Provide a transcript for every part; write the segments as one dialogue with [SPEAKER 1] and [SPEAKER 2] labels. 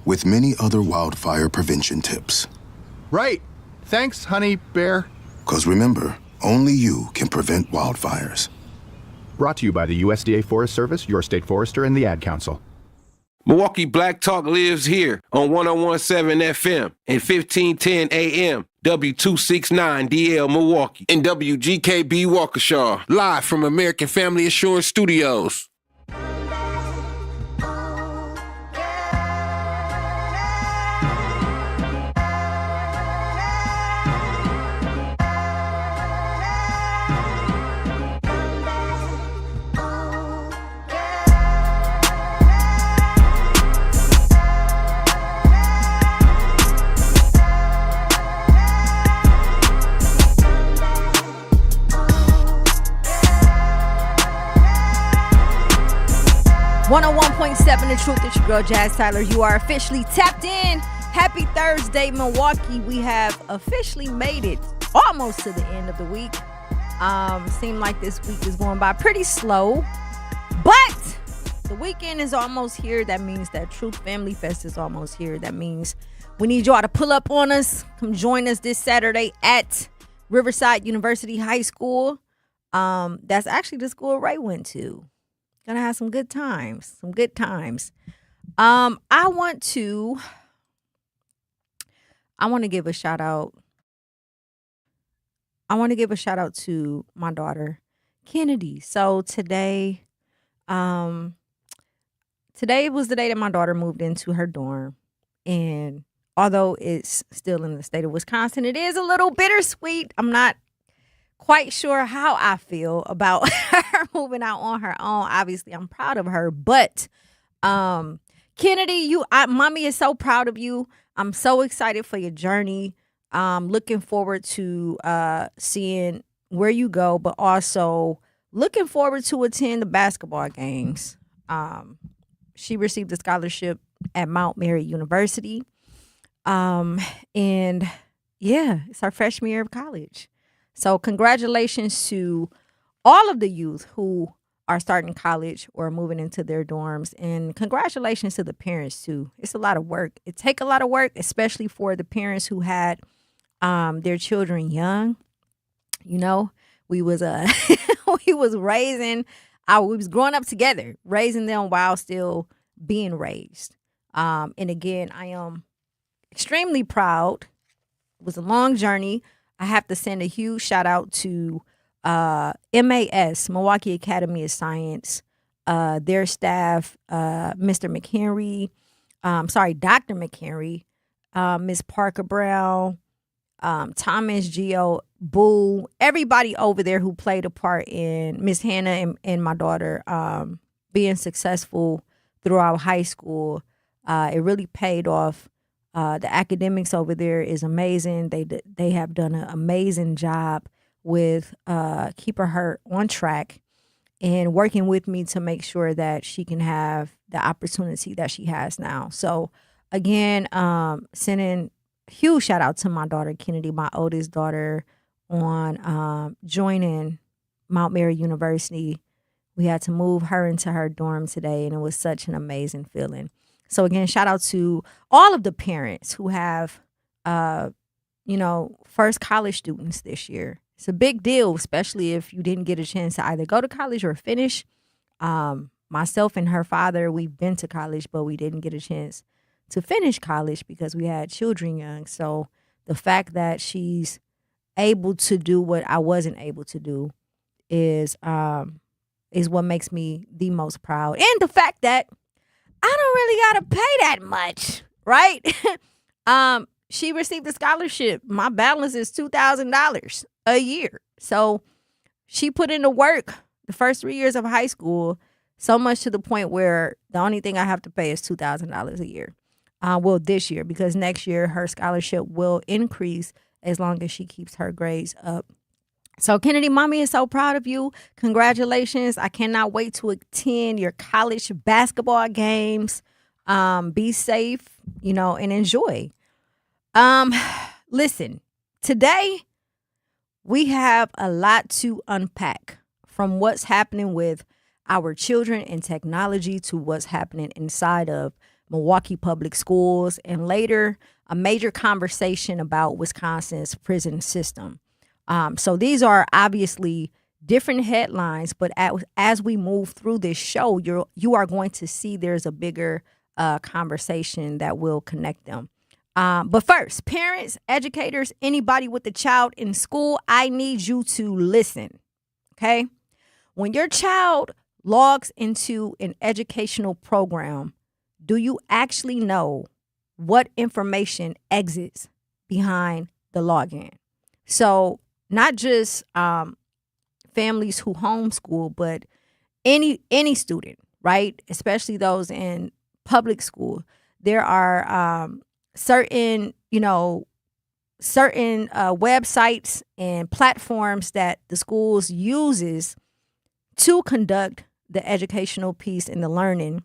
[SPEAKER 1] with many other wildfire prevention tips.
[SPEAKER 2] Right. Thanks, Honey Bear.
[SPEAKER 1] Because remember, only you can prevent wildfires.
[SPEAKER 2] Brought to you by the USDA Forest Service, your state forester, and the Ad Council.
[SPEAKER 3] Milwaukee Black Talk lives here on 101.7 FM and 1510 AM, W269DL Milwaukee, and WGKB Waukesha, live from American Family Assurance Studios.
[SPEAKER 4] 101.7 The Truth. It's your girl, Jazz Tyler. You are officially tapped in. Happy Thursday, Milwaukee. We have officially made it almost to the end of the week. Seemed like this week is going by pretty slow, but the weekend is almost here. That means that Truth Family Fest is almost here. That means we need y'all to pull up on us. Come join us this Saturday at Riverside University High School. That's actually the school Ray went to. Gonna have some good times. I want to give a shout out. I want to give a shout out to my daughter, Kennedy. So today was the day that my daughter moved into her dorm. And although it's still in the state of Wisconsin, it is a little bittersweet. I'm not quite sure how I feel about her moving out on her own. Obviously, I'm proud of her, but Kennedy, mommy is so proud of you. I'm so excited for your journey. Looking forward to seeing where you go, but also looking forward to attend the basketball games. She received a scholarship at Mount Mary University, and yeah, it's her freshman year of college. So congratulations to all of the youth who are starting college or moving into their dorms. And congratulations to the parents, too. It's a lot of work. It takes a lot of work, especially for the parents who had their children young. You know, we was we was growing up together, raising them while still being raised. And again, I am extremely proud. It was a long journey. I have to send a huge shout out to MAS, Milwaukee Academy of Science, their staff, Mr. McHenry, Dr. McHenry, Ms. Parker Brown, Thomas Geo Boo, everybody over there who played a part in Miss Hannah and my daughter being successful throughout high school. It really paid off. The academics over there is amazing. They have done an amazing job with keeping her on track and working with me to make sure that she can have the opportunity that she has now. So again, sending a huge shout out to my daughter, Kennedy, my oldest daughter, on joining Mount Mary University. We had to move her into her dorm today, and it was such an amazing feeling. So again, shout out to all of the parents who have, first college students this year. It's a big deal, especially if you didn't get a chance to either go to college or finish. Myself and her father, we've been to college, but we didn't get a chance to finish college because we had children young. So the fact that she's able to do what I wasn't able to do is what makes me the most proud. And the fact that I don't really got to pay that much, right? She received a scholarship. My balance is $2,000 a year. So she put in the work the first 3 years of high school, so much to the point where the only thing I have to pay is $2,000 a year. This year, because next year her scholarship will increase as long as she keeps her grades up. So Kennedy, mommy is so proud of you. Congratulations. I cannot wait to attend your college basketball games. Be safe, and enjoy. Listen, today we have a lot to unpack, from what's happening with our children and technology to what's happening inside of Milwaukee Public Schools, and later a major conversation about Wisconsin's prison system. So these are obviously different headlines, but as we move through this show, you are going to see there's a bigger conversation that will connect them. But first, parents, educators, anybody with a child in school, I need you to listen, okay? When your child logs into an educational program, do you actually know what information exits behind the login? So not just families who homeschool, but any student, right? Especially those in public school. There are certain websites and platforms that the schools uses to conduct the educational piece and the learning.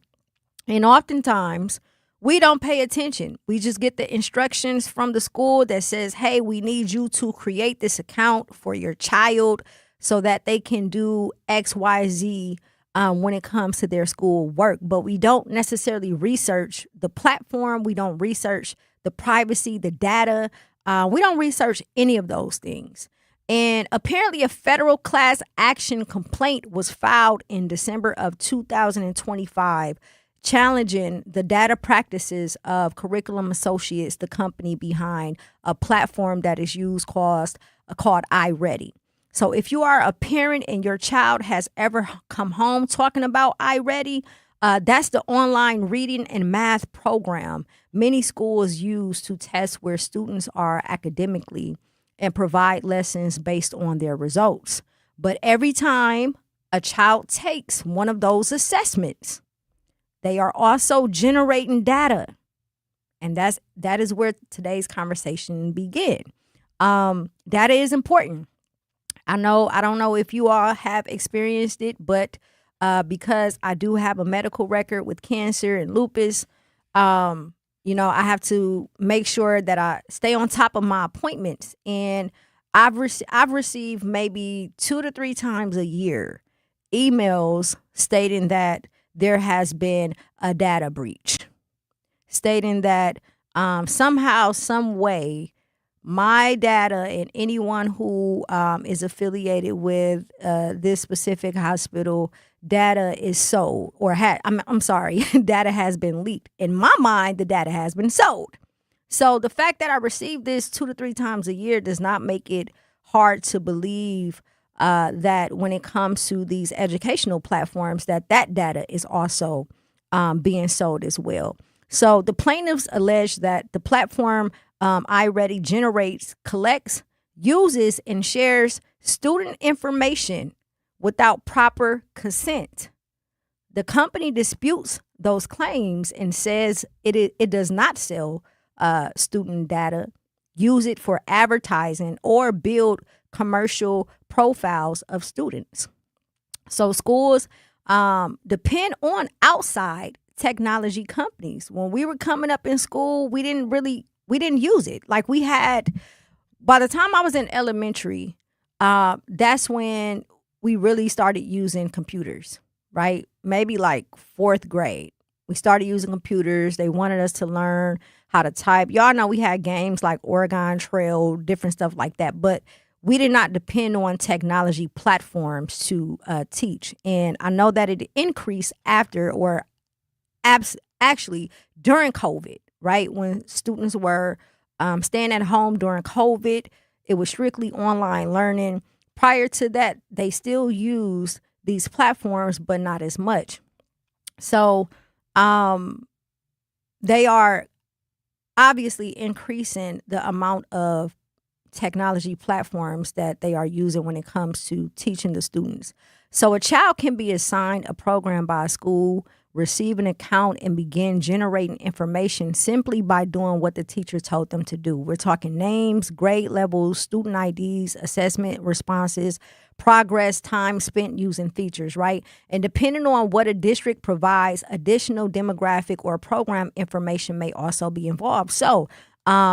[SPEAKER 4] And oftentimes we don't pay attention. We just get the instructions from the school that says, hey, we need you to create this account for your child so that they can do X, Y, Z when it comes to their school work. But we don't necessarily research the platform. We don't research the privacy, the data. We don't research any of those things. And apparently a federal class action complaint was filed in December of 2025, challenging the data practices of Curriculum Associates, the company behind a platform that is used called iReady. So if you are a parent and your child has ever come home talking about iReady, that's the online reading and math program many schools use to test where students are academically and provide lessons based on their results. But every time a child takes one of those assessments, they are also generating data. And that is where today's conversation begins. Data is important. I don't know if you all have experienced it, but because I do have a medical record with cancer and lupus, I have to make sure that I stay on top of my appointments. And I've received maybe 2 to 3 times a year emails stating that there has been a data breach, stating that somehow, some way, my data and anyone who is affiliated with this specific hospital, data is sold data has been leaked. In my mind, the data has been sold. So the fact that I receive this 2 to 3 times a year does not make it hard to believe that when it comes to these educational platforms, that data is also being sold as well. So the plaintiffs allege that the platform iReady generates, collects, uses, and shares student information without proper consent. The company disputes those claims and says it does not sell student data, use it for advertising, or build commercial profiles of students. So schools depend on outside technology companies. When we were coming up in school, we didn't use it. Like by the time I was in elementary, that's when we really started using computers, right? Maybe like 4th grade. We started using computers. They wanted us to learn how to type. Y'all know we had games like Oregon Trail, different stuff like that. But we did not depend on technology platforms to teach. And I know that it increased after or actually during COVID, right? When students were staying at home during COVID, it was strictly online learning. Prior to that, they still used these platforms, but not as much. So they are obviously increasing the amount of technology platforms that they are using when it comes to teaching the students. So a child can be assigned a program by a school, receive an account, and begin generating information simply by doing what the teacher told them to do. We're talking names, grade levels, student IDs, assessment responses, progress, time spent using features, right? And depending on what a district provides, additional demographic or program information may also be involved. So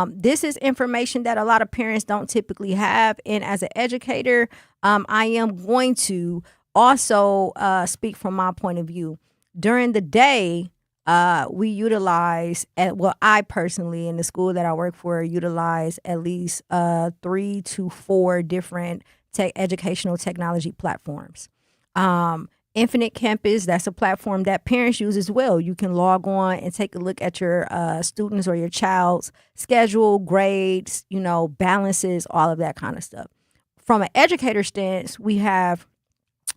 [SPEAKER 4] this is information that a lot of parents don't typically have. And as an educator, I am going to also speak from my point of view. During the day, we utilize, I personally, in the school that I work for, utilize at least 3 to 4 different educational technology platforms. Infinite Campus, that's a platform that parents use as well. You can log on and take a look at your students or your child's schedule, grades, balances, all of that kind of stuff. From an educator stance, we have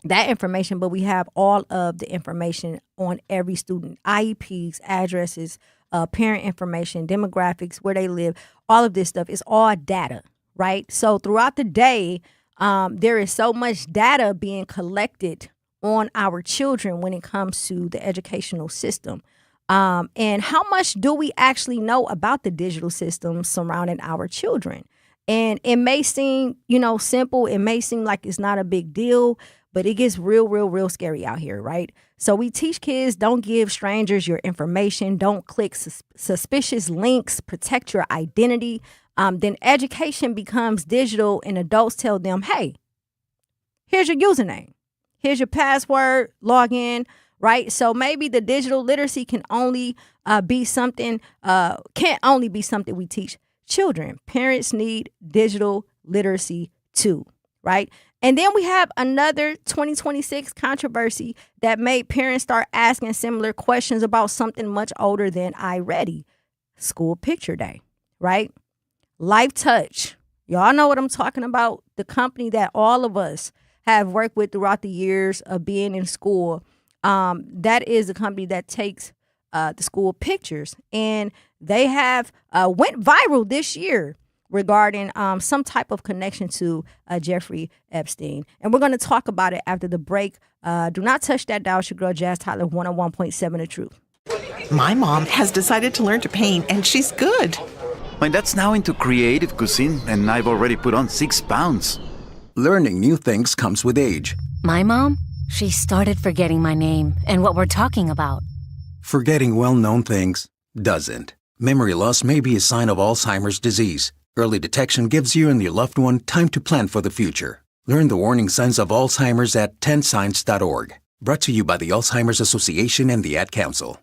[SPEAKER 4] that information, but we have all of the information on every student: IEPs, addresses, parent information, demographics, where they live. All of this stuff is all data, right? So throughout the day, there is so much data being collected on our children when it comes to the educational system. And how much do we actually know about the digital system surrounding our children? And it may seem, simple. It may seem like it's not a big deal, but it gets real scary out here, right? So we teach kids, don't give strangers your information. Don't click suspicious links. Protect your identity. Then education becomes digital, and adults tell them, hey, here's your username. Here's your password, log in, right? So maybe the digital literacy can only be something, can't only be something we teach children. Parents need digital literacy too, right? And then we have another 2026 controversy that made parents start asking similar questions about something much older than iReady. School Picture Day, right? Life Touch. Y'all know what I'm talking about. The company that all of us have worked with throughout the years of being in school. That is a company that takes the school pictures, and they have went viral this year regarding some type of connection to Jeffrey Epstein. And we're going to talk about it after the break. Do not touch that dial. It's your girl, Jazz Tyler, 101.7 The Truth.
[SPEAKER 5] My mom has decided to learn to paint, and she's good.
[SPEAKER 6] My dad's now into creative cuisine, and I've already put on 6 pounds.
[SPEAKER 1] Learning new things comes with age.
[SPEAKER 7] My mom, she started forgetting my name and what we're talking about.
[SPEAKER 1] Forgetting well-known things doesn't. Memory loss may be a sign of Alzheimer's disease. Early detection gives you and your loved one time to plan for the future. Learn the warning signs of Alzheimer's at 10signs.org. Brought to you by the Alzheimer's Association and the Ad Council.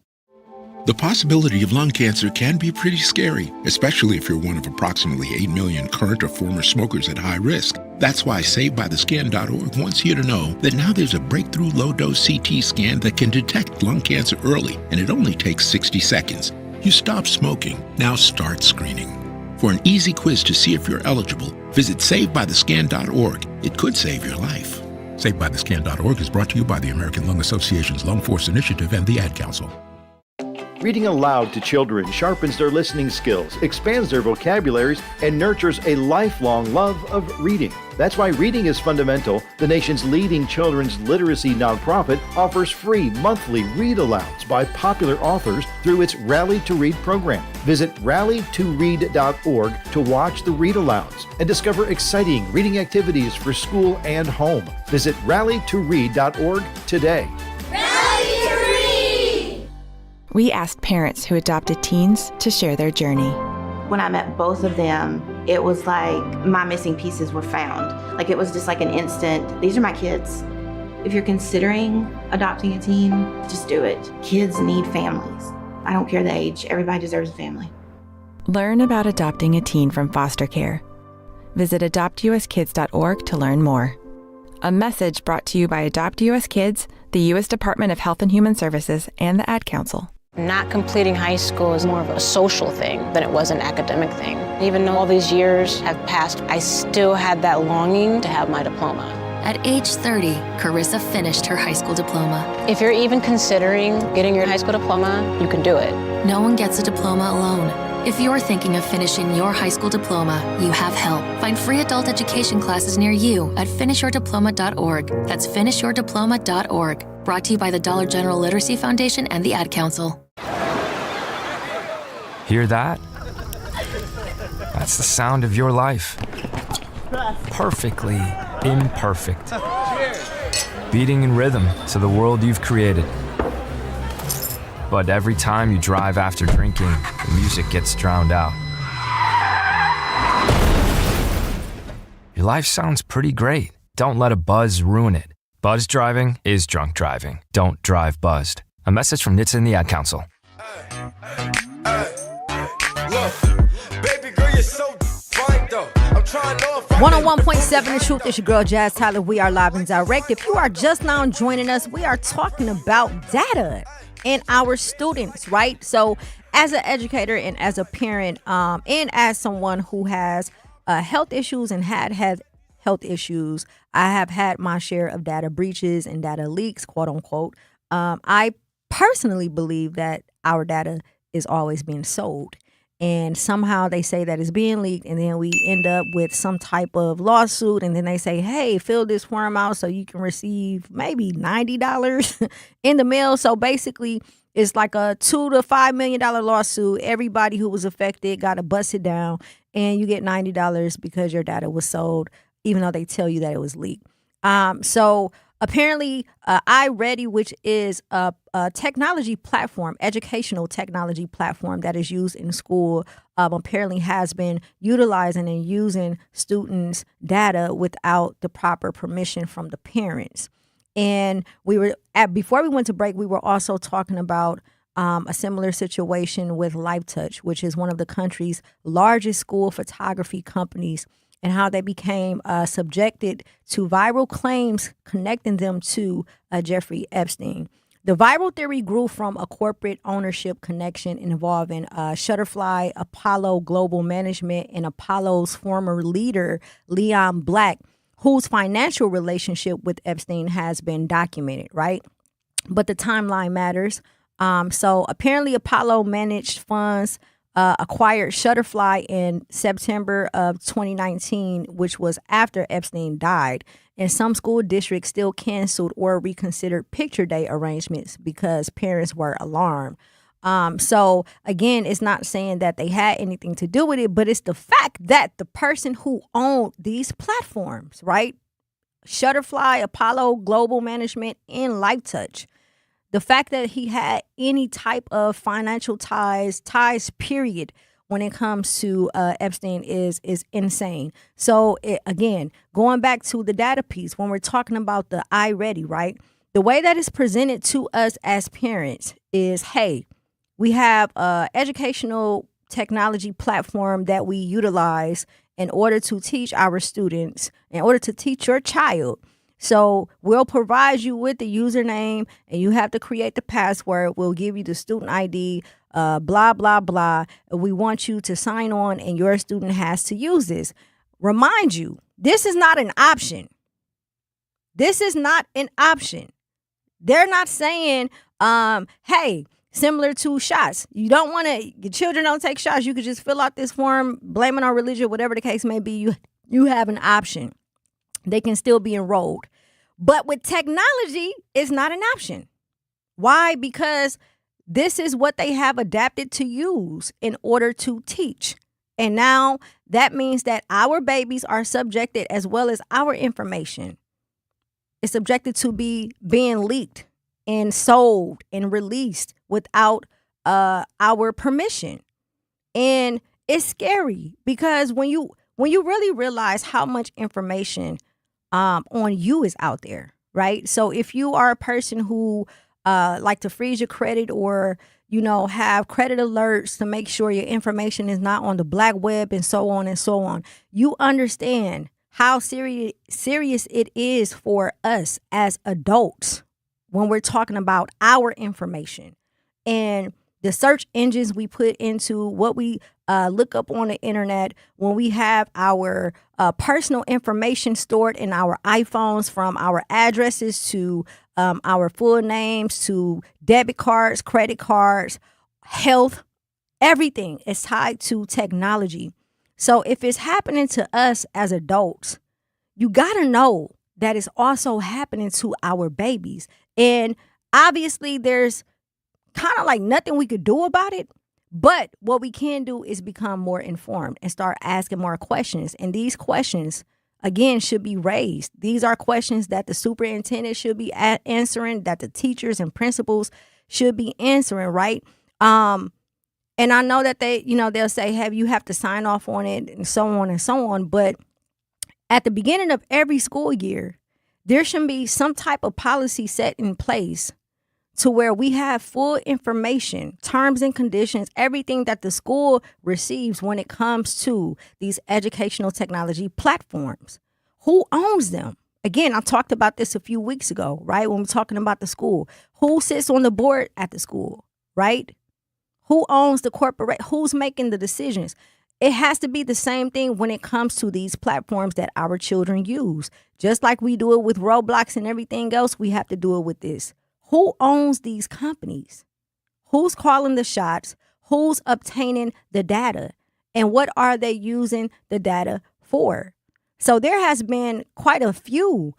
[SPEAKER 8] The possibility of lung cancer can be pretty scary, especially if you're one of approximately 8 million current or former smokers at high risk. That's why SaveByTheScan.org wants you to know that now there's a breakthrough low-dose CT scan that can detect lung cancer early, and it only takes 60 seconds. You stop smoking, now start screening. For an easy quiz to see if you're eligible, visit SaveByTheScan.org. It could save your life. SaveByTheScan.org is brought to you by the American Lung Association's Lung Force Initiative and the Ad Council.
[SPEAKER 9] Reading aloud to children sharpens their listening skills, expands their vocabularies, and nurtures a lifelong love of reading. That's why Reading is Fundamental, the nation's leading children's literacy nonprofit, offers free monthly read-alouds by popular authors through its Rally to Read program. Visit rallytoread.org to watch the read-alouds and discover exciting reading activities for school and home. Visit rallytoread.org today.
[SPEAKER 10] We asked parents who adopted teens to share their journey.
[SPEAKER 11] When I met both of them, it was like my missing pieces were found. Like it was just like an instant, these are my kids. If you're considering adopting a teen, just do it. Kids need families. I don't care the age, everybody deserves a family.
[SPEAKER 10] Learn about adopting a teen from foster care. Visit adoptuskids.org to learn more. A message brought to you by Adopt US Kids, the U.S. Department of Health and Human Services, and the Ad Council.
[SPEAKER 12] Not completing high school is more of a social thing than it was an academic thing. Even though all these years have passed, I still had that longing to have my diploma.
[SPEAKER 7] At age 30, Carissa finished her high school diploma.
[SPEAKER 12] If you're even considering getting your high school diploma, you can do it.
[SPEAKER 7] No one gets a diploma alone. If you're thinking of finishing your high school diploma, you have help. Find free adult education classes near you at finishyourdiploma.org. That's finishyourdiploma.org. Brought to you by the Dollar General Literacy Foundation and the Ad Council.
[SPEAKER 13] Hear that? That's the sound of your life. Perfectly imperfect. Beating in rhythm to the world you've created. But every time you drive after drinking, the music gets drowned out. Your life sounds pretty great. Don't let a buzz ruin it. Buzz driving is drunk driving. Don't drive buzzed. A message from NHTSA and the Ad Council.
[SPEAKER 14] Baby girl, you're so fine though. I'm trying to know if
[SPEAKER 4] 101.7 The Truth. It's your girl Jazz Tyler. We are live and direct. If you are just now joining us, we are talking about data and our students, right? So as an educator and as a parent, and as someone who has health issues and had health issues, I have had my share of data breaches and data leaks, quote unquote. I personally believe that our data is always being sold. And somehow they say that it's being leaked, and then we end up with some type of lawsuit, and then they say, hey, fill this form out so you can receive maybe $90 in the mail. So basically, it's like a $2 to $5 million lawsuit. Everybody who was affected got to bust it down, and you get $90 because your data was sold, even though they tell you that it was leaked. So apparently, iReady, which is a technology platform, educational technology platform that is used in school, apparently has been utilizing and using students' data without the proper permission from the parents. And before we went to break, we were also talking about a similar situation with LifeTouch, which is one of the country's largest school photography companies, and how they became subjected to viral claims connecting them to Jeffrey Epstein. The viral theory grew from a corporate ownership connection involving Shutterfly, Apollo Global Management, and Apollo's former leader, Leon Black, whose financial relationship with Epstein has been documented, right? But the timeline matters. So apparently Apollo managed funds acquired Shutterfly in September of 2019, which was after Epstein died. And some school districts still canceled or reconsidered picture day arrangements because parents were alarmed. So again, it's not saying that they had anything to do with it, but it's the fact that the person who owned these platforms, right? Shutterfly, Apollo Global Management, and LifeTouch, the fact that he had any type of financial ties period, when it comes to Epstein is insane. So again, going back to the data piece, when we're talking about the iReady, right? The way that is presented to us as parents is, hey, we have a educational technology platform that we utilize in order to teach our students, in order to teach your child. So we'll provide you with the username, and you have to create the password. We'll give you the student ID, blah, blah, blah. We want you to sign on, and your student has to use this. Remind you, this is not an option. This is not an option. They're not saying, hey, similar to shots. You don't want to, your children don't take shots. You could just fill out this form, blame it on religion, whatever the case may be. You have an option. They can still be enrolled. But with technology, it's not an option. Why? Because this is what they have adapted to use in order to teach. And now that means that our babies are subjected, as well as our information, is subjected to being leaked and sold and released without our permission. And it's scary because when you really realize how much information on you is out there, right? So if you are a person who like to freeze your credit, or have credit alerts to make sure your information is not on the black web, and so on, you understand how serious it is for us as adults when we're talking about our information and the search engines we put into what we look up on the internet, when we have our personal information stored in our iPhones, from our addresses to our full names to debit cards, credit cards, health, everything is tied to technology. So if it's happening to us as adults, you got to know that it's also happening to our babies. And obviously there's kind of like nothing we could do about it. But what we can do is become more informed and start asking more questions. And these questions, again, should be raised. These are questions that the superintendent should be answering, that the teachers and principals should be answering, right? And I know that they'll say, hey, you have to sign off on it, and so on and so on. But at the beginning of every school year, there should be some type of policy set in place to where we have full information, terms and conditions, everything that the school receives when it comes to these educational technology platforms. Who owns them? Again, I talked about this a few weeks ago, right? When we're talking about the school. Who sits on the board at the school, right? Who owns the corporate? Who's making the decisions? It has to be the same thing when it comes to these platforms that our children use. Just like we do it with Roblox and everything else, we have to do it with this. Who owns these companies? Who's calling the shots? Who's obtaining the data? And what are they using the data for? So there has been quite a few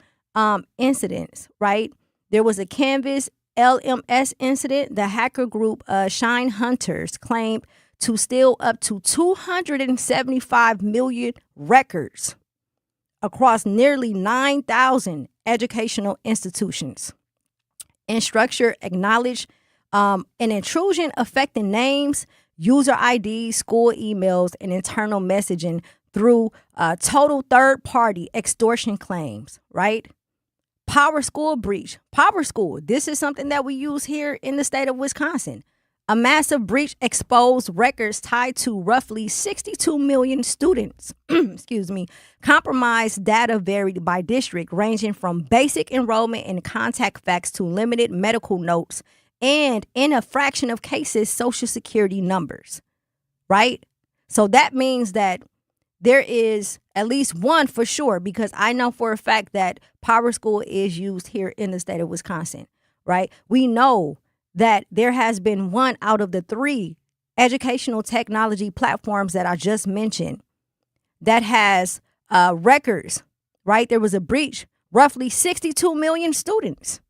[SPEAKER 4] incidents, right? There was a Canvas LMS incident. The hacker group Shine Hunters claimed to steal up to 275 million records across nearly 9,000 educational institutions. Instructure acknowledged an intrusion affecting names, user IDs, school emails, and internal messaging through total third-party extortion claims, right? Power School breach. Power School, this is something that we use here in the state of Wisconsin. A massive breach exposed records tied to roughly 62 million students. Excuse me. Compromised data varied by district, ranging from basic enrollment and contact facts to limited medical notes and, in a fraction of cases, Social Security numbers, right? So that means that there is at least one for sure, because I know for a fact that Power School is used here in the state of Wisconsin, right? We know that there has been one out of the 3 educational technology platforms that I just mentioned that has records, right? There was a breach, roughly 62 million students,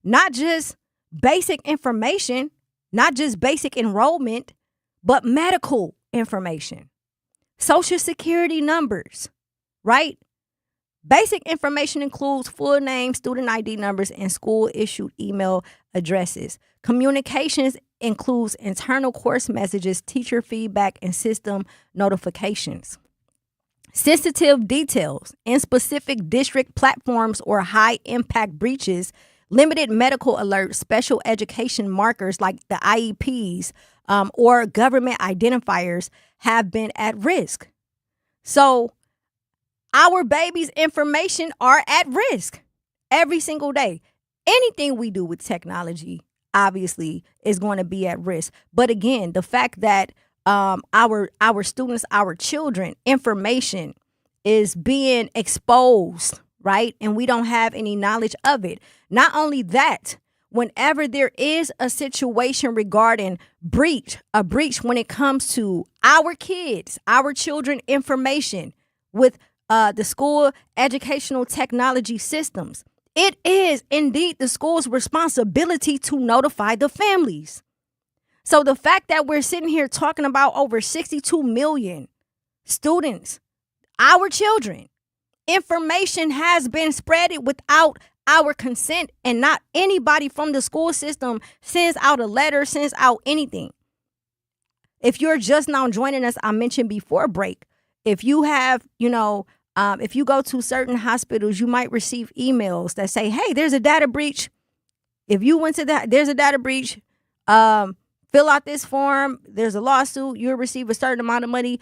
[SPEAKER 4] not just basic information, not just basic enrollment, but medical information, Social Security numbers, right? Basic information includes full name, student ID numbers, and school-issued email addresses. Communications includes internal course messages, teacher feedback, and system notifications. Sensitive details in specific district platforms or high-impact breaches, limited medical alerts, special education markers like the IEPs, or government identifiers have been at risk. So our babies' information are at risk every single day. Anything we do with technology, obviously, is going to be at risk. But again, the fact that our students, our children, information is being exposed, right? And we don't have any knowledge of it. Not only that, whenever there is a situation regarding a breach when it comes to our kids, our children information with the school educational technology systems, it is indeed the school's responsibility to notify the families. So the fact that we're sitting here talking about over 62 million students, our children, information has been spreaded without our consent, and not anybody from the school system sends out a letter, sends out anything. If you're just now joining us, I mentioned before break, if you have, if you go to certain hospitals, you might receive emails that say, hey, there's a data breach. If you went to that, there's a data breach. Fill out this form. There's a lawsuit. You'll receive a certain amount of money,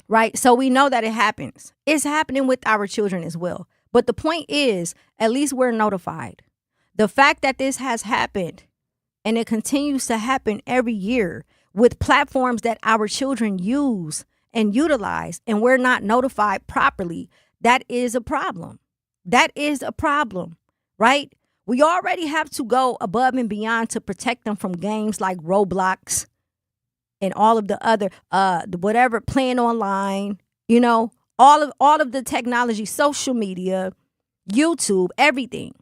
[SPEAKER 4] right? So we know that it happens. It's happening with our children as well. But the point is, at least we're notified. The fact that this has happened and it continues to happen every year with platforms that our children use and utilize, and we're not notified properly, that is a problem. That is a problem, right? We already have to go above and beyond to protect them from games like Roblox and all of the other, whatever, playing online, all of the technology, social media, YouTube, everything.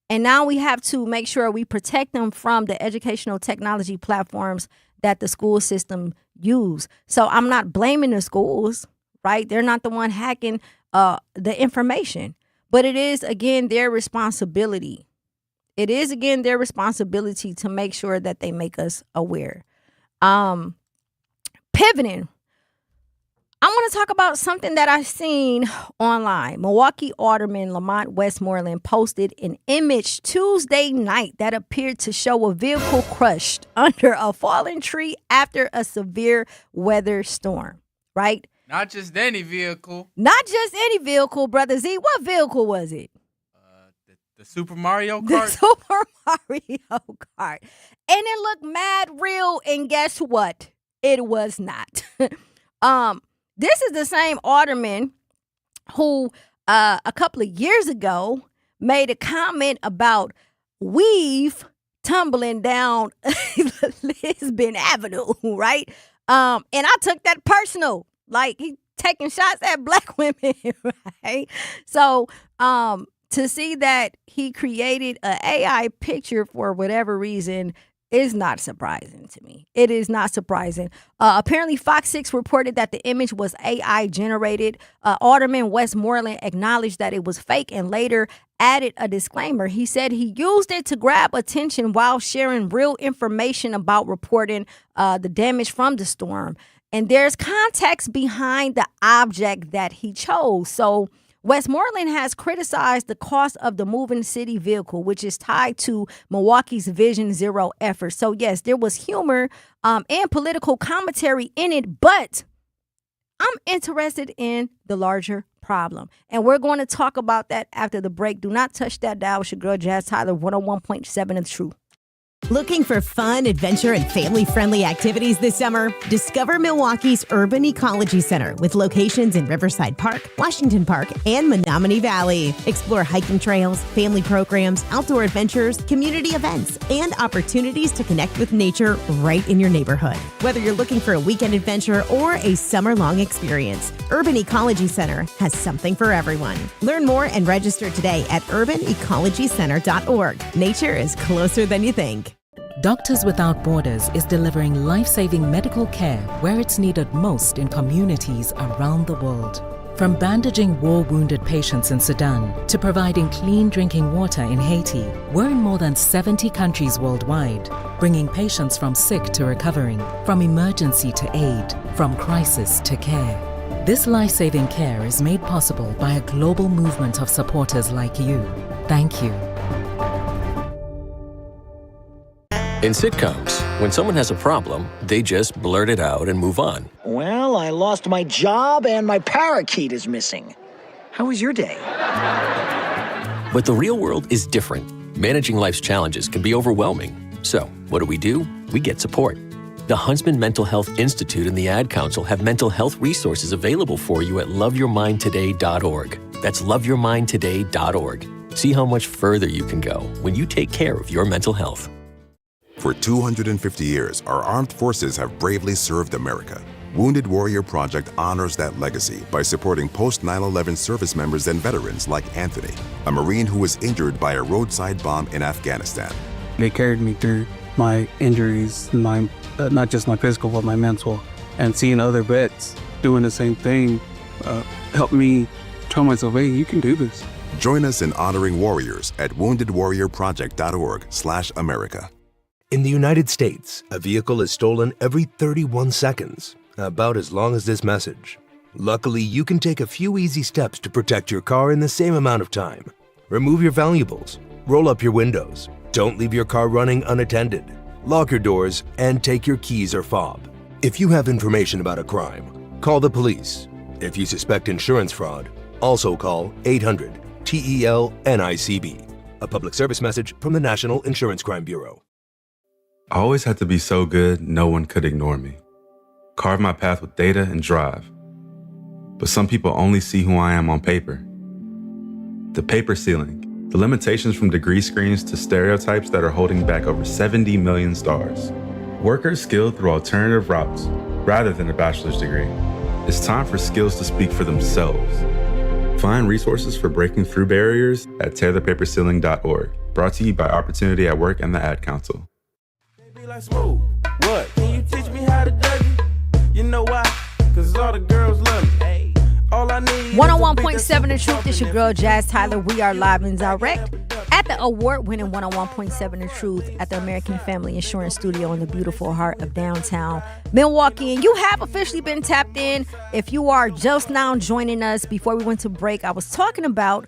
[SPEAKER 4] And now we have to make sure we protect them from the educational technology platforms that the school system use. So I'm not blaming the schools, right? They're not the one hacking the information. But it is, again, their responsibility. It is, again, their responsibility to make sure that they make us aware. Pivoting. I want to talk about something that I've seen online. Milwaukee Alderman Lamont Westmoreland posted an image Tuesday night that appeared to show a vehicle crushed under a fallen tree after a severe weather storm, right?
[SPEAKER 15] Not just any vehicle.
[SPEAKER 4] Not just any vehicle, Brother Z. What vehicle was it?
[SPEAKER 15] The Super Mario Kart?
[SPEAKER 4] The Super Mario Kart. And it looked mad real, and guess what? It was not. This is the same alderman who a couple of years ago made a comment about weave tumbling down Lisbon Avenue, right? And I took that personal. Like, he taking shots at black women, right? So to see that he created an AI picture for whatever reason is not surprising to me. It is not surprising. Apparently, Fox 6 reported that the image was AI generated. Alderman Westmoreland acknowledged that it was fake and later added a disclaimer. He said he used it to grab attention while sharing real information about reporting the damage from the storm. And there's context behind the object that he chose. So Westmoreland has criticized the cost of the moving city vehicle, which is tied to Milwaukee's Vision Zero effort. So, yes, there was humor and political commentary in it, but I'm interested in the larger problem. And we're going to talk about that after the break. Do not touch that dial. It's your girl, Jazz Tyler, 101.7 of True.
[SPEAKER 16] Looking for fun, adventure, and family-friendly activities this summer? Discover Milwaukee's Urban Ecology Center with locations in Riverside Park, Washington Park, and Menominee Valley. Explore hiking trails, family programs, outdoor adventures, community events, and opportunities to connect with nature right in your neighborhood. Whether you're looking for a weekend adventure or a summer-long experience, Urban Ecology Center has something for everyone. Learn more and register today at urbanecologycenter.org. Nature is closer than you think.
[SPEAKER 17] Doctors Without Borders is delivering life-saving medical care where it's needed most in communities around the world. From bandaging war-wounded patients in Sudan to providing clean drinking water in Haiti, we're in more than 70 countries worldwide, bringing patients from sick to recovering, from emergency to aid, from crisis to care. This life-saving care is made possible by a global movement of supporters like you. Thank you.
[SPEAKER 18] In sitcoms, when someone has a problem, they just blurt it out and move on.
[SPEAKER 19] Well, I lost my job and my parakeet is missing. How was your day?
[SPEAKER 18] But the real world is different. Managing life's challenges can be overwhelming. So, what do? We get support. The Huntsman Mental Health Institute and the Ad Council have mental health resources available for you at loveyourmindtoday.org. That's loveyourmindtoday.org. See how much further you can go when you take care of your mental health.
[SPEAKER 20] For 250 years, our armed forces have bravely served America. Wounded Warrior Project honors that legacy by supporting post-9/11 service members and veterans like Anthony, a Marine who was injured by a roadside bomb in Afghanistan.
[SPEAKER 21] They carried me through my injuries, not just my physical, but my mental. And seeing other vets doing the same thing helped me tell myself, hey, you can do this.
[SPEAKER 20] Join us in honoring warriors at woundedwarriorproject.org/America.
[SPEAKER 22] In the United States, a vehicle is stolen every 31 seconds, about as long as this message. Luckily, you can take a few easy steps to protect your car in the same amount of time. Remove your valuables, roll up your windows, don't leave your car running unattended, lock your doors, and take your keys or fob. If you have information about a crime, call the police. If you suspect insurance fraud, also call 800-TEL-NICB. A public service message from the National Insurance Crime Bureau.
[SPEAKER 23] I always had to be so good, no one could ignore me. Carve my path with data and drive. But some people only see who I am on paper. The paper ceiling, the limitations from degree screens to stereotypes that are holding back over 70 million stars. Workers skilled through alternative routes, rather than a bachelor's degree. It's time for skills to speak for themselves. Find resources for breaking through barriers at tearthepaperceiling.org. Brought to you by Opportunity at Work and the Ad Council.
[SPEAKER 14] Like smooth. What? Can you teach me how to Dougie? You know why? Cause all the girls love me. Hey. All I need
[SPEAKER 4] 101.7 The Truth. It's your girl, Jazz Tyler. We are live and direct at at the award-winning 101.7 The Truth at the American Family Insurance Studio in the beautiful heart of downtown Milwaukee. And you have officially been tapped in. If you are just now joining us, before we went to break, I was talking about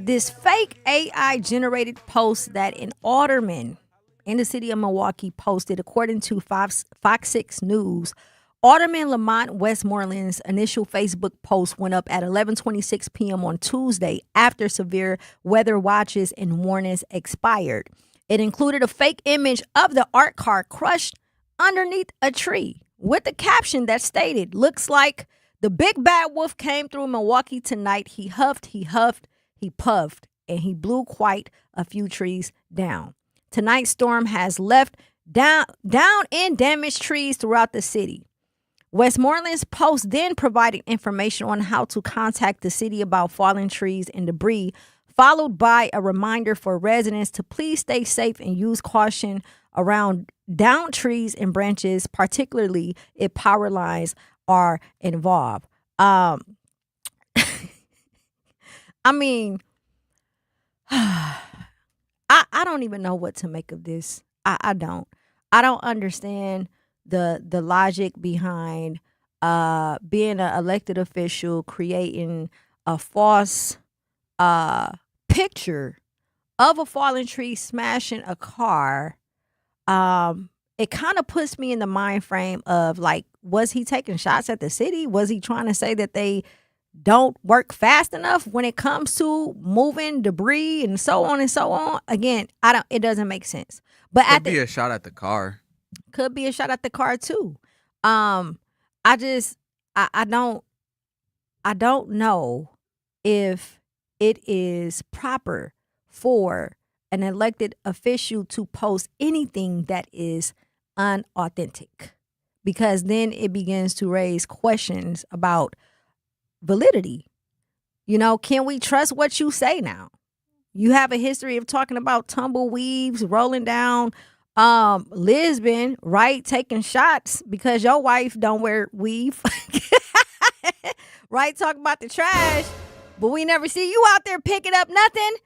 [SPEAKER 4] this fake AI-generated post that an alderman in the city of Milwaukee posted. According to Fox 6 News, Alderman Lamont Westmoreland's initial Facebook post went up at 11:26 p.m. on Tuesday after severe weather watches and warnings expired. It included a fake image of the art car crushed underneath a tree with a caption that stated, "Looks like the big bad wolf came through Milwaukee tonight. He huffed, he puffed, and he blew quite a few trees down. Tonight's storm has left down and damaged trees throughout the city." Westmoreland's post then provided information on how to contact the city about fallen trees and debris, followed by a reminder for residents to please stay safe and use caution around downed trees and branches, particularly if power lines are involved. I mean, I don't even know what to make of this. I don't understand the logic behind being an elected official creating a false picture of a fallen tree smashing a car. It kind of puts me in the mind frame of, like, was he taking shots at the city? Was he trying to say that they don't work fast enough when it comes to moving debris and so on and so on? Again, it doesn't make sense. But
[SPEAKER 15] Could be a shot at the car.
[SPEAKER 4] Could be a shot at the car too. I don't know if it is proper for an elected official to post anything that is unauthentic, because then it begins to raise questions about validity. You know, can we trust what you say now? You have a history of talking about tumbleweeds rolling down Lisbon, right? Taking shots because your wife don't wear weave. Right? Talking about the trash, but we never see you out there picking up nothing.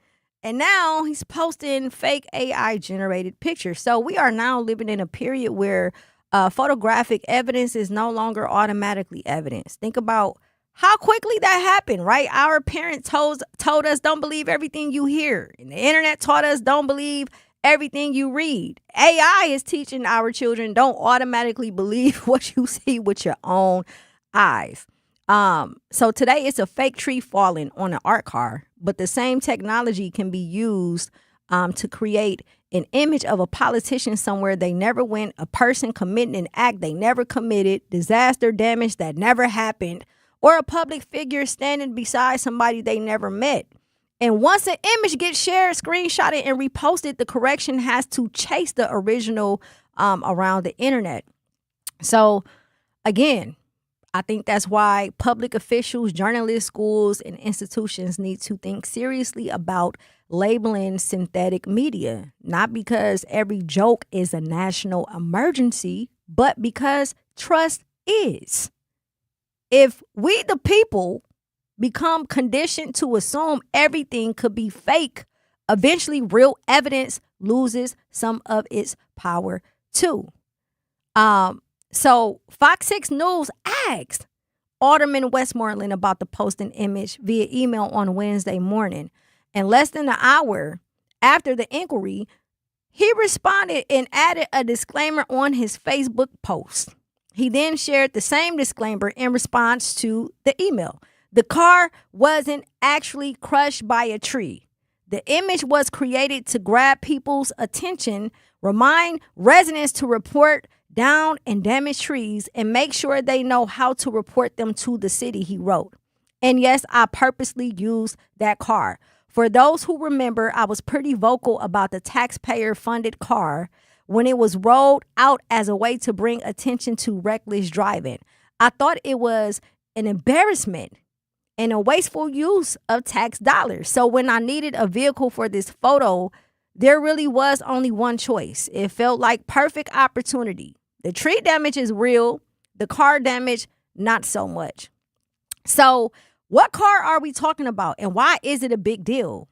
[SPEAKER 4] And now he's posting fake AI generated pictures. So we are now living in a period where photographic evidence is no longer automatically evidence. Think about how quickly that happened, right? Our parents told us don't believe everything you hear. And the internet taught us don't believe everything you read. AI is teaching our children don't automatically believe what you see with your own eyes. So today it's a fake tree falling on an art car, but the same technology can be used to create an image of a politician somewhere they never went, a person committing an act they never committed, disaster damage that never happened, or a public figure standing beside somebody they never met. And once an image gets shared, screenshotted, and reposted, the correction has to chase the original around the internet. So, again, I think that's why public officials, journalists, schools, and institutions need to think seriously about labeling synthetic media, not because every joke is a national emergency, but because trust is. If we, the people, become conditioned to assume everything could be fake, eventually real evidence loses some of its power too. So Fox 6 News asked Alderman Westmoreland about the posting image via email on Wednesday morning. And less than an hour after the inquiry, he responded and added a disclaimer on his Facebook post. He then shared the same disclaimer in response to the email. The car wasn't actually crushed by a tree. The image was created to grab people's attention, remind residents to report down and damaged trees, and make sure they know how to report them to the city, he wrote. And yes, I purposely used that car. For those who remember, I was pretty vocal about the taxpayer-funded car when it was rolled out as a way to bring attention to reckless driving. I thought it was an embarrassment and a wasteful use of tax dollars. So when I needed a vehicle for this photo, there really was only one choice. It felt like perfect opportunity. The tree damage is real. The car damage, not so much. So what car are we talking about, and why is it a big deal?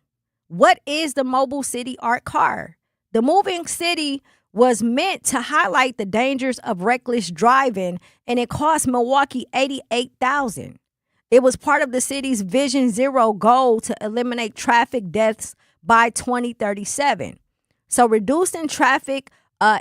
[SPEAKER 4] what is the Mobile City Art Car? The moving city was meant to highlight the dangers of reckless driving, and it cost Milwaukee $88,000. It was part of the city's Vision Zero goal to eliminate traffic deaths by 2037. So reducing traffic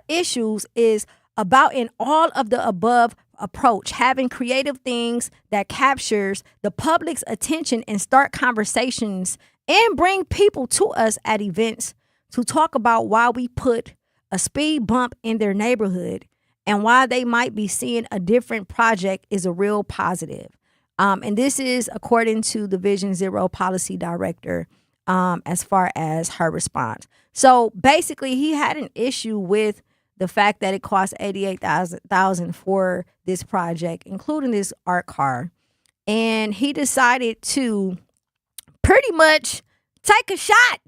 [SPEAKER 4] issues is about an all of the above approach, having creative things that captures the public's attention and start conversations and bring people to us at events to talk about why we put a speed bump in their neighborhood and why they might be seeing a different project is a real positive. And this is according to the Vision Zero policy director, as far as her response. So basically, he had an issue with the fact that it cost $88,000 for this project, including this art car. And he decided to pretty much take a shot.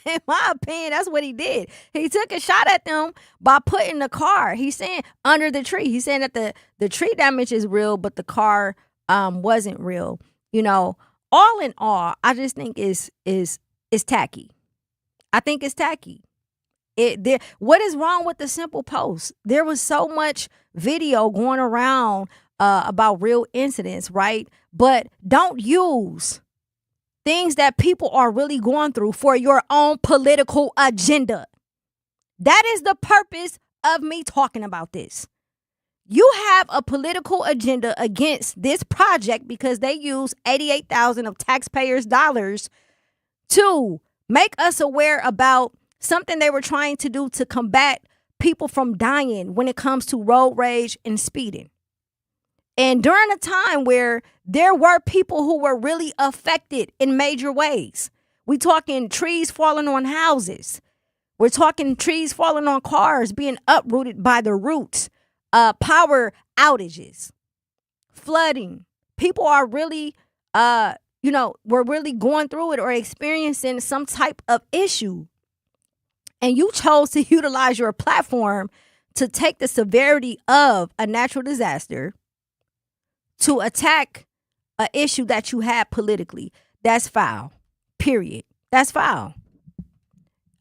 [SPEAKER 4] In my opinion, that's what he did. He took a shot at them by putting the car, he's saying, under the tree. He's saying that the tree damage is real, but the car wasn't real. You know, all in all, I just think is tacky. I think it's tacky. What is wrong with the simple post? There was so much video going around about real incidents, right? But don't use things that people are really going through for your own political agenda. That is the purpose of me talking about this. You have a political agenda against this project because they use $88,000 of taxpayers' dollars to make us aware about something they were trying to do to combat people from dying when it comes to road rage and speeding. And during a time where there were people who were really affected in major ways. We talking trees falling on houses. We're talking trees falling on cars being uprooted by the roots. Power outages, flooding. People are really, we're really going through it or experiencing some type of issue. And you chose to utilize your platform to take the severity of a natural disaster to attack an issue that you had politically. That's foul, period. That's foul.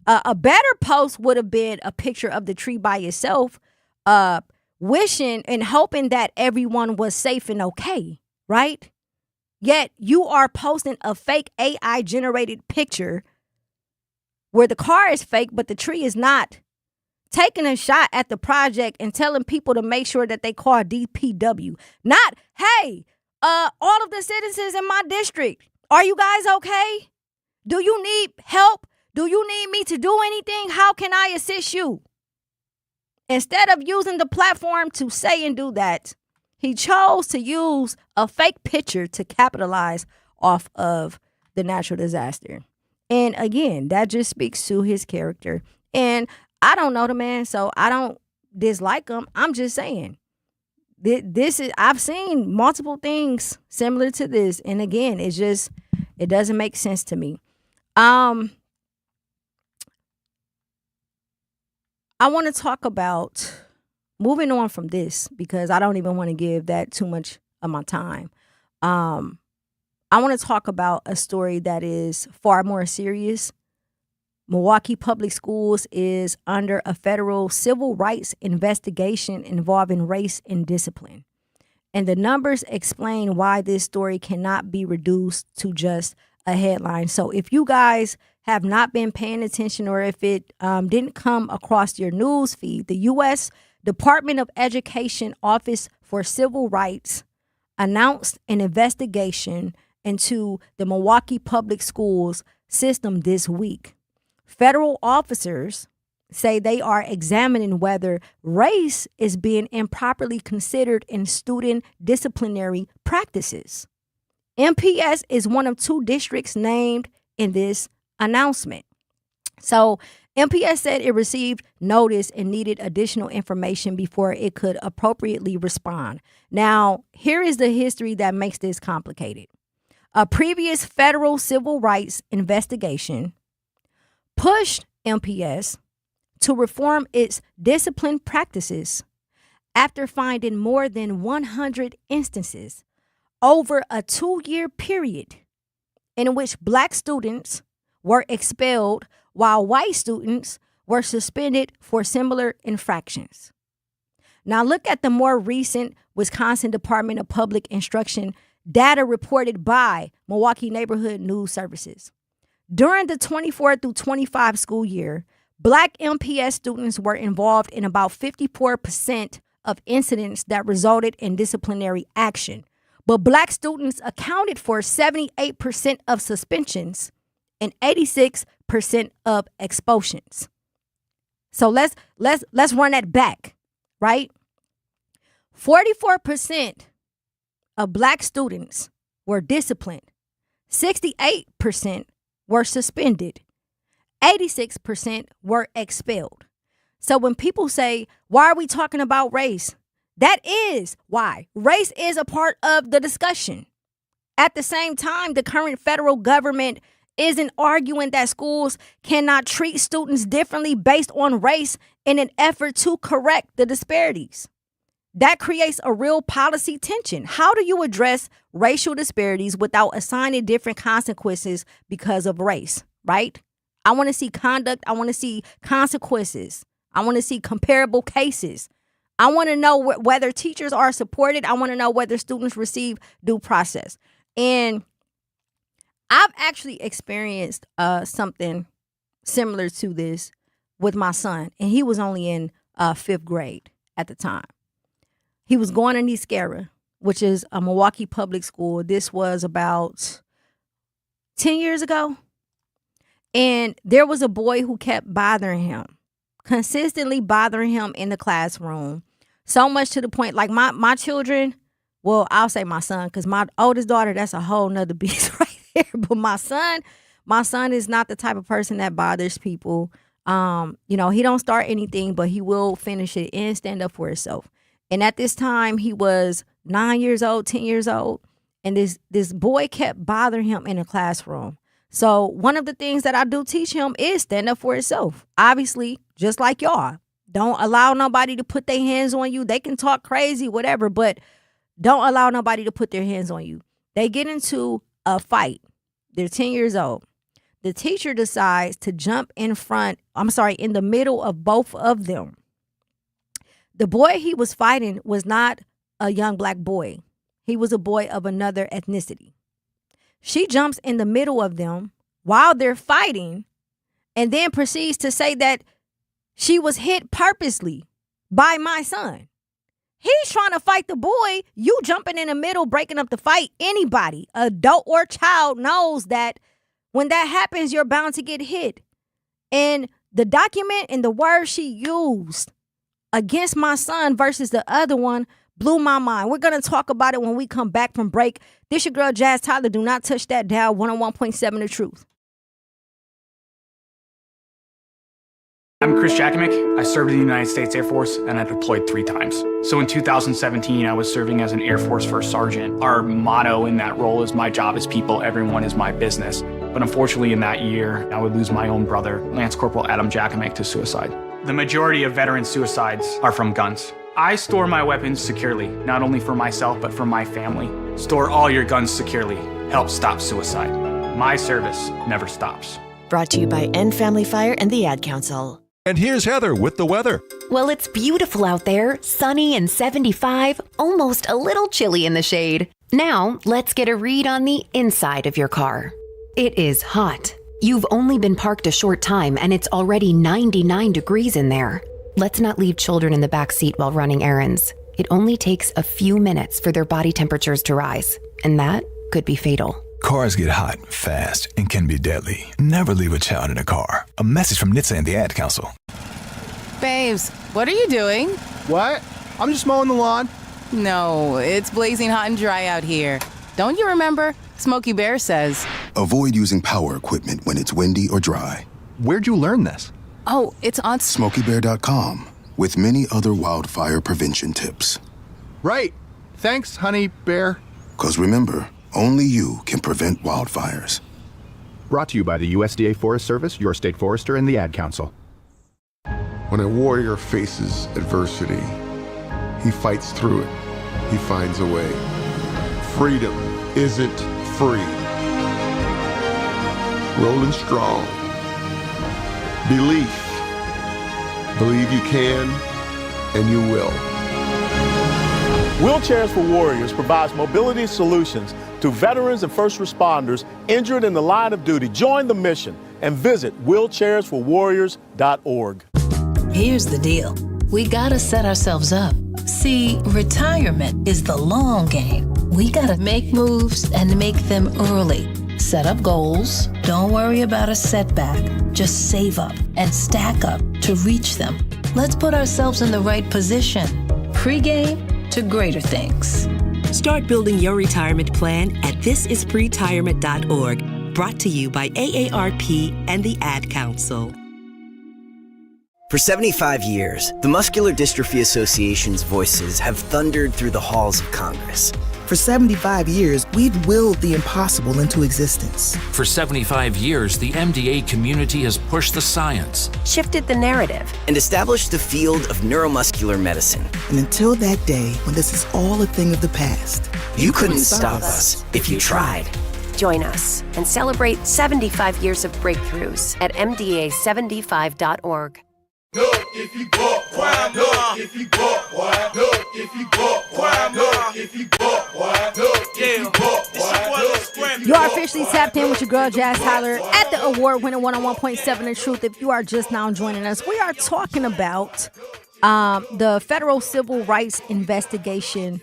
[SPEAKER 4] A better post would have been a picture of the tree by itself, wishing and hoping that everyone was safe and okay, right? Yet you are posting a fake AI generated picture where the car is fake, but the tree is not. Taking a shot at the project and telling people to make sure that they call DPW. Not, hey, all of the citizens in my district, are you guys okay? Do you need help? Do you need me to do anything? How can I assist you? Instead of using the platform to say and do that, he chose to use a fake picture to capitalize off of the natural disaster. And again, that just speaks to his character. And I don't know the man, so I don't dislike him. I'm just saying, I've seen multiple things similar to this. And again, it doesn't make sense to me. I want to talk about moving on from this because I don't even want to give that too much of my time. I want to talk about a story that is far more serious. Milwaukee Public Schools is under a federal civil rights investigation involving race and discipline. And the numbers explain why this story cannot be reduced to just a headline. So if you guys have not been paying attention or if it didn't come across your news feed, the U.S. Department of Education Office for Civil Rights announced an investigation into the Milwaukee Public Schools system this week. Federal officers say they are examining whether race is being improperly considered in student disciplinary practices. MPS is one of two districts named in this announcement. So MPS said it received notice and needed additional information before it could appropriately respond. Now, here is the history that makes this complicated. A previous federal civil rights investigation pushed MPS to reform its discipline practices after finding more than 100 instances over a 2-year period in which Black students were expelled, while white students were suspended for similar infractions. Now look at the more recent Wisconsin Department of Public Instruction data reported by Milwaukee Neighborhood News Services. During the 24 through 25 school year, Black MPS students were involved in about 54% of incidents that resulted in disciplinary action. But Black students accounted for 78% of suspensions and 86% of expulsions. So let's run that back, right? 44% of Black students were disciplined. 68% were suspended. 86% were expelled. So when people say, why are we talking about race? That is why. Race is a part of the discussion. At the same time, the current federal government isn't arguing that schools cannot treat students differently based on race in an effort to correct the disparities. That creates a real policy tension. How do you address racial disparities without assigning different consequences because of race, right? I want to see conduct. I want to see consequences. I want to see comparable cases. I want to know whether teachers are supported. I want to know whether students receive due process. And I've actually experienced something similar to this with my son, and he was only in 5th grade at the time. He was going to Niskara, which is a Milwaukee public school. This was about 10 years ago. And there was a boy who kept bothering him, consistently bothering him in the classroom, so much to the point, like my children, well, I'll say my son, because my oldest daughter, that's a whole nother beast right there. But my son is not the type of person that bothers people. He don't start anything, but he will finish it and stand up for himself. And at this time, he was 9 years old, 10 years old, and this boy kept bothering him in the classroom. So one of the things that I do teach him is stand up for yourself. Obviously, just like y'all. Don't allow nobody to put their hands on you. They can talk crazy, whatever, but don't allow nobody to put their hands on you. They get into a fight. They're 10 years old. The teacher decides to jump in the middle of both of them. The boy he was fighting was not a young Black boy. He was a boy of another ethnicity. She jumps in the middle of them while they're fighting and then proceeds to say that she was hit purposely by my son. He's trying to fight the boy. You jumping in the middle, breaking up the fight. Anybody, adult or child, knows that when that happens, you're bound to get hit. And the document and the words she used against my son versus the other one blew my mind. We're going to talk about it when we come back from break. This your girl, Jazz Tyler. Do not touch that dial. 101.7 The Truth.
[SPEAKER 2] I'm Chris Jakovic. I served in the United States Air Force and I deployed 3 times. So in 2017, I was serving as an Air Force First Sergeant. Our motto in that role is my job is people, everyone is my business. But unfortunately in that year, I would lose my own brother, Lance Corporal Adam Jakovic, to suicide. The majority of veteran suicides are from guns. I store my weapons securely, not only for myself, but for my family. Store all your guns securely. Help stop suicide. My service never stops.
[SPEAKER 3] Brought to you by End Family Fire and the Ad Council.
[SPEAKER 5] And here's Heather with the weather.
[SPEAKER 24] Well, it's beautiful out there, sunny and 75, almost a little chilly in the shade. Now, let's get a read on the inside of your car. It is hot. You've only been parked a short time and it's already 99 degrees in there. Let's not leave children in the back seat while running errands. It only takes a few minutes for their body temperatures to rise, and that could be fatal.
[SPEAKER 5] Cars get hot, fast, and can be deadly. Never leave a child in a car. A message from NHTSA and the Ad Council.
[SPEAKER 25] Babes, what are you doing?
[SPEAKER 26] What? I'm just mowing the lawn.
[SPEAKER 25] No, it's blazing hot and dry out here. Don't you remember? Smokey Bear says.
[SPEAKER 27] Avoid using power equipment when it's windy or dry.
[SPEAKER 26] Where'd you learn this?
[SPEAKER 25] Oh, it's on
[SPEAKER 27] SmokeyBear.com with many other wildfire prevention tips.
[SPEAKER 26] Right. Thanks, honey bear.
[SPEAKER 27] 'Cause remember, only you can prevent wildfires.
[SPEAKER 26] Brought to you by the USDA Forest Service, your state forester, and the Ad Council.
[SPEAKER 28] When a warrior faces adversity, he fights through it. He finds a way. Freedom isn't free. rolling strong. Belief. Believe you can, and you will.
[SPEAKER 1] Wheelchairs for Warriors provides mobility solutions to veterans and first responders injured in the line of duty. Join the mission and visit wheelchairsforwarriors.org.
[SPEAKER 6] Here's the deal. We gotta set ourselves up. See, retirement is the long game. We gotta make moves and make them early. Set up goals. Don't worry about a setback. Just save up and stack up to reach them. Let's put ourselves in the right position. Pre-game to greater things.
[SPEAKER 3] Start building your retirement plan at thisispretirement.org. Brought to you by AARP and the Ad Council.
[SPEAKER 7] For 75 years, the Muscular Dystrophy Association's voices have thundered through the halls of Congress.
[SPEAKER 8] For 75 years, we've willed the impossible into existence.
[SPEAKER 9] For 75 years, the MDA community has pushed the science,
[SPEAKER 7] shifted the narrative, and established the field of neuromuscular medicine.
[SPEAKER 8] And until that day, when this is all a thing of the past,
[SPEAKER 7] you couldn't stop us if you tried.
[SPEAKER 10] Join us and celebrate 75 years of breakthroughs at mda75.org.
[SPEAKER 14] Look if you buck, why? Look if you buck, why? Look if you buck, why? Look if you buck, why? Look if you buck, why?
[SPEAKER 4] You are officially tapped in with your girl Jazz Tyler at the award-winning 101.7 The Truth. If you are just now joining us, we are talking about the federal civil rights investigation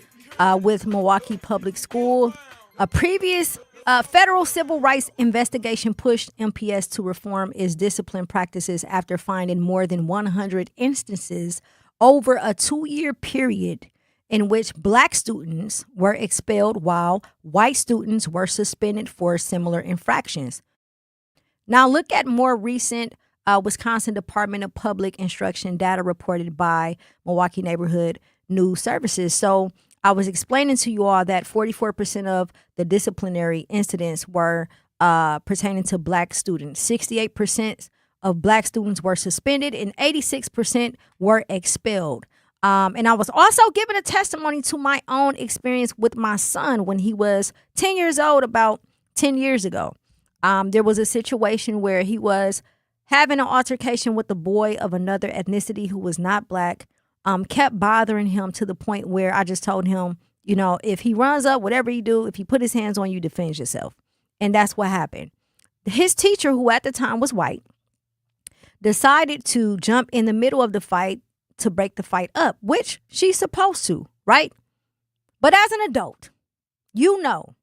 [SPEAKER 4] with Milwaukee Public School. A previous federal civil rights investigation pushed MPS to reform its discipline practices after finding more than 100 instances over a 2-year period in which black students were expelled while white students were suspended for similar infractions. Now look at more recent Wisconsin Department of Public Instruction data reported by Milwaukee Neighborhood News Services. So I was explaining to you all that 44% of the disciplinary incidents were pertaining to black students. 68% of black students were suspended and 86% were expelled. And I was also giving a testimony to my own experience with my son when he was 10 years old, about 10 years ago. There was a situation where he was having an altercation with a boy of another ethnicity who was not black. Kept bothering him to the point where I just told him, you know, if he runs up, whatever you do, if he put his hands on you, defend yourself. And that's what happened. His teacher, who at the time was white, decided to jump in the middle of the fight to break the fight up, which she's supposed to, right? But as an adult, you know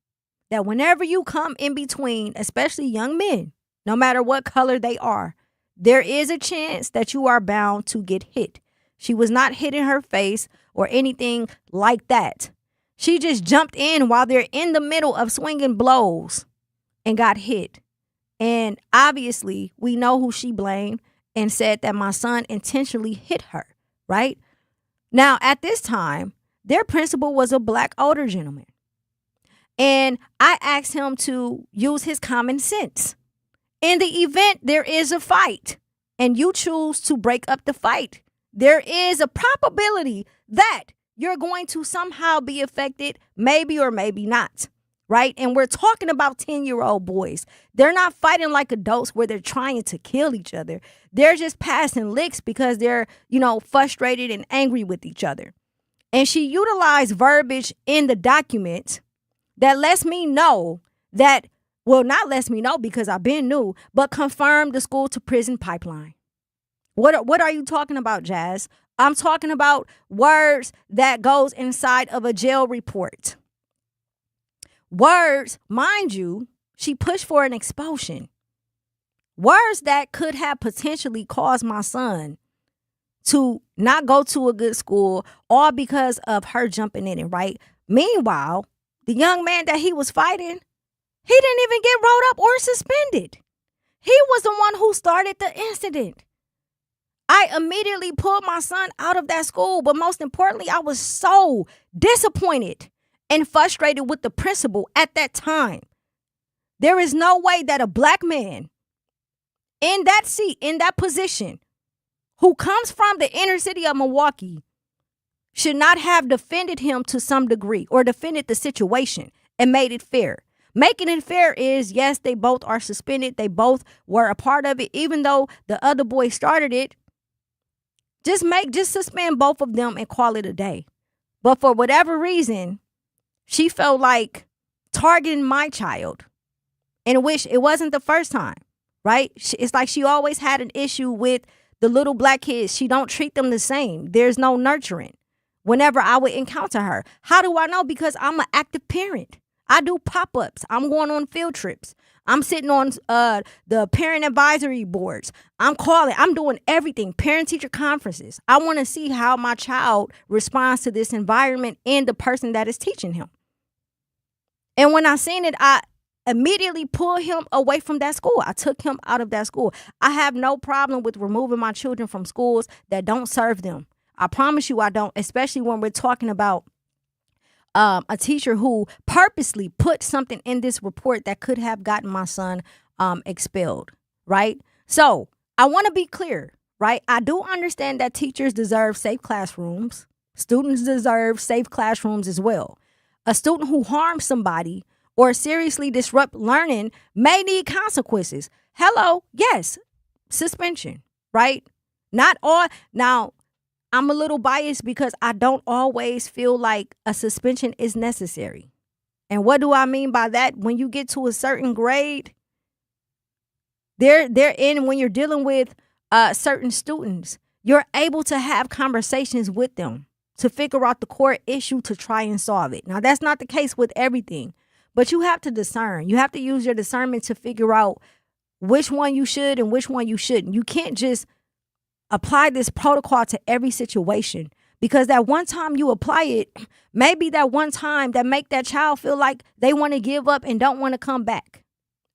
[SPEAKER 4] that whenever you come in between, especially young men, no matter what color they are, there is a chance that you are bound to get hit. She was not hit in her face or anything like that. She just jumped in while they're in the middle of swinging blows and got hit. And obviously, we know who she blamed and said that my son intentionally hit her, right? Now, at this time, their principal was a black older gentleman. And I asked him to use his common sense. In the event there is a fight and you choose to break up the fight, there is a probability that you're going to somehow be affected, maybe or maybe not, right? And we're talking about 10-year-old boys. They're not fighting like adults where they're trying to kill each other. They're just passing licks because they're, you know, frustrated and angry with each other. And she utilized verbiage in the document that lets me know that, well, not lets me know because I've been new, but confirmed the school to prison pipeline. What are you talking about, Jazz? I'm talking about words that goes inside of a jail report. Words, mind you, she pushed for an expulsion. Words that could have potentially caused my son to not go to a good school, all because of her jumping in it, right? Meanwhile, the young man that he was fighting, he didn't even get rolled up or suspended. He was the one who started the incident. I immediately pulled my son out of that school, but most importantly, I was so disappointed and frustrated with the principal at that time. There is no way that a black man in that seat, in that position, who comes from the inner city of Milwaukee, should not have defended him to some degree or defended the situation and made it fair. Making it fair is, yes, they both are suspended. They both were a part of it, even though the other boy started it. Just suspend both of them and call it a day. But for whatever reason, she felt like targeting my child, in which it wasn't the first time, right? It's like she always had an issue with the little black kids. She don't treat them the same. There's no nurturing whenever I would encounter her. How do I know? Because I'm an active parent. I do pop-ups. I'm going on field trips. I'm sitting on the parent advisory boards. I'm calling. I'm doing everything. Parent-teacher conferences. I want to see how my child responds to this environment and the person that is teaching him. And when I seen it, I immediately pulled him away from that school. I took him out of that school. I have no problem with removing my children from schools that don't serve them. I promise you I don't, especially when we're talking about a teacher who purposely put something in this report that could have gotten my son expelled, right? So I want to be clear, right? I do understand that teachers deserve safe classrooms. Students deserve safe classrooms as well. A student who harms somebody or seriously disrupt learning may need consequences. Hello, yes, suspension, right? Not all. Now, I'm a little biased because I don't always feel like a suspension is necessary. And what do I mean by that? When you get to a certain grade, when you're dealing with certain students, you're able to have conversations with them to figure out the core issue to try and solve it. Now, that's not the case with everything, but you have to discern. You have to use your discernment to figure out which one you should and which one you shouldn't. You can't just apply this protocol to every situation, because that one time you apply it, maybe that one time that make that child feel like they want to give up and don't want to come back,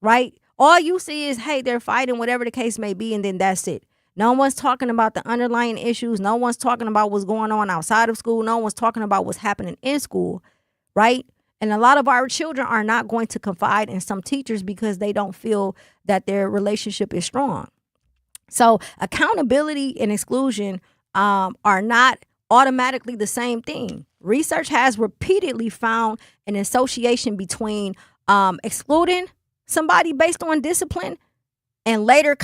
[SPEAKER 4] right? All you see is, hey, they're fighting, whatever the case may be, and then that's it. No one's talking about the underlying issues. No one's talking about what's going on outside of school. No one's talking about what's happening in school, right? And a lot of our children are not going to confide in some teachers because they don't feel that their relationship is strong. So accountability and exclusion are not automatically the same thing. Research has repeatedly found an association between excluding somebody based on discipline and later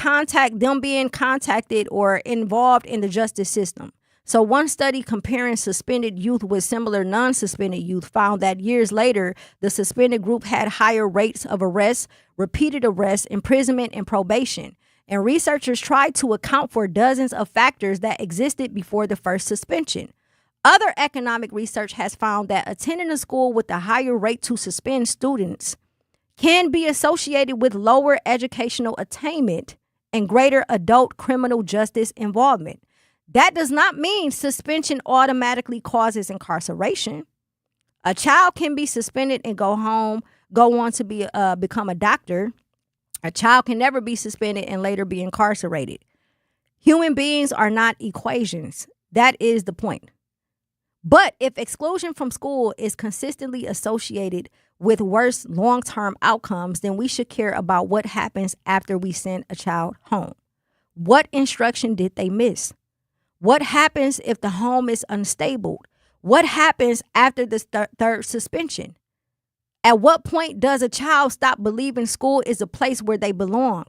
[SPEAKER 4] them being contacted or involved in the justice system. So one study comparing suspended youth with similar non-suspended youth found that years later, the suspended group had higher rates of arrests, repeated arrests, imprisonment, and probation. And researchers tried to account for dozens of factors that existed before the first suspension. Other economic research has found that attending a school with a higher rate to suspend students can be associated with lower educational attainment and greater adult criminal justice involvement. That does not mean suspension automatically causes incarceration. A child can be suspended and go on to become a doctor. A child can never be suspended and later be incarcerated. Human beings are not equations. That is the point. But if exclusion from school is consistently associated with worse long-term outcomes, then we should care about what happens after we send a child home. What instruction did they miss? What happens if the home is unstable? What happens after the third suspension? At what point does a child stop believing school is a place where they belong?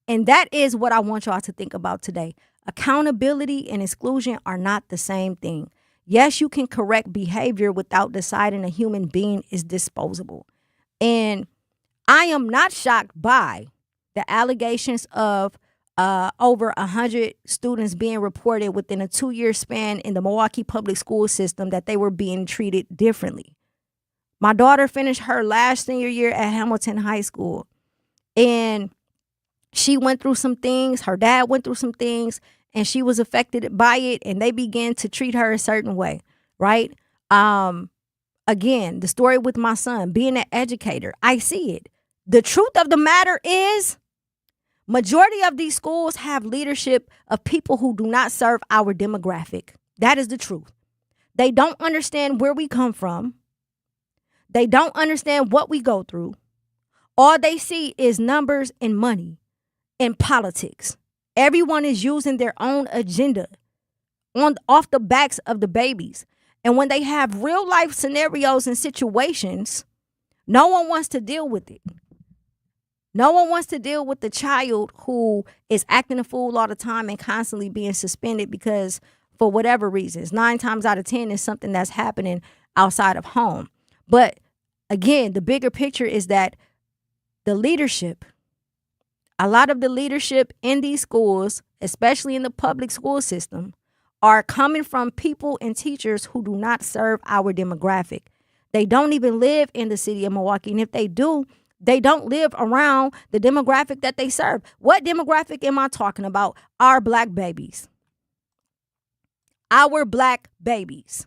[SPEAKER 4] And that is what I want y'all to think about today. Accountability and exclusion are not the same thing. Yes, you can correct behavior without deciding a human being is disposable. And I am not shocked by the allegations of over 100 students being reported within a 2-year span in the Milwaukee public school system that they were being treated differently. My daughter finished her last senior year at Hamilton High School, and she went through some things. Her dad went through some things, and she was affected by it, and they began to treat her a certain way, right? Again, the story with my son, being an educator, I see it. The truth of the matter is, majority of these schools have leadership of people who do not serve our demographic. That is the truth. They don't understand where we come from. They don't understand what we go through. All they see is numbers and money and politics. Everyone is using their own agenda off the backs of the babies. And when they have real life scenarios and situations No one wants to deal with it. No one wants to deal with the child who is acting a fool all the time and constantly being suspended because for whatever reasons. 9 times out of 10 is something that's happening outside of home. But again, the bigger picture is that the leadership, a lot of the leadership in these schools, especially in the public school system, are coming from people and teachers who do not serve our demographic. They don't even live in the city of Milwaukee. And if they do, they don't live around the demographic that they serve. What demographic am I talking about? Our black babies. Our black babies.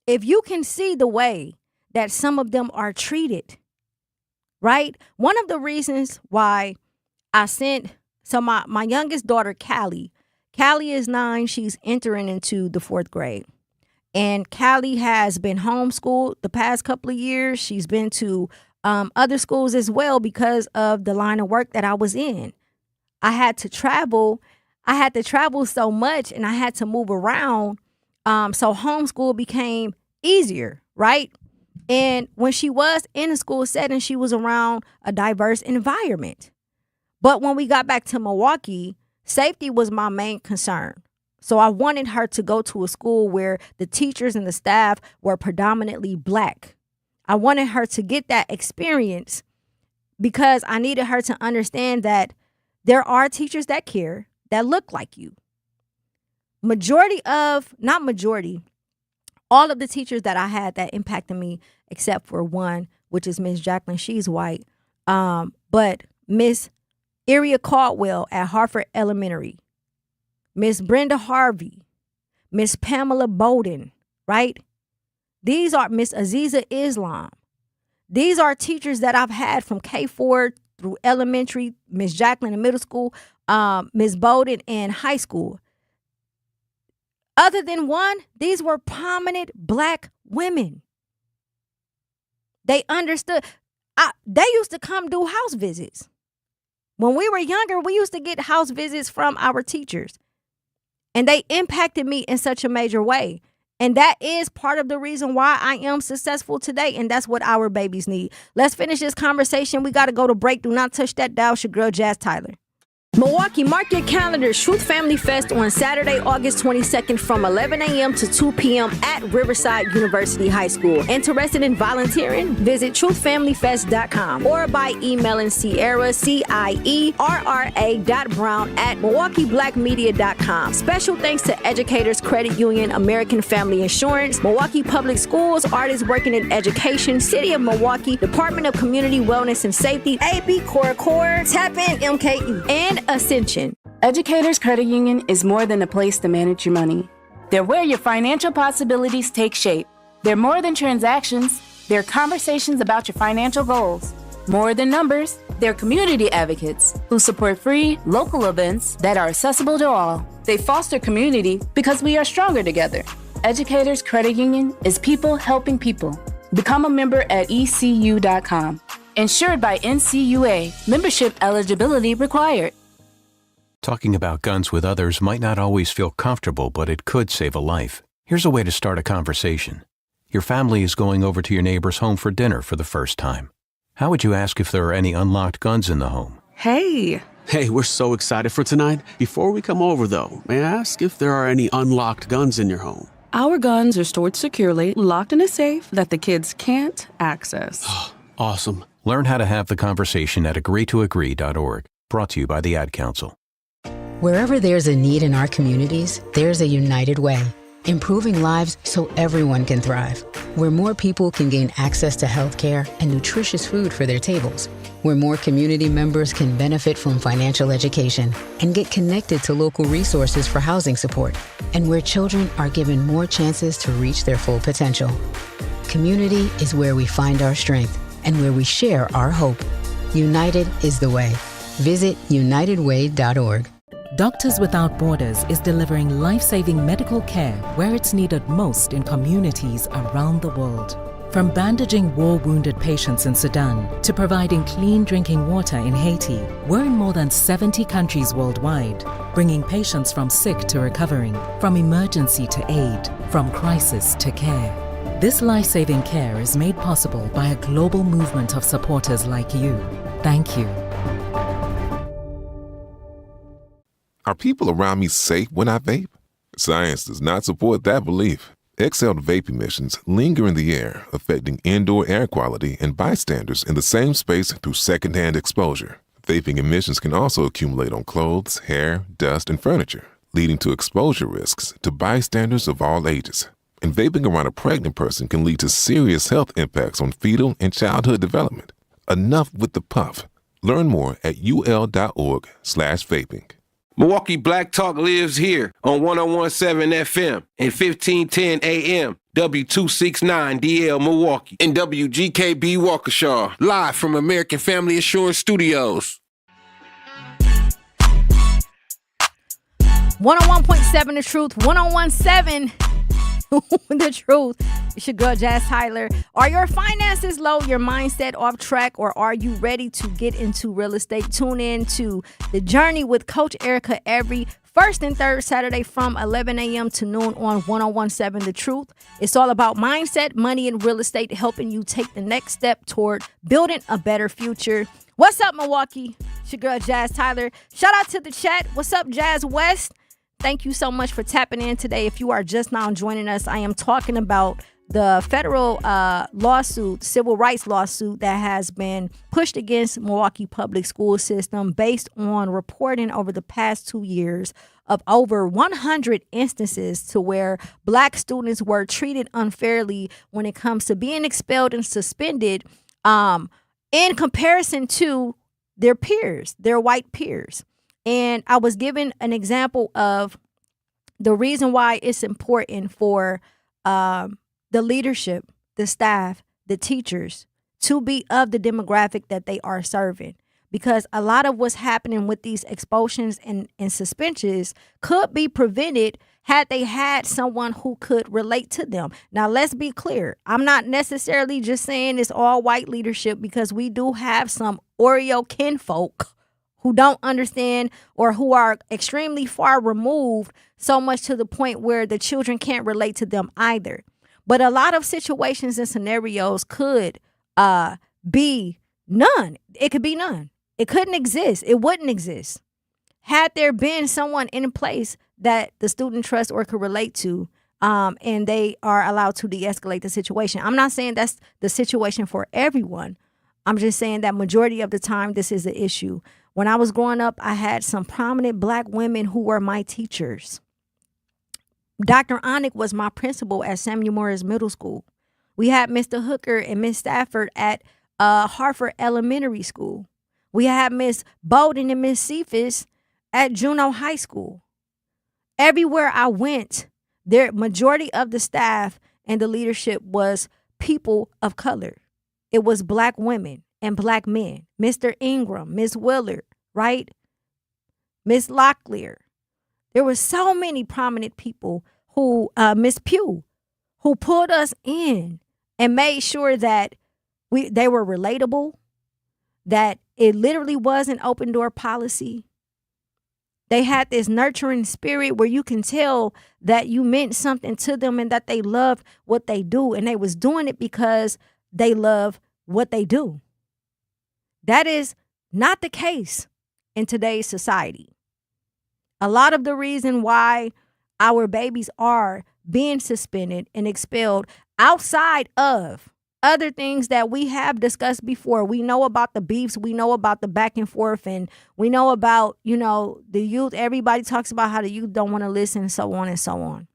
[SPEAKER 4] If you can see the way that some of them are treated, right? One of the reasons why I sent, so my youngest daughter, Callie is 9. She's entering into the 4th grade. And Callie has been homeschooled the past couple of years. She's been to other schools as well because of the line of work that I was in. I had to travel so much and I had to move around. So homeschool became easier, right? And when she was in a school setting, she was around a diverse environment. But when we got back to Milwaukee, safety was my main concern. So I wanted her to go to a school where the teachers and the staff were predominantly black. I wanted her to get that experience because I needed her to understand that there are teachers that care, that look like you. All of the teachers that I had that impacted me, except for one, which is Miss Jacqueline, she's white. But Miss Iria Caldwell at Hartford Elementary, Miss Brenda Harvey, Miss Pamela Bowden, right? These are Miss Aziza Islam. These are teachers that I've had from K4 through elementary, Miss Jacqueline in middle school, Miss Bowden in high school. Other than one, these were prominent black women. They understood. They used to come do house visits. When we were younger, we used to get house visits from our teachers. And they impacted me in such a major way. And that is part of the reason why I am successful today. And that's what our babies need. Let's finish this conversation. We got to go to break. Do not touch that dial. It's your girl, Jazz Tyler. Milwaukee, mark your calendars. Truth Family Fest on Saturday, August 22nd from 11 a.m. to 2 p.m. at Riverside University High School. Interested in volunteering? Visit truthfamilyfest.com or by emailing Sierra, CIERRA.brown@MilwaukeeBlackMedia.com. Special thanks to Educators Credit Union, American Family Insurance, Milwaukee Public Schools, Artists Working in Education, City of Milwaukee, Department of Community Wellness and Safety, AB Core, Tap In MKE, and Ascension.
[SPEAKER 11] Educators Credit Union is more than a place to manage your money. They're where your financial possibilities take shape. They're more than transactions. They're conversations about your financial goals. More than numbers, they're community advocates who support free, local events that are accessible to all. They foster community because we are stronger together. Educators Credit Union is people helping people. Become a member at ECU.com. Insured by NCUA. Membership eligibility required.
[SPEAKER 12] Talking about guns with others might not always feel comfortable, but it could save a life. Here's a way to start a conversation. Your family is going over to your neighbor's home for dinner for the first time. How would you ask if there are any unlocked guns in the home?
[SPEAKER 13] Hey, we're so excited for tonight. Before we come over, though, may I ask if there are any unlocked guns in your home?
[SPEAKER 16] Our guns are stored securely, locked in a safe that the kids can't access.
[SPEAKER 13] Awesome.
[SPEAKER 12] Learn how to have the conversation at agreetoagree.org. Brought to you by the Ad Council.
[SPEAKER 17] Wherever there's a need in our communities, there's a United Way, improving lives so everyone can thrive. Where more people can gain access to healthcare and nutritious food for their tables. Where more community members can benefit from financial education and get connected to local resources for housing support. And where children are given more chances to reach their full potential. Community is where we find our strength and where we share our hope. United is the way. Visit unitedway.org.
[SPEAKER 18] Doctors Without Borders is delivering life-saving medical care where it's needed most in communities around the world. From bandaging war-wounded patients in Sudan to providing clean drinking water in Haiti, we're in more than 70 countries worldwide, bringing patients from sick to recovering, from emergency to aid, from crisis to care. This life-saving care is made possible by a global movement of supporters like you. Thank you.
[SPEAKER 2] Are people around me safe when I vape? Science does not support that belief. Exhaled vape emissions linger in the air, affecting indoor air quality and bystanders in the same space through secondhand exposure. Vaping emissions can also accumulate on clothes, hair, dust, and furniture, leading to exposure risks to bystanders of all ages. And vaping around a pregnant person can lead to serious health impacts on fetal and childhood development. Enough with the puff. Learn more at ul.org/vaping.
[SPEAKER 15] Milwaukee Black Talk lives here on 101.7 FM and 1510 AM, W269DL Milwaukee, and WGKB Waukesha, live from American Family Assurance Studios.
[SPEAKER 4] 101.7 The Truth, 101.7 The Truth. It's your girl, Jazz Tyler. Are your finances low, your mindset off track, or are you ready to get into real estate? Tune in to The Journey with Coach Erica every first and third Saturday from 11 a.m. to noon on 101.7 The Truth. It's all about mindset, money, and real estate, helping you take the next step toward building a better future. What's up, Milwaukee? It's your girl, Jazz Tyler. Shout out to the chat. What's up, Jazz West? Thank you so much for tapping in today. If you are just now joining us, I am talking about the federal lawsuit, civil rights lawsuit that has been pushed against Milwaukee public school system based on reporting over the past 2 years of over 100 instances to where black students were treated unfairly when it comes to being expelled and suspended in comparison to their peers, their white peers. And I was given an example of the reason why it's important for the leadership, the staff, the teachers to be of the demographic that they are serving. Because a lot of what's happening with these expulsions and suspensions could be prevented had they had someone who could relate to them. Now, let's be clear. I'm not necessarily just saying it's all white leadership, because we do have some Oreo kinfolk who don't understand or who are extremely far removed, so much to the point where the children can't relate to them either. But a lot of situations and scenarios could be none. It could be none. It couldn't exist. It wouldn't exist had there been someone in place that the student trusts or could relate to, and they are allowed to de-escalate the situation. I'm not saying that's the situation for everyone. I'm just saying that majority of the time this is an issue. When I was growing up, I had some prominent black women who were my teachers. Dr. Onick was my principal at Samuel Morris Middle School. We had Mr. Hooker and Miss Stafford at Hartford Elementary School. We had Miss Bowden and Miss Cephas at Juneau High School. Everywhere I went, the majority of the staff and the leadership was people of color. It was black women and black men. Mr. Ingram, Miss Willard, right? Miss Locklear. There were so many prominent people who, Miss Pugh, who pulled us in and made sure that they were relatable, that it literally was an open door policy. They had this nurturing spirit where you can tell that you meant something to them and that they loved what they do. And they was doing it because they love what they do. That is not the case in today's society. A lot of the reason why our babies are being suspended and expelled outside of other things that we have discussed before. We know about the beefs. We know about the back and forth. And we know about, the youth. Everybody talks about how the youth don't want to listen, so on and so on.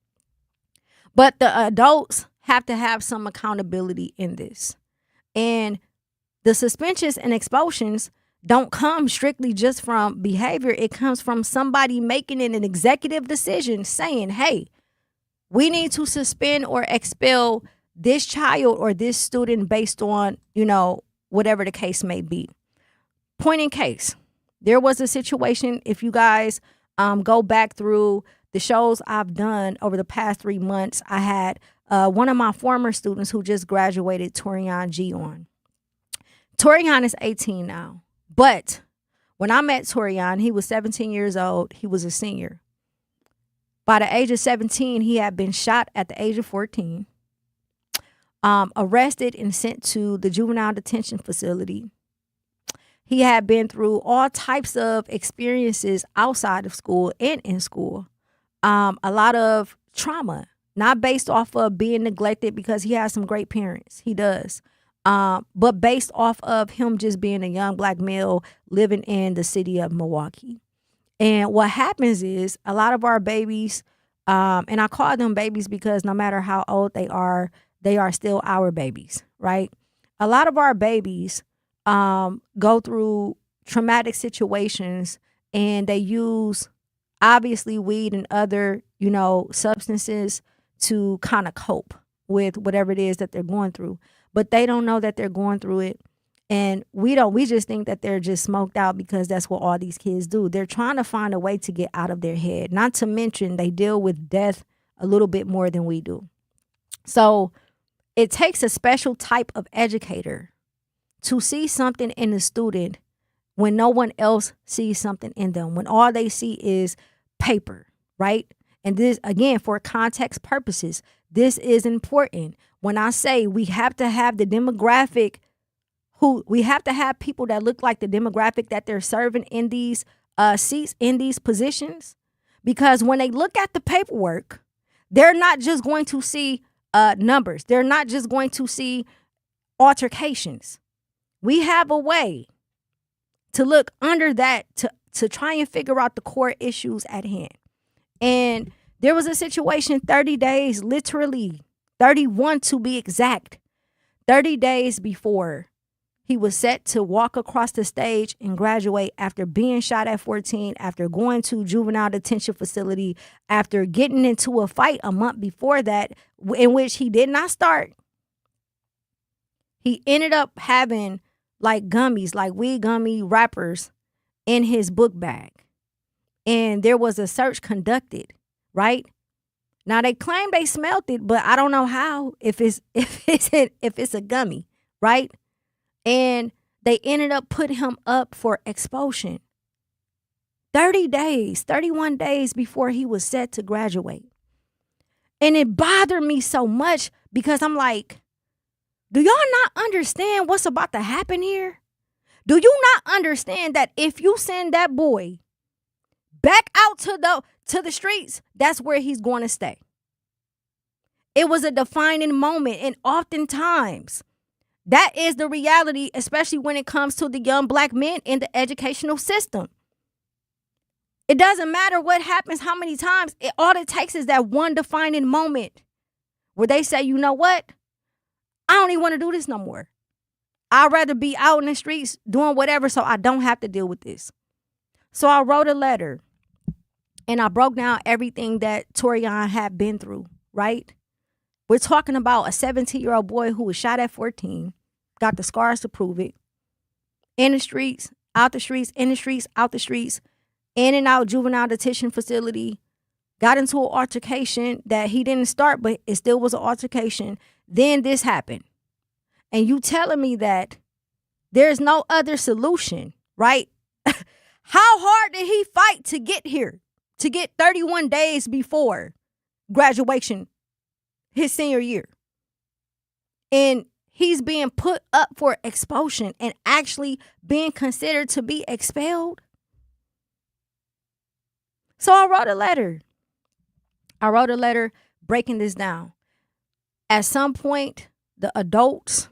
[SPEAKER 4] But the adults have to have some accountability in this. And the suspensions and expulsions don't come strictly just from behavior. It comes from somebody making an executive decision saying, hey, we need to suspend or expel this child or this student based on, whatever the case may be. Point in case, there was a situation, if you guys go back through the shows I've done over the past 3 months, I had one of my former students who just graduated, Torian G, on. Torian is 18 now. But when I met Torian, he was 17 years old. He was a senior. By the age of 17, he had been shot at the age of 14. arrested and sent to the juvenile detention facility. He had been through all types of experiences outside of school and in school. A lot of trauma, not based off of being neglected because he has some great parents. He does. But based off of him just being a young black male living in the city of Milwaukee. And what happens is a lot of our babies, and I call them babies because no matter how old they are still our babies, right? A lot of our babies go through traumatic situations and they use obviously weed and other, substances to kind of cope with whatever it is that they're going through. But they don't know that they're going through it. And we just think that they're just smoked out because that's what all these kids do. They're trying to find a way to get out of their head. Not to mention they deal with death a little bit more than we do. So it takes a special type of educator to see something in a student when no one else sees something in them, when all they see is paper, right? And this, again, for context purposes, this is important. When I say we have to have the demographic we have to have people that look like the demographic that they're serving in these seats, in these positions, because when they look at the paperwork, they're not just going to see numbers. They're not just going to see altercations. We have a way to look under that to try and figure out the core issues at hand. And there was a situation 30 days, literally 31 to be exact, 30 days before he was set to walk across the stage and graduate after being shot at 14, after going to juvenile detention facility, after getting into a fight a month before that in which he did not start. He ended up having like gummies, like weed gummy wrappers in his book bag. And there was a search conducted, right? Now they claim they smelled it, but I don't know how if it's a gummy, right? And they ended up putting him up for expulsion 30 days, 31 days before he was set to graduate. And it bothered me so much because I'm like, do y'all not understand what's about to happen here? Do you not understand that if you send that boy back out to the streets, that's where he's going to stay? It was a defining moment, and oftentimes that is the reality, especially when it comes to the young black men in the educational system. It doesn't matter what happens, how many times. All it takes is that one defining moment where they say, you know what? I don't even want to do this no more. I'd rather be out in the streets doing whatever so I don't have to deal with this. So I wrote a letter and I broke down everything that Torian had been through, right? We're talking about a 17-year-old boy who was shot at 14, got the scars to prove it, in the streets, out the streets, in the streets, out the streets, in and out juvenile detention facility, got into an altercation that he didn't start, but it still was an altercation. Then this happened. And you telling me that there's no other solution, right? How hard did he fight to get here, to get 31 days before graduation, his senior year? And he's being put up for expulsion and actually being considered to be expelled. So I wrote a letter. Breaking this down. At some point, the adults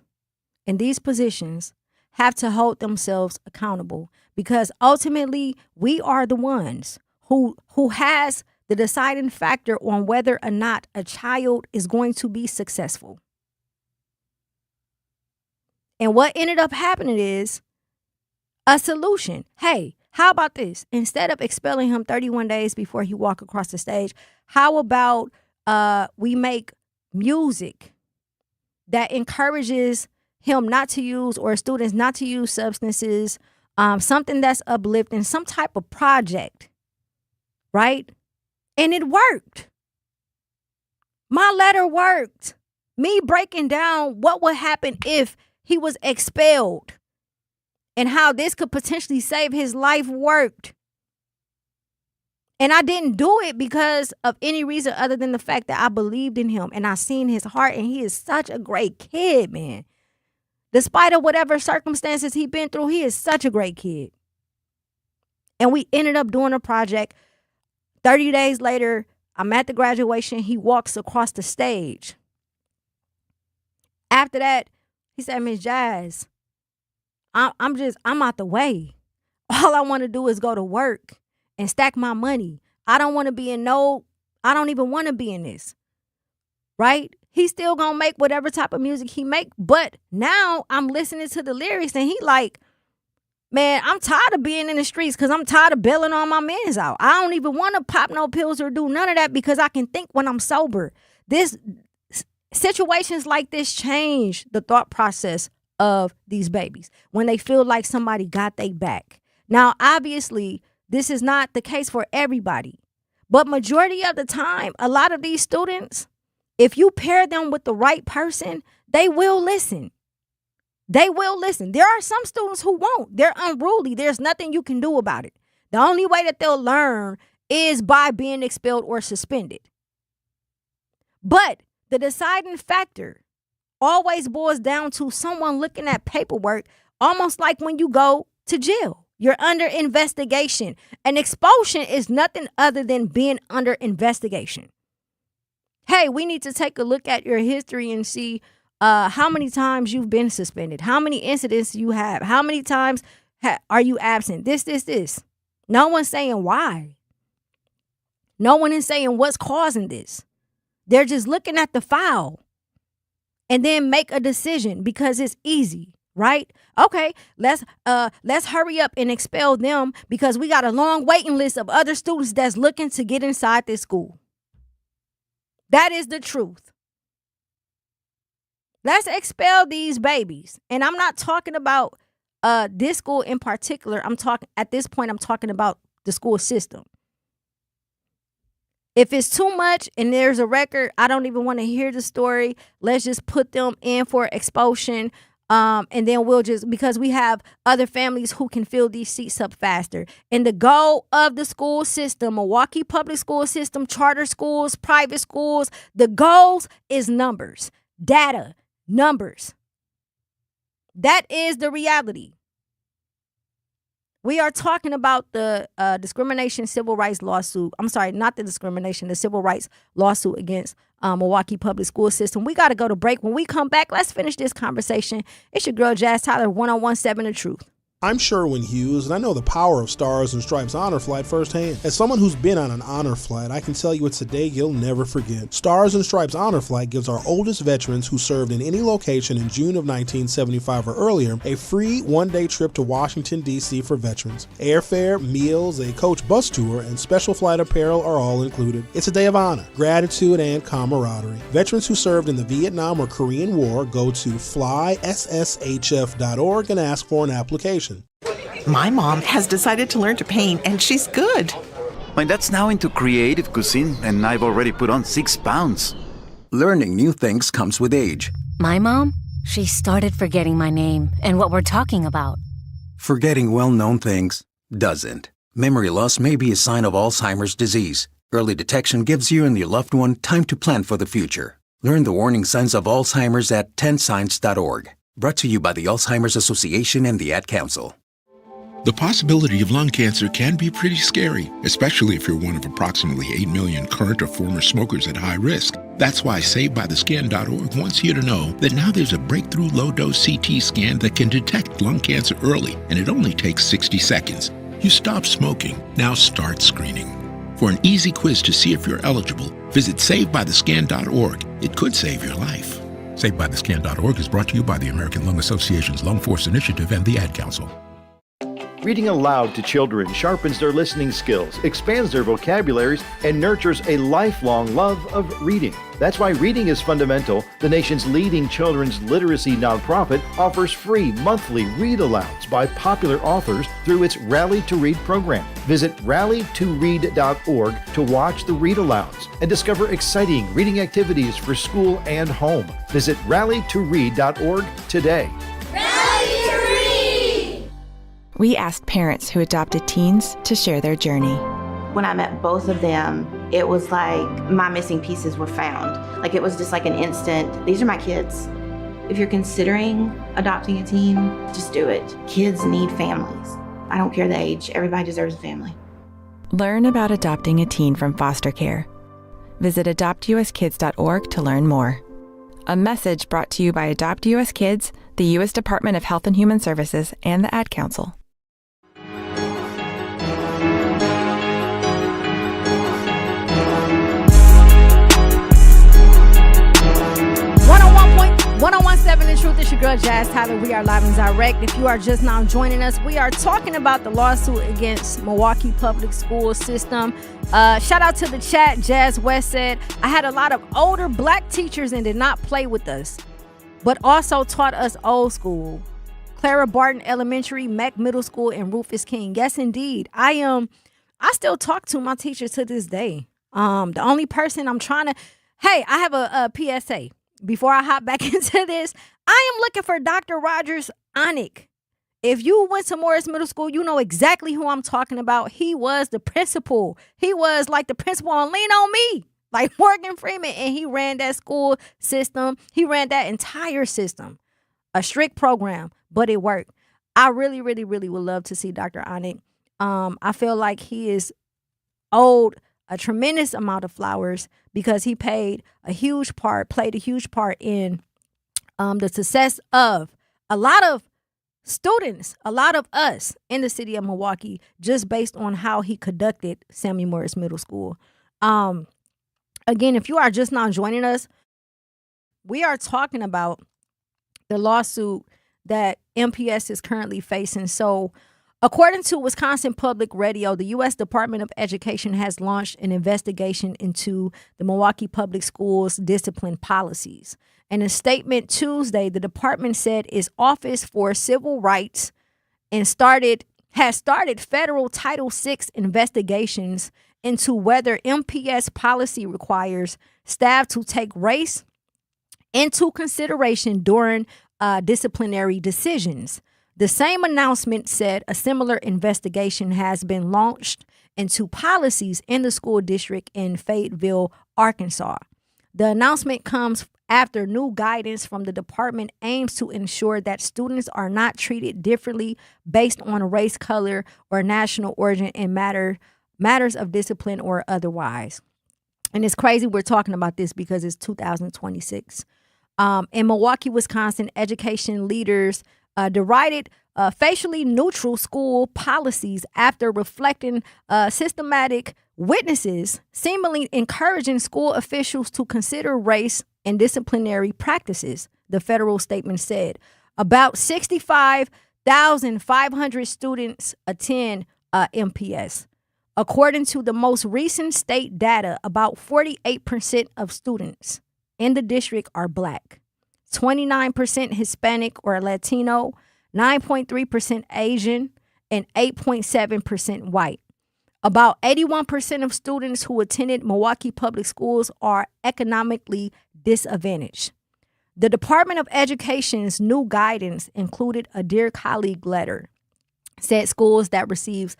[SPEAKER 4] in these positions have to hold themselves accountable, because ultimately we are the ones who has the deciding factor on whether or not a child is going to be successful. And what ended up happening is a solution. Hey, how about this? Instead of expelling him 31 days before he walked across the stage, how about we make music that encourages him not to use, or students not to use substances, something that's uplifting, some type of project, right? And it worked. My letter worked. Me breaking down what would happen if he was expelled and how this could potentially save his life worked. And I didn't do it because of any reason other than the fact that I believed in him and I seen his heart, and he is such a great kid, man. Despite of whatever circumstances he's been through, he is such a great kid. And we ended up doing a project. 30 days later, I'm at the graduation. He walks across the stage. After that, he said, Miss Jazz, I'm out the way. All I want to do is go to work and stack my money. I don't want to be in I don't even want to be in this. Right? He's still going to make whatever type of music he make. But now I'm listening to the lyrics and he like, man, I'm tired of being in the streets because I'm tired of bailing all my mans out. I don't even want to pop no pills or do none of that because I can think when I'm sober. Situations like this change the thought process of these babies when they feel like somebody got their back. Now, obviously, this is not the case for everybody, but majority of the time, a lot of these students, if you pair them with the right person, they will listen. They will listen. There are some students who won't. They're unruly. There's nothing you can do about it. The only way that they'll learn is by being expelled or suspended. But the deciding factor always boils down to someone looking at paperwork, almost like when you go to jail. You're under investigation. An expulsion is nothing other than being under investigation. Hey, we need to take a look at your history and see how many times you've been suspended, how many incidents you have, how many times are you absent, this. No one's saying why. No one is saying what's causing this. They're just looking at the file and then make a decision because it's easy, right? Okay, let's hurry up and expel them because we got a long waiting list of other students that's looking to get inside this school. That is the truth. Let's expel these babies. And I'm not talking about this school in particular. At this point, I'm talking about the school system. If it's too much and there's a record, I don't even want to hear the story. Let's just put them in for expulsion. And then because we have other families who can fill these seats up faster. And the goal of the school system, Milwaukee public school system, charter schools, private schools, the goals is numbers, data, numbers. That is the reality. We are talking about the discrimination civil rights lawsuit. I'm sorry, not the discrimination, the civil rights lawsuit against Milwaukee public school system. We got to go to break. When we come back, let's finish this conversation. It's your girl, Jazz Tyler, 1017 The Truth.
[SPEAKER 5] I'm Sherwin Hughes, and I know the power of Stars and Stripes Honor Flight firsthand. As someone who's been on an honor flight, I can tell you it's a day you'll never forget. Stars and Stripes Honor Flight gives our oldest veterans who served in any location in June of 1975 or earlier a free one-day trip to Washington, D.C. for veterans. Airfare, meals, a coach bus tour, and special flight apparel are all included. It's a day of honor, gratitude, and camaraderie. Veterans who served in the Vietnam or Korean War go to flySSHF.org and ask for an application.
[SPEAKER 19] My mom has decided to learn to paint, and she's good.
[SPEAKER 20] My dad's now into creative cuisine, and I've already put on 6 pounds.
[SPEAKER 21] Learning new things comes with age.
[SPEAKER 22] My mom, she started forgetting my name and what we're talking about.
[SPEAKER 21] Forgetting well-known things doesn't. Memory loss may be a sign of Alzheimer's disease. Early detection gives you and your loved one time to plan for the future. Learn the warning signs of Alzheimer's at 10signs.org. Brought to you by the Alzheimer's Association and the Ad Council.
[SPEAKER 23] The possibility of lung cancer can be pretty scary, especially if you're one of approximately 8 million current or former smokers at high risk. That's why SaveByTheScan.org wants you to know that now there's a breakthrough low-dose CT scan that can detect lung cancer early, and it only takes 60 seconds. You stop smoking, now start screening. For an easy quiz to see if you're eligible, visit SaveByTheScan.org. It could save your life. SaveByTheScan.org is brought to you by the American Lung Association's Lung Force Initiative and the Ad Council.
[SPEAKER 24] Reading aloud to children sharpens their listening skills, expands their vocabularies, and nurtures a lifelong love of reading. That's why Reading is Fundamental, the nation's leading children's literacy nonprofit, offers free monthly read-alouds by popular authors through its Rally to Read program. Visit rallytoread.org to watch the read-alouds and discover exciting reading activities for school and home. Visit rallytoread.org today.
[SPEAKER 25] We asked parents who adopted teens to share their journey.
[SPEAKER 1] When I met both of them, it was like my missing pieces were found. Like it was just like an instant, these are my kids. If you're considering adopting a teen, just do it. Kids need families. I don't care the age, everybody deserves a family.
[SPEAKER 3] Learn about adopting a teen from foster care. Visit adoptuskids.org to learn more. A message brought to you by Adopt US Kids, the U.S. Department of Health and Human Services, and the Ad Council.
[SPEAKER 4] 1017 The Truth. It's your girl Jazz Tyler. We are live and direct. If you are just now joining us, we are talking about the lawsuit against Milwaukee Public School System. Shout out to the chat. Jazz West said, I had a lot of older black teachers and did not play with us, but also taught us old school. Clara Barton Elementary, Mech Middle School, and Rufus King. Yes, indeed. I still talk to my teachers to this day. The only person I'm trying to, I have a PSA. Before I hop back into this, I am looking for Dr. Rogers Onick. If you went to Morris Middle School, you know exactly who I'm talking about. He was the principal. He was like the principal on Lean On Me, like Morgan Freeman, and he ran that school system. He ran that entire system, a strict program, but it worked. I really, really, really would love to see Dr. Onick. I feel like he is owed a tremendous amount of flowers because he played a huge part in the success of a lot of students, a lot of us in the city of Milwaukee, just based on how he conducted Samuel Morris Middle School. Again, if you are just now joining us, we are talking about the lawsuit that MPS is currently facing. So, according to Wisconsin Public Radio, the U.S. Department of Education has launched an investigation into the Milwaukee Public Schools discipline policies. In a statement Tuesday, the department said its Office for Civil Rights has started federal Title VI investigations into whether MPS policy requires staff to take race into consideration during disciplinary decisions. The same announcement said a similar investigation has been launched into policies in the school district in Fayetteville, Arkansas. The announcement comes after new guidance from the department aims to ensure that students are not treated differently based on race, color, or national origin in matters of discipline or otherwise. And it's crazy we're talking about this because it's 2026. In Milwaukee, Wisconsin, education leaders derided facially neutral school policies after reflecting systematic witnesses seemingly encouraging school officials to consider race in disciplinary practices, the federal statement said. About 65,500 students attend MPS. According to the most recent state data, about 48% of students in the district are Black, 29% Hispanic or Latino, 9.3% Asian, and 8.7% white. About 81% of students who attended Milwaukee Public Schools are economically disadvantaged. The Department of Education's new guidance included a Dear Colleague letter. Said schools that receives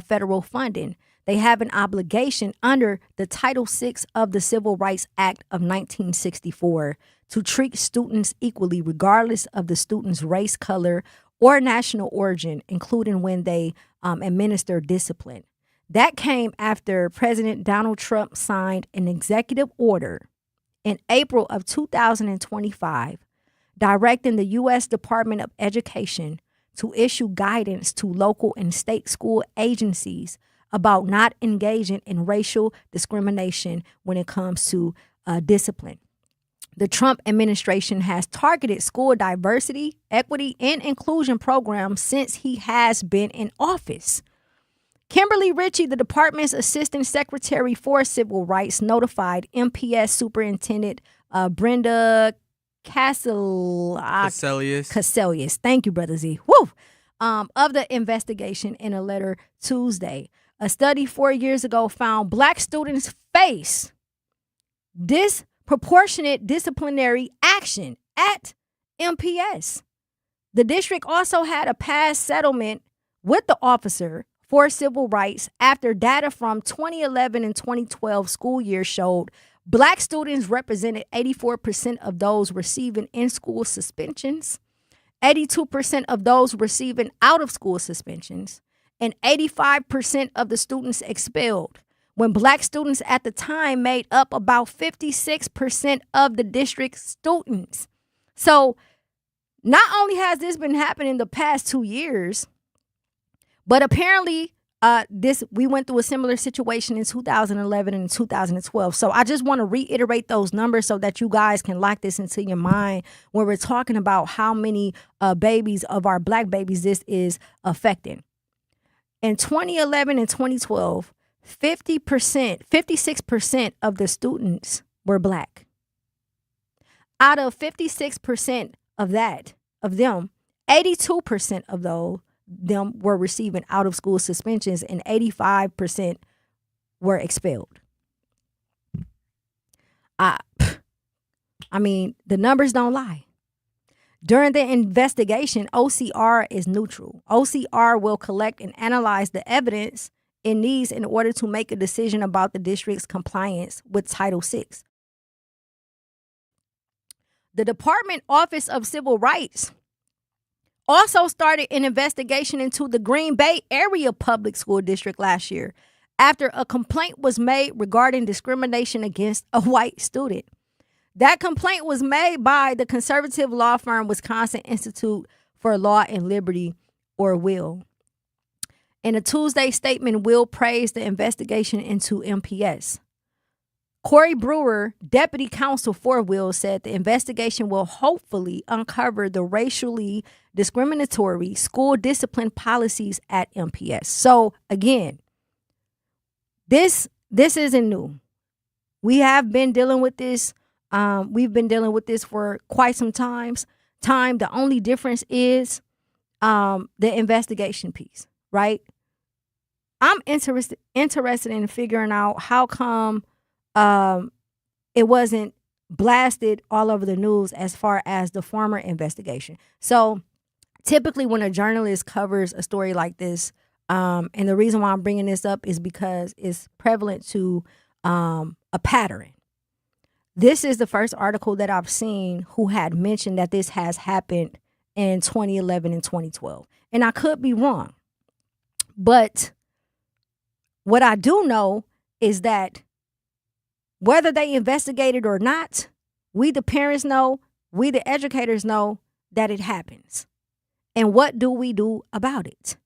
[SPEAKER 4] federal funding, they have an obligation under the Title VI of the Civil Rights Act of 1964 to treat students equally regardless of the student's race, color, or national origin, including when they administer discipline. That came after President Donald Trump signed an executive order in April of 2025 directing the U.S. Department of Education to issue guidance to local and state school agencies about not engaging in racial discrimination when it comes to discipline. The Trump administration has targeted school diversity, equity, and inclusion programs since he has been in office. Kimberly Ritchie, the department's assistant secretary for civil rights, notified MPS Superintendent Brenda Cassellius. Thank you, Brother Z. Woo! Of the investigation in a letter Tuesday. A study 4 years ago found Black students face disproportionate disciplinary action at MPS. The district also had a past settlement with the officer for civil rights after data from 2011 and 2012 school year showed Black students represented 84% of those receiving in-school suspensions, 82% of those receiving out-of-school suspensions, and 85% of the students expelled, when Black students at the time made up about 56% of the district's students. So not only has this been happening the past 2 years, but apparently we went through a similar situation in 2011 and 2012. So I just want to reiterate those numbers so that you guys can lock this into your mind when we're talking about how many babies of our Black babies this is affecting. In 2011 and 2012, 56% of the students were Black. Out of 56% of them, 82% of them were receiving out-of-school suspensions and 85% were expelled. I mean, the numbers don't lie. During the investigation, OCR is neutral. OCR will collect and analyze the evidence it needs in order to make a decision about the district's compliance with Title VI. The Department Office of Civil Rights also started an investigation into the Green Bay Area Public School District last year after a complaint was made regarding discrimination against a white student. That complaint was made by the conservative law firm Wisconsin Institute for Law and Liberty, or WILL. In a Tuesday statement, WILL praised the investigation into MPS. Corey Brewer, deputy counsel for WILL, said the investigation will hopefully uncover the racially discriminatory school discipline policies at MPS. So again, this isn't new. We have been dealing with this. We've been dealing with this for quite some time. The only difference is the investigation piece, right? I'm interested in figuring out how come it wasn't blasted all over the news as far as the former investigation. So typically when a journalist covers a story like this, and the reason why I'm bringing this up is because it's prevalent to a pattern. This is the first article that I've seen who had mentioned that this has happened in 2011 and 2012. And I could be wrong. But what I do know is that whether they investigated or not, we the parents know, we the educators know that it happens. And what do we do about it?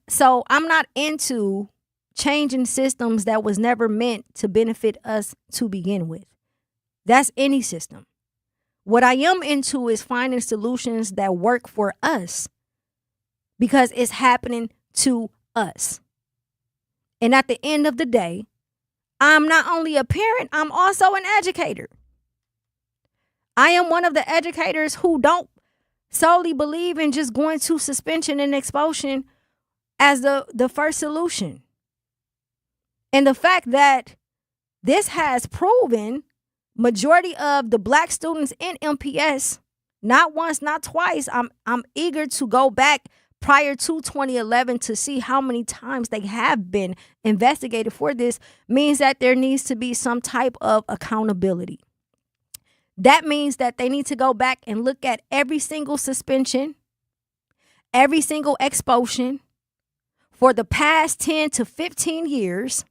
[SPEAKER 4] So I'm not into changing systems that was never meant to benefit us to begin with. That's any system. What I am into is finding solutions that work for us because it's happening to us. And at the end of the day, I'm not only a parent, I'm also an educator. I am one of the educators who don't solely believe in just going to suspension and expulsion as the first solution. And the fact that this has proven majority of the Black students in MPS, not once, not twice, I'm eager to go back prior to 2011 to see how many times they have been investigated for this, means that there needs to be some type of accountability. That means that they need to go back and look at every single suspension, every single expulsion for the past 10 to 15 years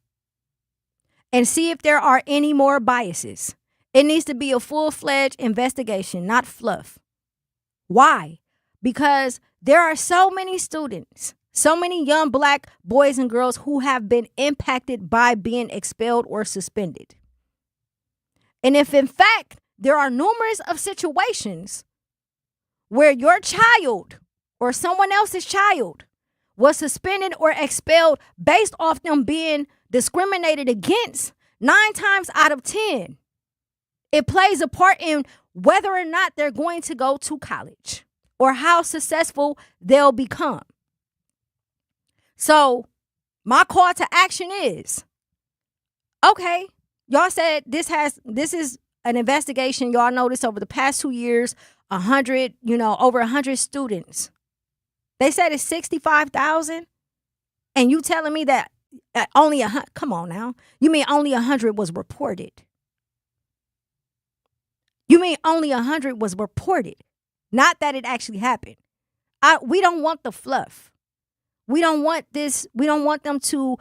[SPEAKER 4] and see if there are any more biases. It needs to be a full-fledged investigation, not fluff. Why? Because there are so many students, so many young Black boys and girls who have been impacted by being expelled or suspended. And if in fact there are numerous of situations where your child or someone else's child was suspended or expelled based off them being discriminated against, 9 times out of 10, it plays a part in whether or not they're going to go to college or how successful they'll become. So my call to action is, okay, y'all said this is an investigation. Y'all noticed over the past 2 years, over 100 students They said it's 65,000, and you telling me that only 100? Come on now. You mean only 100 was reported? You mean only 100 was reported? Not that it actually happened. We don't want the fluff. We don't want this. We don't want them to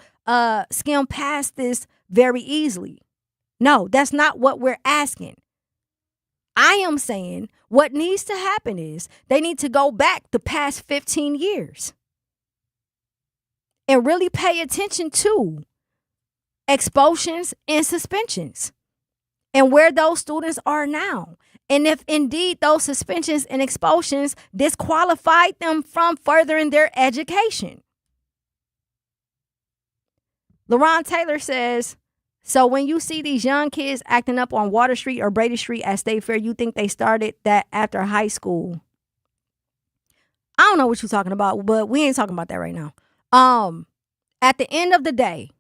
[SPEAKER 4] skim past this very easily. No, that's not what we're asking. I am saying what needs to happen is they need to go back the past 15 years and really pay attention to expulsions and suspensions and where those students are now. And if indeed those suspensions and expulsions disqualified them from furthering their education. LaRon Taylor says, so when you see these young kids acting up on Water Street or Brady Street at State Fair, you think they started that after high school. I don't know what you're talking about, but we ain't talking about that right now. At the end of the day,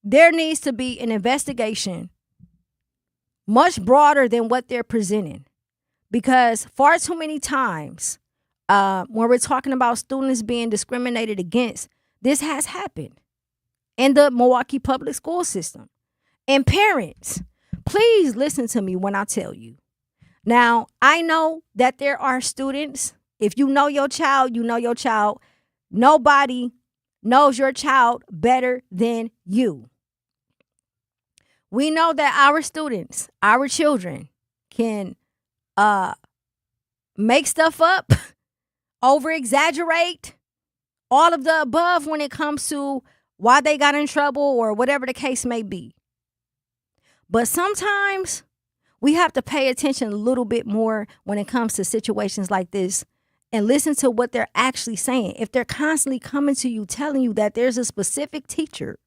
[SPEAKER 4] there needs to be an investigation much broader than what they're presenting. Because far too many times when we're talking about students being discriminated against, this has happened in the Milwaukee public school system. And parents, please listen to me when I tell you. Now, I know that there are students, if you know your child, you know your child. Nobody knows your child better than you. We know that our students, our children can make stuff up, over-exaggerate, all of the above when it comes to why they got in trouble or whatever the case may be. But sometimes we have to pay attention a little bit more when it comes to situations like this and listen to what they're actually saying. If they're constantly coming to you, telling you that there's a specific teacher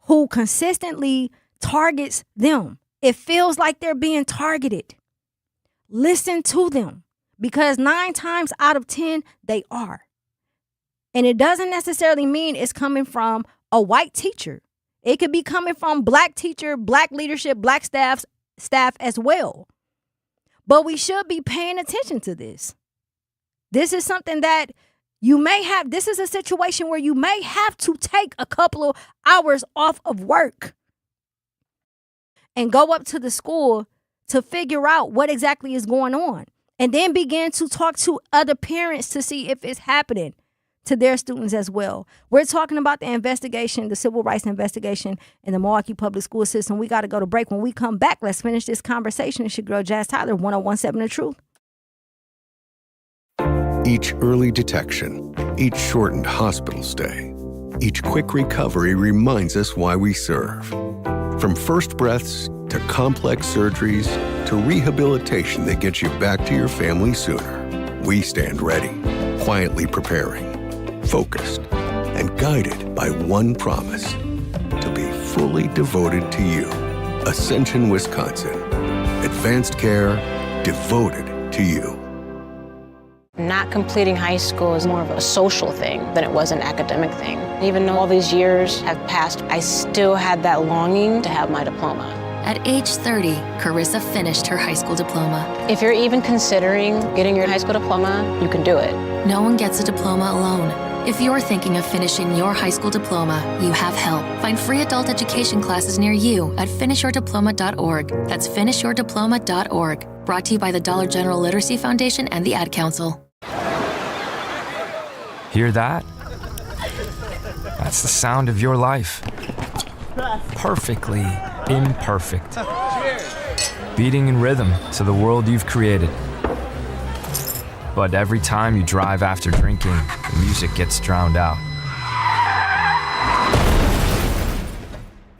[SPEAKER 4] who consistently targets them, it feels like they're being targeted. Listen to them, because 9 times out of 10, they are. And it doesn't necessarily mean it's coming from a white teacher. It could be coming from black teacher, black leadership, black staff as well. But we should be paying attention to this. This is something that you may have. This is a situation where you may have to take a couple of hours off of work and go up to the school to figure out what exactly is going on. And then begin to talk to other parents to see if it's happening to their students as well. We're talking about the investigation, the civil rights investigation in the Milwaukee public school system. We got to go to break. When we come back, let's finish this conversation. It's your girl, Jazz Tyler, 1017 The Truth.
[SPEAKER 6] Each early detection, each shortened hospital stay, each quick recovery reminds us why we serve. From first breaths to complex surgeries to rehabilitation that gets you back to your family sooner, we stand ready, quietly preparing, focused, and guided by one promise: to be fully devoted to you. Ascension, Wisconsin. Advanced care devoted to you.
[SPEAKER 7] Not completing high school is more of a social thing than it was an academic thing. Even though all these years have passed, I still had that longing to have my diploma.
[SPEAKER 8] At age 30, Carissa finished her high school diploma.
[SPEAKER 7] If you're even considering getting your high school diploma, you can do it.
[SPEAKER 8] No one gets a diploma alone. If you're thinking of finishing your high school diploma, you have help. Find free adult education classes near you at finishyourdiploma.org. That's finishyourdiploma.org. Brought to you by the Dollar General Literacy Foundation and the Ad Council.
[SPEAKER 9] Hear that? That's the sound of your life. Perfectly imperfect. Beating in rhythm to the world you've created. But every time you drive after drinking, the music gets drowned out.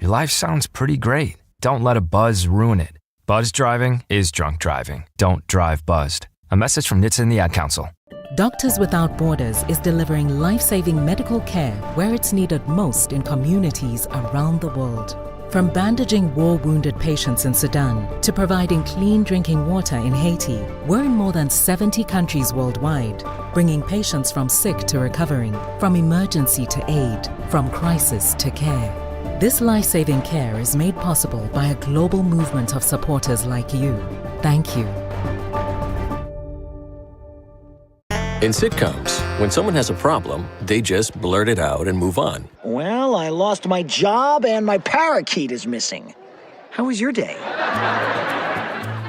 [SPEAKER 9] Your life sounds pretty great. Don't let a buzz ruin it. Buzz driving is drunk driving. Don't drive buzzed. A message from NHTSA and the Ad Council.
[SPEAKER 18] Doctors Without Borders is delivering life-saving medical care where it's needed most in communities around the world. From bandaging war-wounded patients in Sudan to providing clean drinking water in Haiti, we're in more than 70 countries worldwide, bringing patients from sick to recovering, from emergency to aid, from crisis to care. This life-saving care is made possible by a global movement of supporters like you. Thank you.
[SPEAKER 10] In sitcoms, when someone has a problem, they just blurt it out and move on.
[SPEAKER 11] Well, I lost my job and my parakeet is missing. How was your day?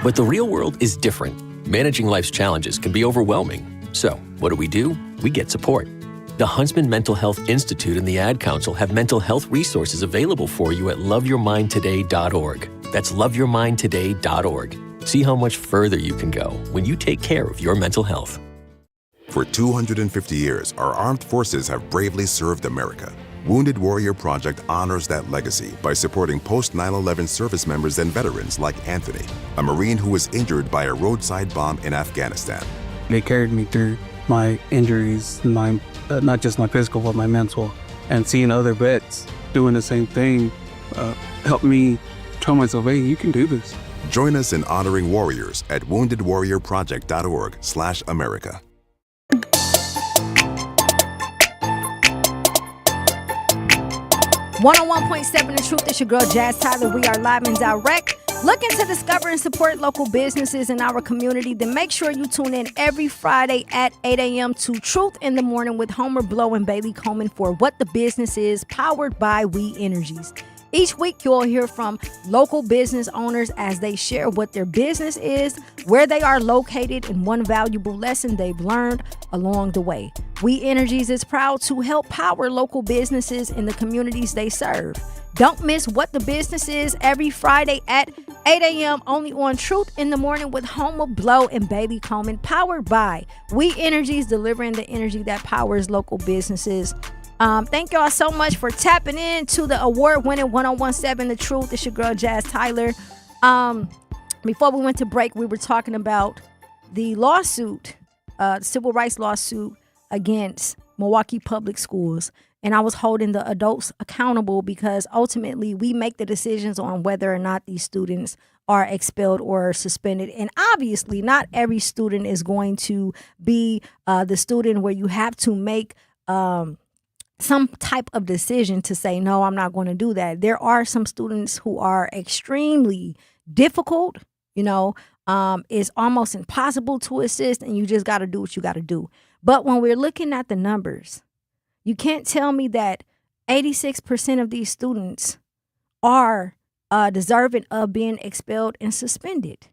[SPEAKER 10] But the real world is different. Managing life's challenges can be overwhelming. So, what do? We get support. The Huntsman Mental Health Institute and the Ad Council have mental health resources available for you at loveyourmindtoday.org. That's loveyourmindtoday.org. See how much further you can go when you take care of your mental health.
[SPEAKER 14] For 250 years, our armed forces have bravely served America. Wounded Warrior Project honors that legacy by supporting post-9/11 service members and veterans like Anthony, a Marine who was injured by a roadside bomb in Afghanistan.
[SPEAKER 16] They carried me through my injuries, not just my physical, but my mental. And seeing other vets doing the same thing helped me tell myself, hey, you can do this.
[SPEAKER 14] Join us in honoring warriors at woundedwarriorproject.org/America.
[SPEAKER 4] 101.7 The Truth. It's your girl, Jazz Tyler. We are live and direct. Looking to discover and support local businesses in our community? Then make sure you tune in every Friday at 8 a.m. to Truth in the Morning with Homer Blow and Bailey Coleman for What the Business Is, powered by We Energies. Each week, you'll hear from local business owners as they share what their business is, where they are located, and one valuable lesson they've learned along the way. We Energies is proud to help power local businesses in the communities they serve. Don't miss What the Business Is every Friday at 8 a.m. only on Truth in the Morning with Homer Blow and Bailey Coleman, powered by We Energies, delivering the energy that powers local businesses. Thank y'all so much for tapping in to the award-winning 101.7 The Truth. It's your girl, Jazz Tyler. Before we went to break, we were talking about the lawsuit, civil rights lawsuit against Milwaukee Public Schools. And I was holding the adults accountable because ultimately we make the decisions on whether or not these students are expelled or suspended. And obviously not every student is going to be the student where you have to make some type of decision to say, no, I'm not going to do that. There are some students who are extremely difficult, it's almost impossible to assist, and you just got to do what you got to do. But when we're looking at the numbers, you can't tell me that 86% of these students are deserving of being expelled and suspended.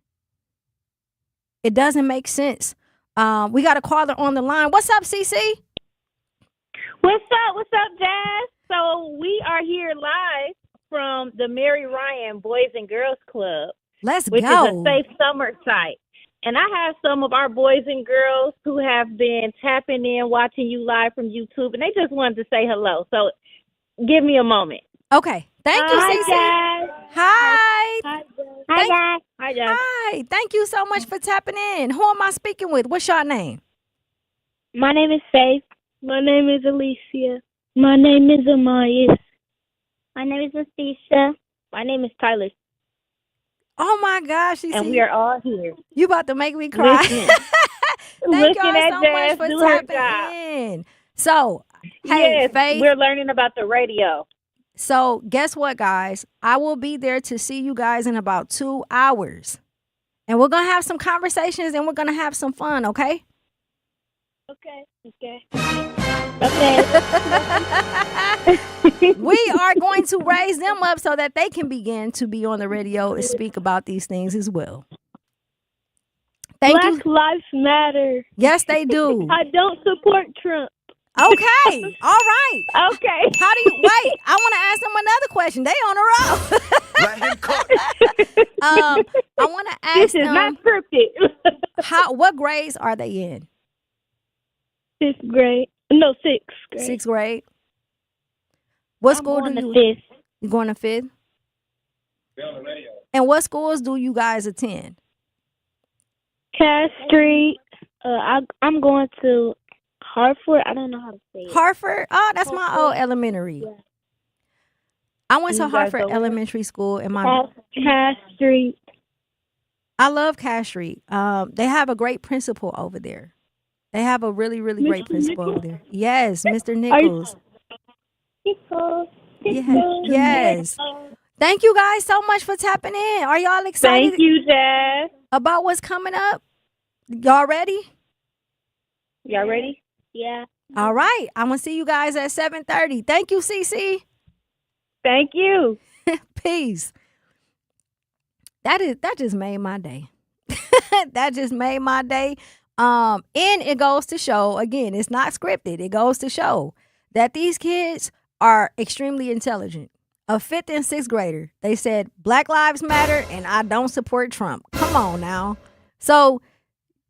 [SPEAKER 4] It doesn't make sense. We got a caller on the line. What's up, CC?
[SPEAKER 25] What's up, Jazz? So we are here live from the Mary Ryan Boys and Girls Club.
[SPEAKER 4] Let's
[SPEAKER 25] which
[SPEAKER 4] go.
[SPEAKER 25] Is a safe summer site. And I have some of our boys and girls who have been tapping in, watching you live from YouTube, and they just wanted to say hello. So give me a moment.
[SPEAKER 4] Okay. Thank you, CC.
[SPEAKER 25] Jazz.
[SPEAKER 4] Hi.
[SPEAKER 25] Hi, Jazz. Hi, Jazz.
[SPEAKER 4] Hi. Thank you so much for tapping in. Who am I speaking with? What's your name?
[SPEAKER 25] My name is Faith. My name is Alicia. My name is Amayas. My name is Anisha. My name is Tyler.
[SPEAKER 4] Oh my gosh.
[SPEAKER 25] And we are all here.
[SPEAKER 4] You about to make me cry. Thank y'all so much for tapping in. So, hey,
[SPEAKER 25] yes,
[SPEAKER 4] Faith.
[SPEAKER 25] We're learning about the radio.
[SPEAKER 4] So, guess what, guys? I will be there to see you guys in about 2 hours. And we're going to have some conversations and we're going to have some fun, okay?
[SPEAKER 25] Okay.
[SPEAKER 4] We are going to raise them up so that they can begin to be on the radio and speak about these things as well.
[SPEAKER 25] Black lives matter.
[SPEAKER 4] Yes, they do.
[SPEAKER 25] I don't support Trump.
[SPEAKER 4] Okay. All right.
[SPEAKER 25] Okay.
[SPEAKER 4] How do you wait? I want to ask them another question. They on a roll.
[SPEAKER 25] Let him cook.
[SPEAKER 4] I want to ask
[SPEAKER 25] This is
[SPEAKER 4] them
[SPEAKER 25] not scripted.
[SPEAKER 4] what grades are they in?
[SPEAKER 25] Sixth grade. No, sixth grade.
[SPEAKER 4] Sixth grade. What school
[SPEAKER 25] I'm
[SPEAKER 4] do
[SPEAKER 25] going
[SPEAKER 4] you?
[SPEAKER 25] to fifth.
[SPEAKER 4] You going to fifth? And what schools do you guys attend?
[SPEAKER 25] Cass Street. I'm going to Hartford. I don't know how to say it.
[SPEAKER 4] Hartford? Oh, that's my old elementary.
[SPEAKER 25] Yeah.
[SPEAKER 4] I went to
[SPEAKER 25] You guys
[SPEAKER 4] Hartford
[SPEAKER 25] go
[SPEAKER 4] Elementary School in my
[SPEAKER 25] Cass Street.
[SPEAKER 4] I love Cass Street. They have a great principal over there. They have a really, really great principal over there. Yes, Mr. Nichols. Yes. Thank you guys so much for tapping in. Are y'all excited?
[SPEAKER 25] Thank you, Jazz.
[SPEAKER 4] About what's coming up? Y'all ready?
[SPEAKER 25] Y'all ready? Yeah.
[SPEAKER 4] All right. I'm going to see you guys at 7:30. Thank you, CC.
[SPEAKER 25] Thank you.
[SPEAKER 4] Peace. That just made my day. That just made my day. And it goes to show, again, it's not scripted. It goes to show that these kids are extremely intelligent. A 5th and 6th grader, they said Black Lives Matter and I don't support Trump. Come on now. So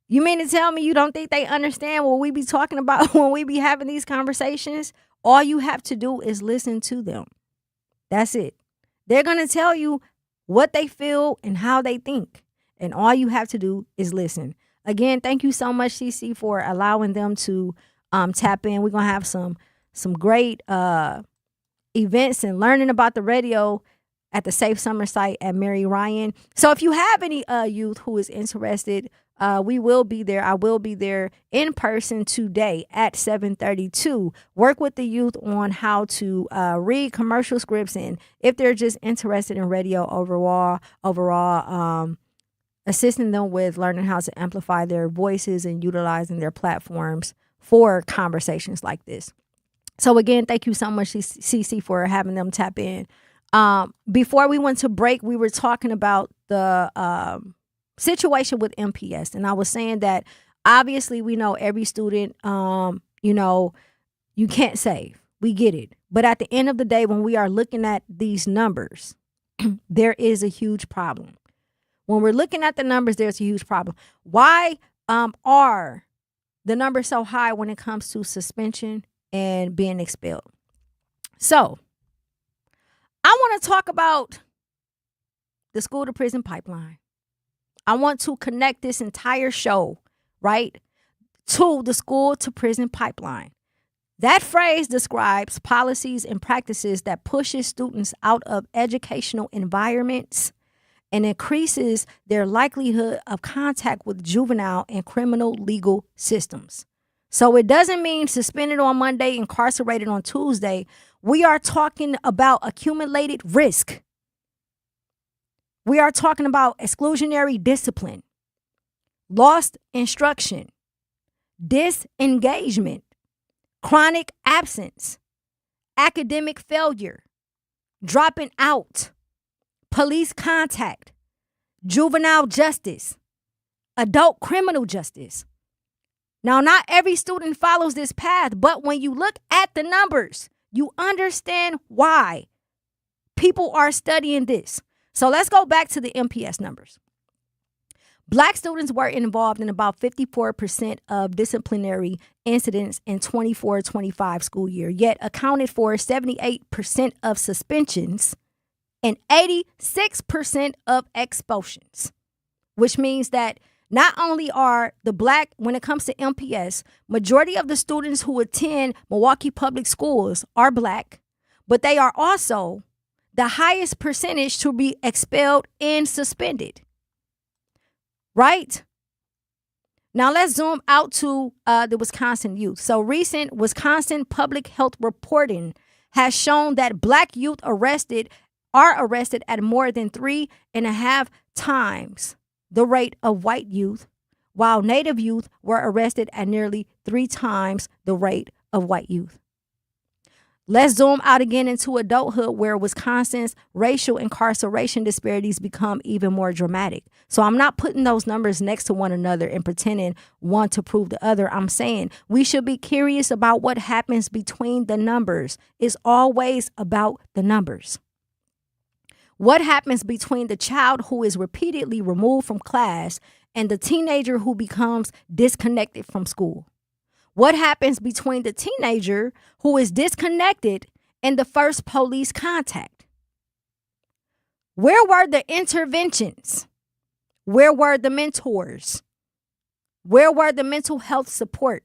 [SPEAKER 4] you mean to tell me you don't think they understand what we be talking about when we be having these conversations? All you have to do is listen to them. That's it. They're going to tell you what they feel and how they think. And all you have to do is listen. Again, thank you so much, CC, for allowing them to tap in. We're going to have some great events and learning about the radio at the Safe Summer site at Mary Ryan. So if you have any youth who is interested, we will be there. I will be there in person today at 7:32. Work with the youth on how to read commercial scripts, and if they're just interested in radio overall, assisting them with learning how to amplify their voices and utilizing their platforms for conversations like this. So again, thank you so much, CC, for having them tap in. Before we went to break, we were talking about the situation with MPS. And I was saying that obviously we know every student, you can't save. We get it. But at the end of the day, when we are looking at these numbers, there is a huge problem. When we're looking at the numbers, there's a huge problem. Why are the numbers so high when it comes to suspension and being expelled? So I want to talk about the school to prison pipeline. I want to connect this entire show, right, to the school to prison pipeline. That phrase describes policies and practices that pushes students out of educational environments and increases their likelihood of contact with juvenile and criminal legal systems. So it doesn't mean suspended on Monday, incarcerated on Tuesday. We are talking about accumulated risk. We are talking about exclusionary discipline, lost instruction, disengagement, chronic absence, academic failure, dropping out, police contact, juvenile justice, adult criminal justice. Now, not every student follows this path, but when you look at the numbers, you understand why people are studying this. So let's go back to the MPS numbers. Black students were involved in about 54% of disciplinary incidents in 24-25 school year, yet accounted for 78% of suspensions and 86% of expulsions, which means that not only are the Black, when it comes to MPS, majority of the students who attend Milwaukee Public Schools are Black, but they are also the highest percentage to be expelled and suspended. Right? Now let's zoom out to the Wisconsin youth. So recent Wisconsin public health reporting has shown that Black youth are arrested at more than 3.5 times the rate of white youth, while Native youth were arrested at nearly 3 times the rate of white youth. Let's zoom out again into adulthood, where Wisconsin's racial incarceration disparities become even more dramatic. So I'm not putting those numbers next to one another and pretending one to prove the other. I'm saying we should be curious about what happens between the numbers. It's always about the numbers. What happens between the child who is repeatedly removed from class and the teenager who becomes disconnected from school? What happens between the teenager who is disconnected and the first police contact? Where were the interventions? Where were the mentors? Where were the mental health support?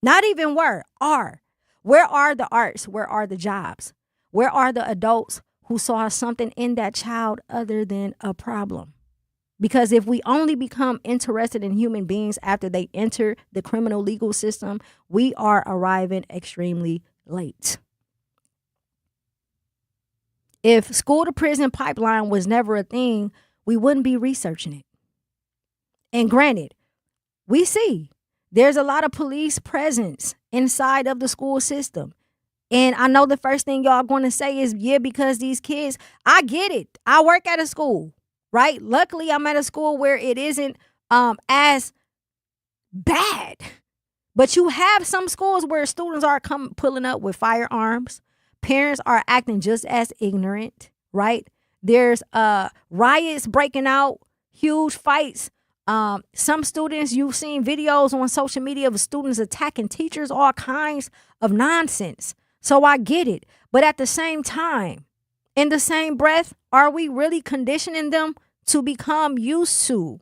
[SPEAKER 4] Not even were, are. Where are the arts? Where are the jobs? Where are the adults who saw something in that child other than a problem? Because if we only become interested in human beings after they enter the criminal legal system, we are arriving extremely late. If school to prison pipeline was never a thing, we wouldn't be researching it. And granted, we see There's a lot of police presence inside of the school system. And I know the first thing y'all going to say is, yeah, because these kids, I get it. I work at a school, right? Luckily, I'm at a school where it isn't as bad. But you have some schools where students are pulling up with firearms. Parents are acting just as ignorant, right? There's riots breaking out, huge fights. Some students, you've seen videos on social media of students attacking teachers, all kinds of nonsense. So I get it. But at the same time, in the same breath, are we really conditioning them to become used to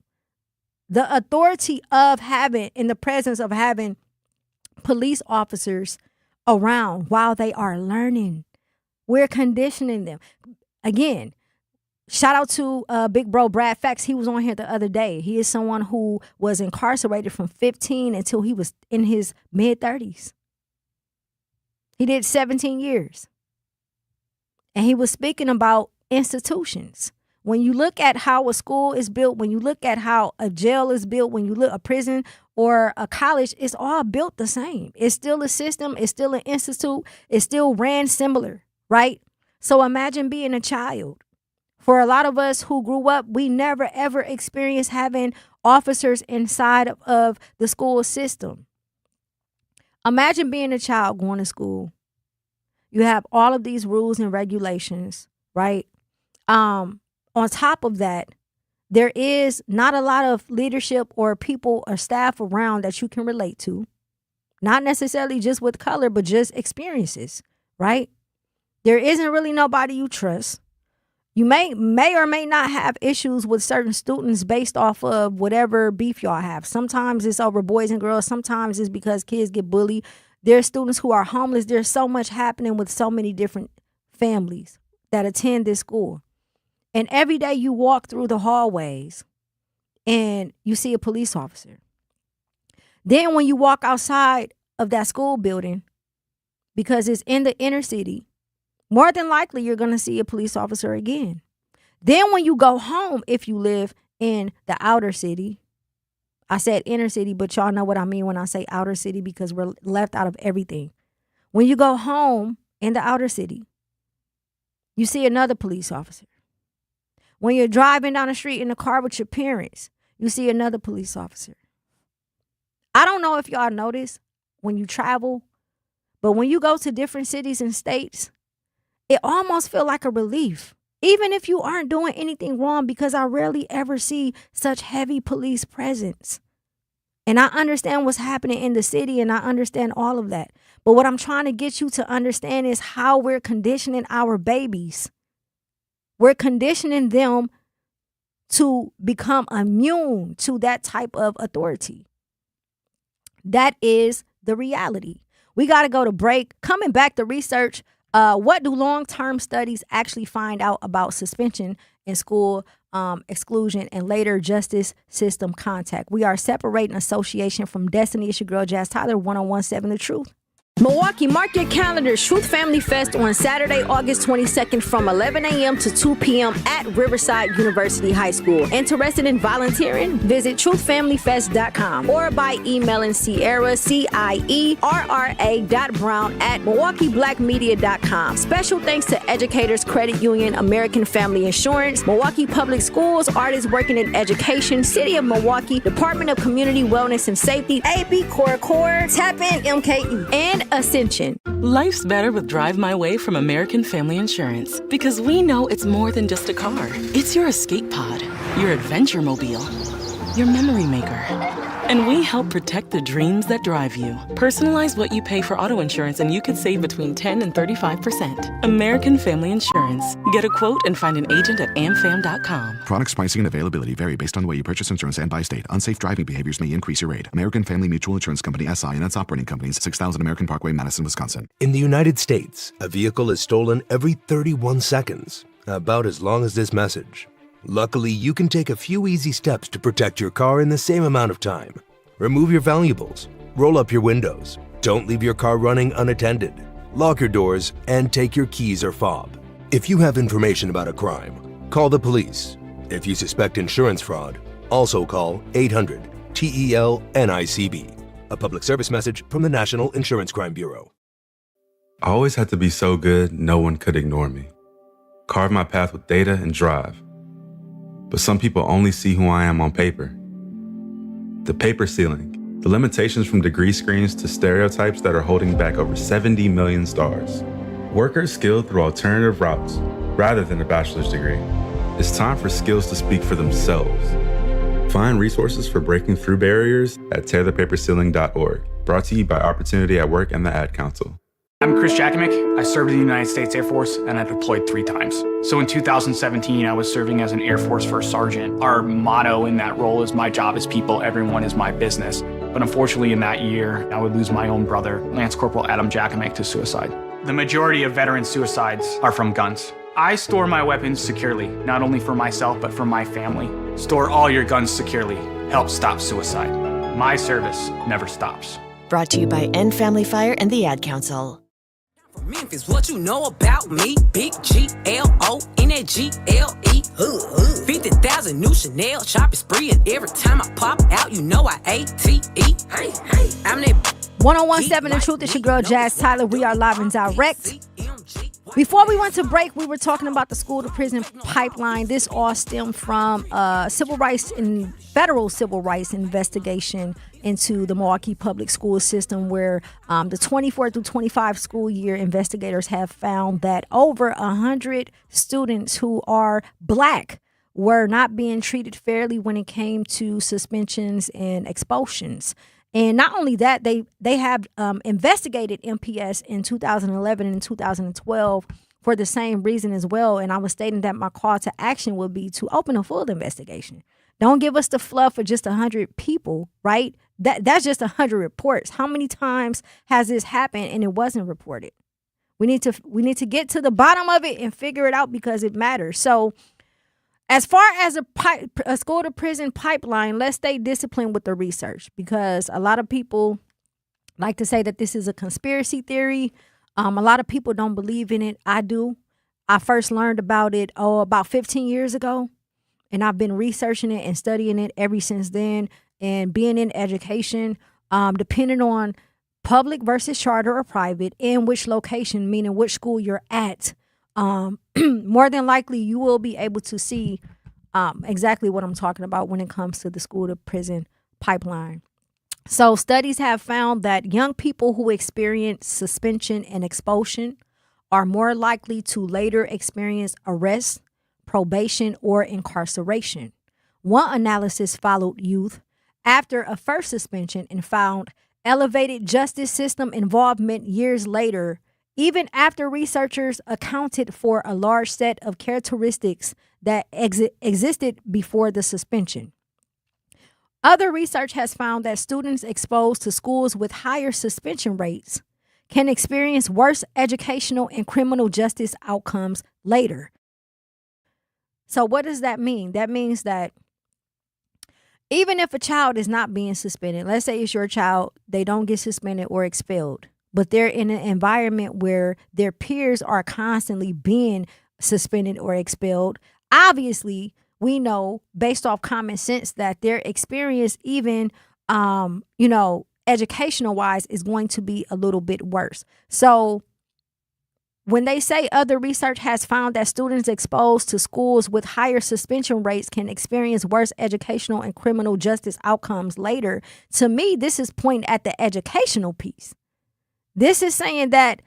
[SPEAKER 4] the authority of having, in the presence of having police officers around while they are learning? We're conditioning them. Again, shout out to big bro Brad Fax. He was on here the other day. He is someone who was incarcerated from 15 until he was in his mid-30s. He did 17 years. And he was speaking about institutions. When you look at how a school is built, when you look at how a jail is built, when you look at a prison or a college, it's all built the same. It's still a system. It's still an institute. It's still ran similar, right? So imagine being a child. For a lot of us who grew up, we never, ever experienced having officers inside of the school system. Imagine being a child going to school. You have all of these rules and regulations, right? On top of that, there is not a lot of leadership or people or staff around that you can relate to. Not necessarily just with color, but just experiences, right? There isn't really nobody you trust. You may or may not have issues with certain students based off of whatever beef y'all have. Sometimes it's over boys and girls. Sometimes it's because kids get bullied. There's students who are homeless. There's so much happening with so many different families that attend this school. And every day you walk through the hallways and you see a police officer. Then when you walk outside of that school building, because it's in the inner city, more than likely you're going to see a police officer again. Then when you go home, if you live in the outer city, I said inner city, but y'all know what I mean when I say outer city because we're left out of everything. When you go home in the outer city, you see another police officer. When you're driving down the street in the car with your parents, you see another police officer. I don't know if y'all notice when you travel, but when you go to different cities and states, it almost feels like a relief, even if you aren't doing anything wrong, because I rarely ever see such heavy police presence. And I understand what's happening in the city, and I understand all of that. But what I'm trying to get you to understand is how we're conditioning our babies. We're conditioning them to become immune to that type of authority. That is the reality. We got to go to break. Coming back to research, what do long-term studies actually find out about suspension in school exclusion and later justice system contact? We are separating association from destiny. It's your girl, Jazz Tyler, 1017 The Truth. Milwaukee, mark your calendars. Truth Family Fest on Saturday, August 22nd from 11 a.m. to 2 p.m. at Riverside University High School. Interested in volunteering? Visit truthfamilyfest.com or by emailing Sierra, CIERRA.brown@milwaukeeblackmedia.com. Special thanks to Educators Credit Union, American Family Insurance, Milwaukee Public Schools, Artists Working in Education, City of Milwaukee, Department of Community Wellness and Safety, AB Core, Tap In MKE, and Ascension.
[SPEAKER 2] Life's better with Drive My Way from American Family Insurance because we know it's more than just a car. It's your escape pod, your adventure mobile, your memory maker. And we help protect the dreams that drive you. Personalize what you pay for auto insurance and you could save between 10 and 35%. American Family Insurance. Get a quote and find an agent at amfam.com.
[SPEAKER 12] Products, pricing, and availability vary based on the way you purchase insurance and by state. Unsafe driving behaviors may increase your rate. American Family Mutual Insurance Company, SI, and its operating companies, 6000 American Parkway, Madison, Wisconsin.
[SPEAKER 13] In the United States, a vehicle is stolen every 31 seconds. About as long as this message. Luckily, you can take a few easy steps to protect your car in the same amount of time. Remove your valuables, roll up your windows, don't leave your car running unattended, lock your doors, and take your keys or fob. If you have information about a crime, call the police. If you suspect insurance fraud, also call 800-TEL-NICB. A public service message from the National Insurance Crime Bureau.
[SPEAKER 5] I always had to be so good, no one could ignore me. Carve my path with data and drive. But some people only see who I am on paper. The paper ceiling, the limitations from degree screens to stereotypes that are holding back over 70 million stars. Workers skilled through alternative routes, rather than a bachelor's degree. It's time for skills to speak for themselves. Find resources for breaking through barriers at tearthepaperceiling.org. Brought to you by Opportunity at Work and the Ad Council.
[SPEAKER 15] I'm Chris Jakimick. I served in the United States Air Force and I deployed 3 times. So in 2017, I was serving as an Air Force First Sergeant. Our motto in that role is "My job is people, everyone is my business." But unfortunately in that year, I would lose my own brother, Lance Corporal Adam Jakimick, to suicide. The majority of veteran suicides are from guns. I store my weapons securely, not only for myself, but for my family. Store all your guns securely. Help stop suicide. My service never stops.
[SPEAKER 17] Brought to you by End Family Fire and the Ad Council.
[SPEAKER 19] Memphis, what you know about me? Big G-L-O-N-A-G-L-E. 50,000 new Chanel shopping spree, and every time I pop out, you know I A-T-E. Hey, I'm that
[SPEAKER 4] 1017 The Truth. It's your girl, Jazz Tyler. We are live and direct. Before we went to break, we were talking about the school to prison pipeline. This all stemmed from federal civil rights investigation into the Milwaukee public school system, where the 24 through 25 school year investigators have found that over 100 students who are Black were not being treated fairly when it came to suspensions and expulsions. And not only that, they have investigated MPS in 2011 and 2012 for the same reason as well. And I was stating that my call to action would be to open a full investigation. Don't give us the fluff for just 100 people, right? That's just 100 reports. How many times has this happened and it wasn't reported? We need to get to the bottom of it and figure it out, because it matters. So as far as a school to prison pipeline, let's stay disciplined with the research, because a lot of people like to say that this is a conspiracy theory. A lot of people don't believe in it. I do. I first learned about it about 15 years ago, and I've been researching it and studying it ever since then. And being in education, depending on public versus charter or private, and which location, meaning which school you're at, more than likely you will be able to see exactly what I'm talking about when it comes to the school to prison pipeline. So studies have found that young people who experience suspension and expulsion are more likely to later experience arrest, probation, or incarceration. One analysis followed youth after a first suspension and found elevated justice system involvement years later, even after researchers accounted for a large set of characteristics that existed before the suspension. Other research has found that students exposed to schools with higher suspension rates can experience worse educational and criminal justice outcomes later. So what does that mean? That means that even if a child is not being suspended, let's say it's your child, they don't get suspended or expelled, but they're in an environment where their peers are constantly being suspended or expelled. Obviously, we know based off common sense that their experience, even, educational wise, is going to be a little bit worse. So when they say other research has found that students exposed to schools with higher suspension rates can experience worse educational and criminal justice outcomes later, to me, this is pointing at the educational piece. This is saying that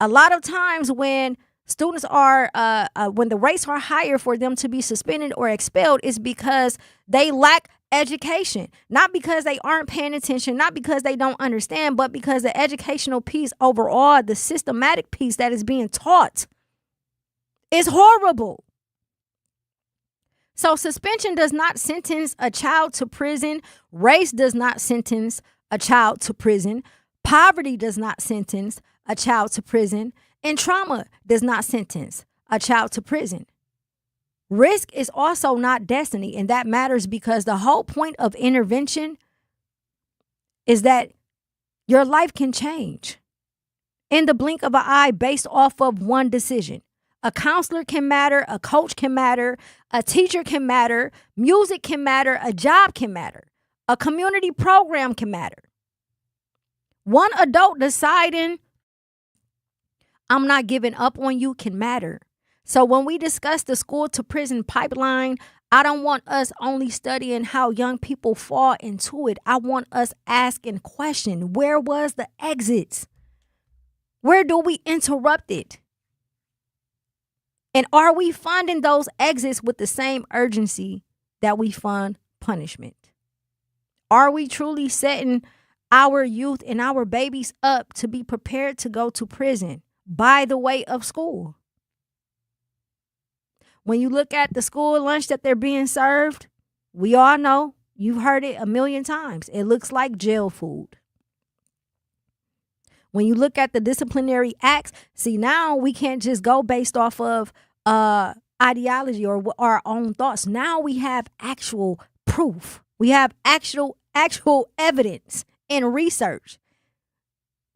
[SPEAKER 4] a lot of times when students are, when the rates are higher for them to be suspended or expelled, is because they lack education, not because they aren't paying attention, not because they don't understand, but because the educational piece overall, the systematic piece that is being taught, is horrible. So suspension does not sentence a child to prison. Race does not sentence a child to prison. Poverty does not sentence a child to prison. And trauma does not sentence a child to prison. Risk is also not destiny, and that matters because the whole point of intervention is that your life can change in the blink of an eye based off of one decision. A counselor can matter, a coach can matter, a teacher can matter, music can matter, a job can matter, a community program can matter. One adult deciding I'm not giving up on you can matter. So when we discuss the school to prison pipeline, I don't want us only studying how young people fall into it. I want us asking questions. Where was the exits? Where do we interrupt it? And are we funding those exits with the same urgency that we fund punishment? Are we truly setting our youth and our babies up to be prepared to go to prison by the way of school? When you look at the school lunch that they're being served, we all know, you've heard it a million times, it looks like jail food. When you look at the disciplinary acts, see, now we can't just go based off of ideology or our own thoughts. Now we have actual proof. We have actual evidence and research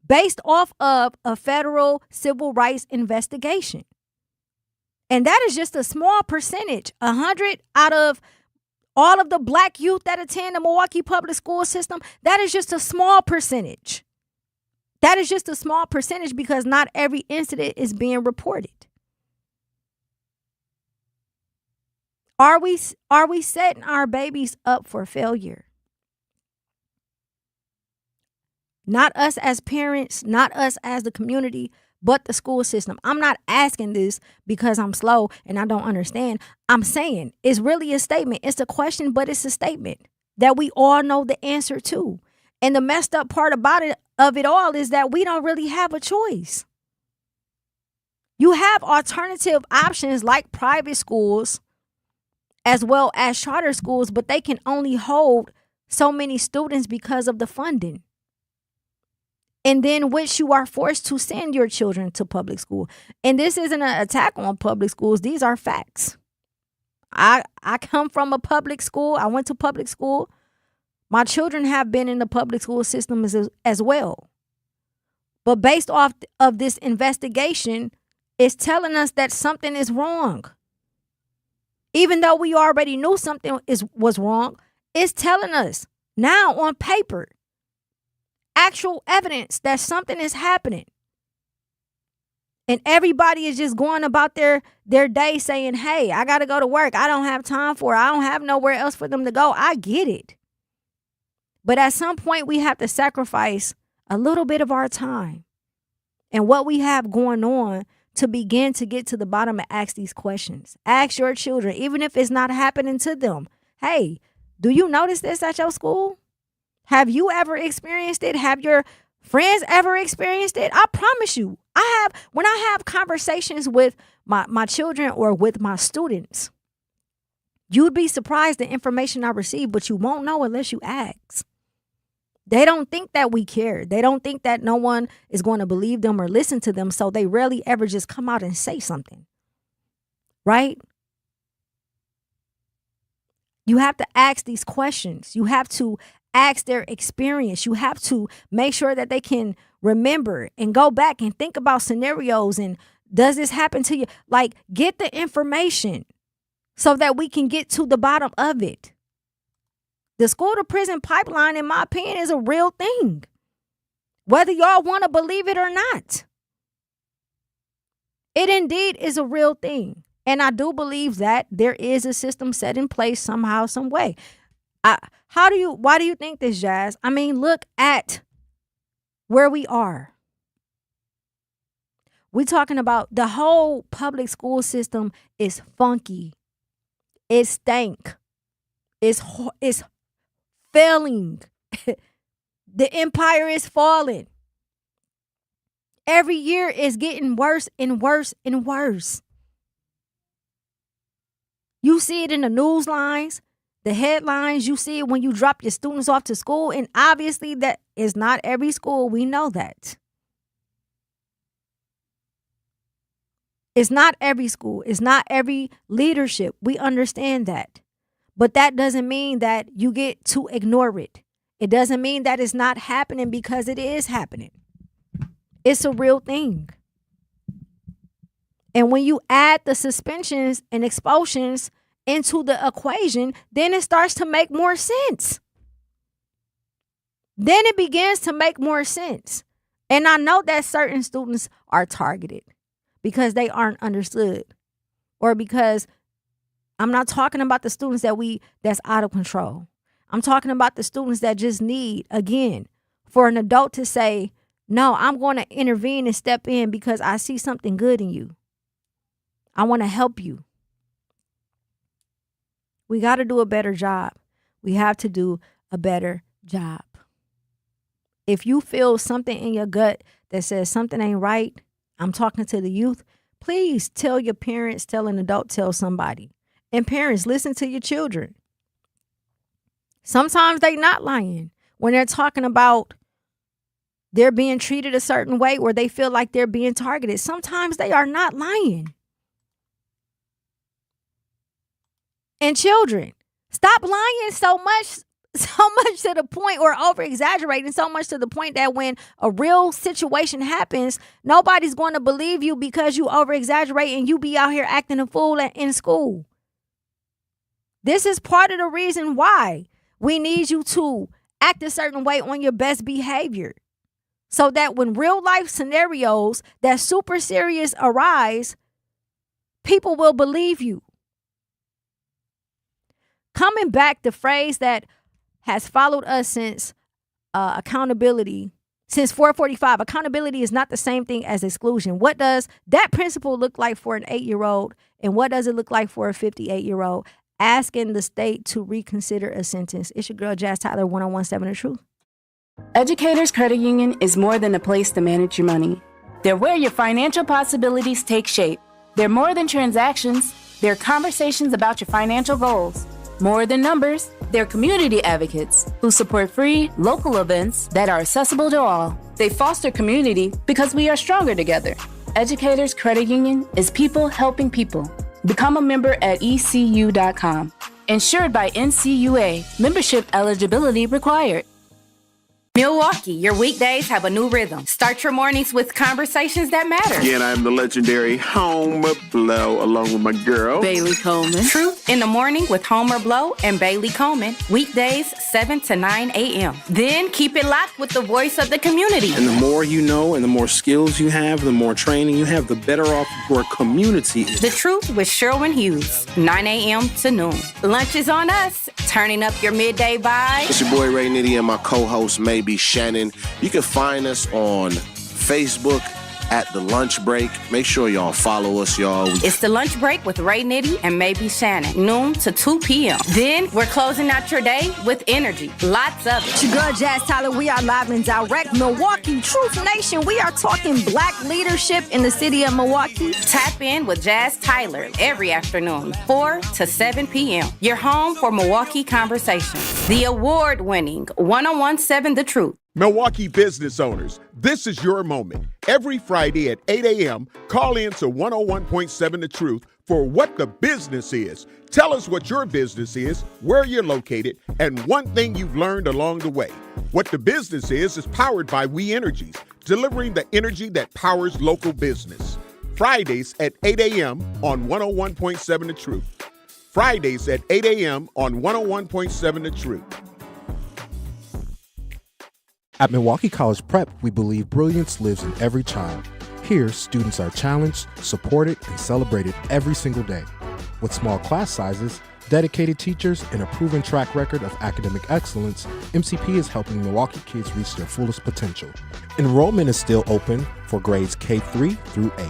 [SPEAKER 4] based off of a federal civil rights investigation. And that is just a small percentage. 100 out of all of the black youth that attend the Milwaukee public school system, that is just a small percentage. That is just a small percentage because not every incident is being reported. Are we setting our babies up for failure? Not us as parents, not us as the community, but the school system. I'm not asking this because I'm slow and I don't understand. I'm saying it's really a statement. It's a question, but it's a statement that we all know the answer to. And the messed up part about it all is that we don't really have a choice. You have alternative options like private schools as well as charter schools, but they can only hold so many students because of the funding. And then which you are forced to send your children to public school. And this isn't an attack on public schools. These are facts. I come from a public school. I went to public school. My children have been in the public school system as well. But based off of this investigation, it's telling us that something is wrong. Even though we already knew something was wrong, it's telling us now on paper, actual evidence that something is happening. And everybody is just going about their day saying, hey, I got to go to work. I don't have time for it. I don't have nowhere else for them to go. I get it. But at some point, we have to sacrifice a little bit of our time and what we have going on to begin to get to the bottom and ask these questions. Ask your children, even if it's not happening to them. Hey, do you notice this at your school? Have you ever experienced it? Have your friends ever experienced it? I promise you, when I have conversations with my children or with my students, you'd be surprised the information I receive, but you won't know unless you ask. They don't think that we care. They don't think that no one is going to believe them or listen to them, so they rarely ever just come out and say something, right? You have to ask these questions. You have to ask their experience. You have to make sure that they can remember and go back and think about scenarios and does this happen to you? Like, get the information so that we can get to the bottom of it. The school to prison pipeline, in my opinion, is a real thing, whether y'all want to believe it or not. It indeed is a real thing. And I do believe that there is a system set in place somehow, some way. Why do you think this, Jazz? I mean, look at where we are. We're talking about the whole public school system is funky. It stank. It's failing. The empire is falling. Every year is getting worse and worse and worse. You see it in the news lines, the headlines. You see it when you drop your students off to school. And obviously that is not every school. We know that. It's not every school. It's not every leadership. We understand that. But that doesn't mean that you get to ignore it. It doesn't mean that it's not happening, because it is happening. It's a real thing. And when you add the suspensions and expulsions into the equation, then it starts to make more sense. then it begins to make more sense. And I know that certain students are targeted because they aren't understood, or because I'm not talking about the students that's out of control. I'm talking about the students that just need, again, for an adult to say, no, I'm going to intervene and step in because I see something good in you. I want to help you. We got to do a better job. We have to do a better job. If you feel something in your gut that says something ain't right, I'm talking to the youth, please tell your parents, tell an adult, tell somebody. And parents, listen to your children. Sometimes they're not lying when they're talking about they're being treated a certain way or they feel like they're being targeted. Sometimes they are not lying. And children, stop lying so much to the point, or over exaggerating so much to the point that when a real situation happens, nobody's going to believe you because you over exaggerate and you be out here acting a fool in school. This is part of the reason why we need you to act a certain way on your best behavior, so that when real life scenarios that super serious arise, people will believe you. Coming back, the phrase that has followed us since accountability, since 445, accountability is not the same thing as exclusion. What does that principle look like for an 8-year-old? And what does it look like for a 58-year-old? Asking the state to reconsider a sentence. It's your girl, Jazz Tyler, 1017 The Truth.
[SPEAKER 20] Educators Credit Union is more than a place to manage your money. They're where your financial possibilities take shape. They're more than transactions. They're conversations about your financial goals. More than numbers, they're community advocates who support free, local events that are accessible to all. They foster community because we are stronger together. Educators Credit Union is people helping people. Become a member at ECU.com. Insured by NCUA. Membership eligibility required.
[SPEAKER 21] Milwaukee, your weekdays have a new rhythm. Start your mornings with conversations that matter.
[SPEAKER 22] Again, I'm the legendary Homer Blow, along with my girl,
[SPEAKER 21] Bailey Coleman. Truth in the Morning with Homer Blow and Bailey Coleman. Weekdays, 7 to 9 a.m. Then keep it locked with the voice of the community.
[SPEAKER 23] And the more you know and the more skills you have, the more training you have, the better off your community is.
[SPEAKER 21] The Truth with Sherwin Hughes, 9 a.m. to noon. Lunch is on us. Turning up your midday vibe.
[SPEAKER 24] It's your boy Ray Nitty and my co-host Maybe Shannon. You can find us on Facebook at The Lunch Break. Make sure y'all follow us, y'all.
[SPEAKER 21] It's The Lunch Break with Ray Nitty and Maybe Shannon, noon to 2 p.m. Then we're closing out your day with energy. Lots of it.
[SPEAKER 4] It's your girl, Jazz Tyler. We are live and direct. Milwaukee, Truth Nation. We are talking black leadership in the city of Milwaukee.
[SPEAKER 21] Tap in with Jazz Tyler every afternoon, 4 to 7 p.m. Your home for Milwaukee conversations. The award-winning 1017 The Truth.
[SPEAKER 26] Milwaukee business owners, this is your moment. Every Friday at 8 a.m., call in to 101.7 The Truth for What the Business Is. Tell us what your business is, where you're located, and one thing you've learned along the way. What the Business is powered by We Energies, delivering the energy that powers local business. Fridays at 8 a.m. on 101.7 The Truth. Fridays at 8 a.m. on 101.7 The Truth.
[SPEAKER 27] At Milwaukee College Prep, we believe brilliance lives in every child. Here, students are challenged, supported, and celebrated every single day. With small class sizes, dedicated teachers, and a proven track record of academic excellence, MCP is helping Milwaukee kids reach their fullest potential. Enrollment is still open for grades K-3 through 8.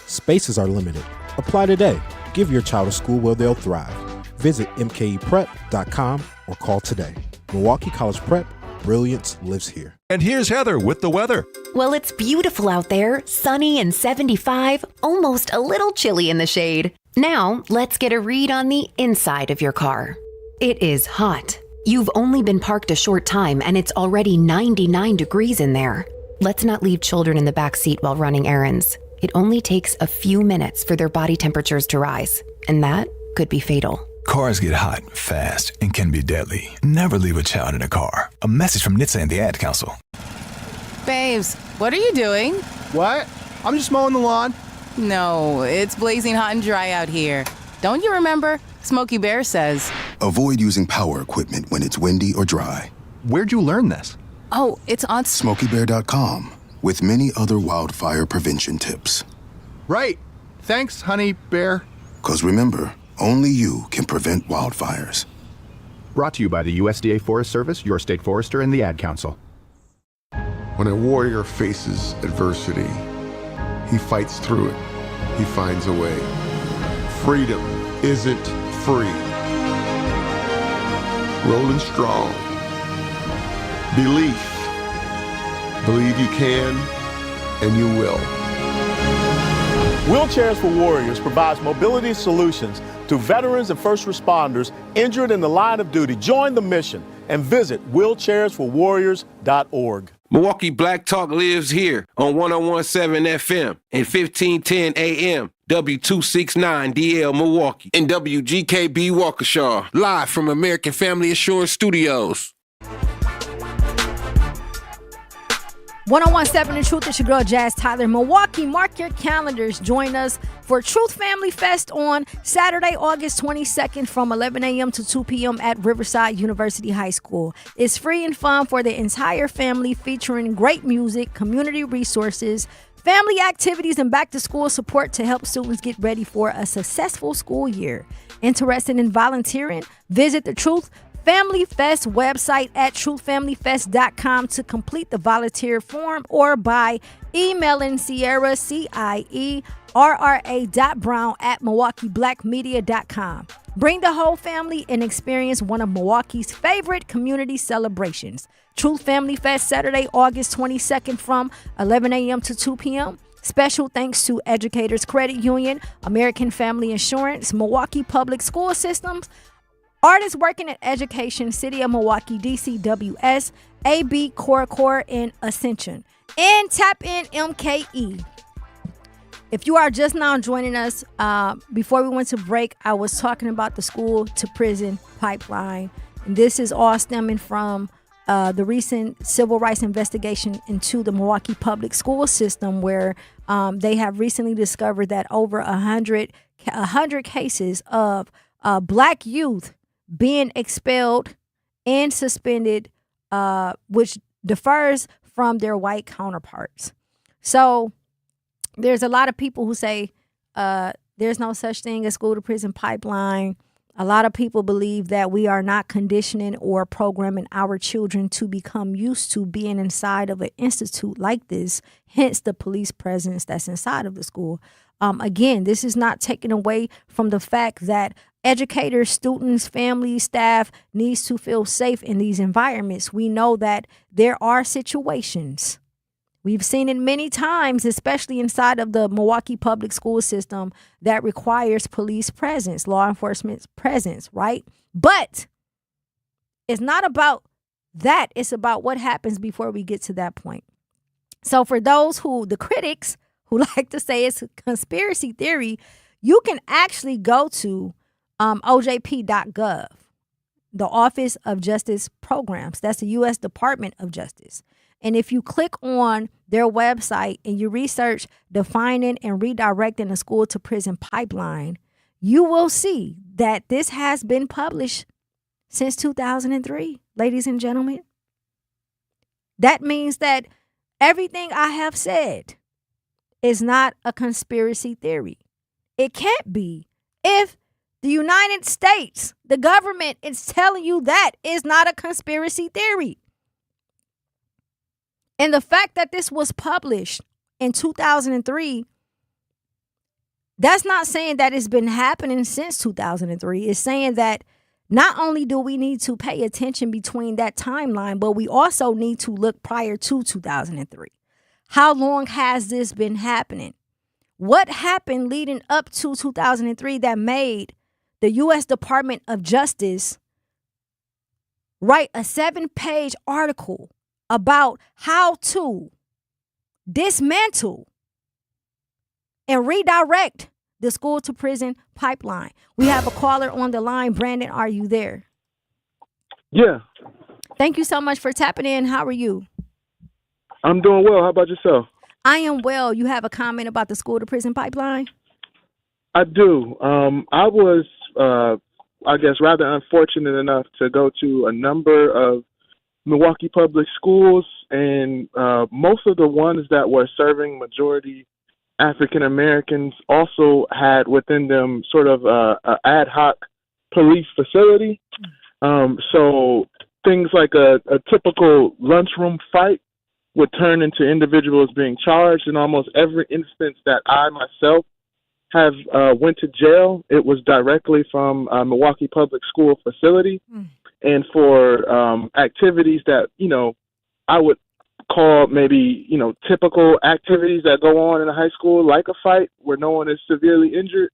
[SPEAKER 27] Spaces are limited. Apply today. Give your child a school where they'll thrive. Visit mkeprep.com or call today. Milwaukee College Prep, brilliance lives here.
[SPEAKER 28] And here's Heather with the weather.
[SPEAKER 29] Well, it's beautiful out there, sunny and 75, almost a little chilly in the shade. Now, let's get a read on the inside of your car. It is hot. You've only been parked a short time and it's already 99 degrees in there. Let's not leave children in the back seat while running errands. It only takes a few minutes for their body temperatures to rise, and that could be fatal.
[SPEAKER 28] Cars get hot fast and can be deadly. Never leave a child in a car. A message from NHTSA and the Ad Council.
[SPEAKER 30] Babes, what are you doing?
[SPEAKER 31] What? I'm just mowing the lawn.
[SPEAKER 30] No, it's blazing hot and dry out here. Don't you remember? Smokey Bear says.
[SPEAKER 14] Avoid using power equipment when it's windy or dry.
[SPEAKER 12] Where'd you learn this?
[SPEAKER 30] Oh, it's on
[SPEAKER 1] SmokeyBear.com with many other wildfire prevention tips.
[SPEAKER 31] Right. Thanks, Honey Bear.
[SPEAKER 1] Because remember, only you can prevent wildfires.
[SPEAKER 31] Brought to you by the USDA Forest Service, your state forester, and the Ad Council.
[SPEAKER 26] When a warrior faces adversity, he fights through it. He finds a way. Freedom isn't free. Rolling strong. Belief. Believe you can, and you will.
[SPEAKER 3] Wheelchairs for Warriors provides mobility solutions to veterans and first responders injured in the line of duty. Join the mission and visit wheelchairsforwarriors.org.
[SPEAKER 6] Milwaukee Black Talk lives here on 101.7 FM and 1510 AM, W269DL Milwaukee, and WGKB Waukesha, live from American Family Insurance Studios.
[SPEAKER 4] 101.7 The Truth, it's your girl Jazz Tyler. Milwaukee, mark your calendars. Join us for Truth Family Fest on Saturday, August 22nd from 11 a.m. to 2 p.m. at Riverside University High School. It's free and fun for the entire family, featuring great music, community resources, family activities, and back-to-school support to help students get ready for a successful school year. Interested in volunteering? Visit the Truth Family Fest website at truthfamilyfest.com to complete the volunteer form, or by emailing Sierra, CIERRA.brown@milwaukeeblackmedia.com. Bring the whole family and experience one of Milwaukee's favorite community celebrations. Truth Family Fest, Saturday, August 22nd from 11 a.m. to 2 p.m. Special thanks to Educators Credit Union, American Family Insurance, Milwaukee Public School Systems, Artists Working at Education, City of Milwaukee, DCWS, AB Core, and Ascension. And Tap In MKE. If you are just now joining us, before we went to break, I was talking about the school to prison pipeline. And this is all stemming from the recent civil rights investigation into the Milwaukee public school system, where they have recently discovered that over 100 cases of black youth being expelled and suspended, which differs from their white counterparts. So there's a lot of people who say there's no such thing as school to prison pipeline. A lot of people believe that we are not conditioning or programming our children to become used to being inside of an institute like this, hence the police presence that's inside of the school. Again, this is not taken away from the fact that educators, students, families, staff needs to feel safe in these environments. We know that there are situations. We've seen it many times, especially inside of the Milwaukee public school system, that requires police presence, law enforcement presence, right? But it's not about that. It's about what happens before we get to that point. So for those the critics who like to say it's a conspiracy theory, you can actually go to OJP.gov, the Office of Justice Programs. That's the U.S. Department of Justice. And if you click on their website and you research defining and redirecting the school to prison pipeline, you will see that this has been published since 2003, ladies and gentlemen. That means that everything I have said is not a conspiracy theory. It can't be. If the United States, the government, is telling you that is not a conspiracy theory. And the fact that this was published in 2003, that's not saying that it's been happening since 2003. It's saying that not only do we need to pay attention between that timeline, but we also need to look prior to 2003. How long has this been happening? What happened leading up to 2003 that made the U.S. Department of Justice write a 7-page article about how to dismantle and redirect the school to prison pipeline? We have a caller on the line. Brandon, are you there?
[SPEAKER 7] Yeah.
[SPEAKER 4] Thank you so much for tapping in. How are you?
[SPEAKER 7] I'm doing well. How about yourself?
[SPEAKER 4] I am well. You have a comment about the school to prison pipeline?
[SPEAKER 7] I do. I was, I guess, rather unfortunate enough to go to a number of Milwaukee Public Schools, and most of the ones that were serving majority African Americans also had within them sort of a ad hoc police facility. So things like a typical lunchroom fight would turn into individuals being charged. In almost every instance that I myself have went to jail, it was directly from a Milwaukee Public School facility, and for activities that, I would call maybe, typical activities that go on in a high school, like a fight where no one is severely injured.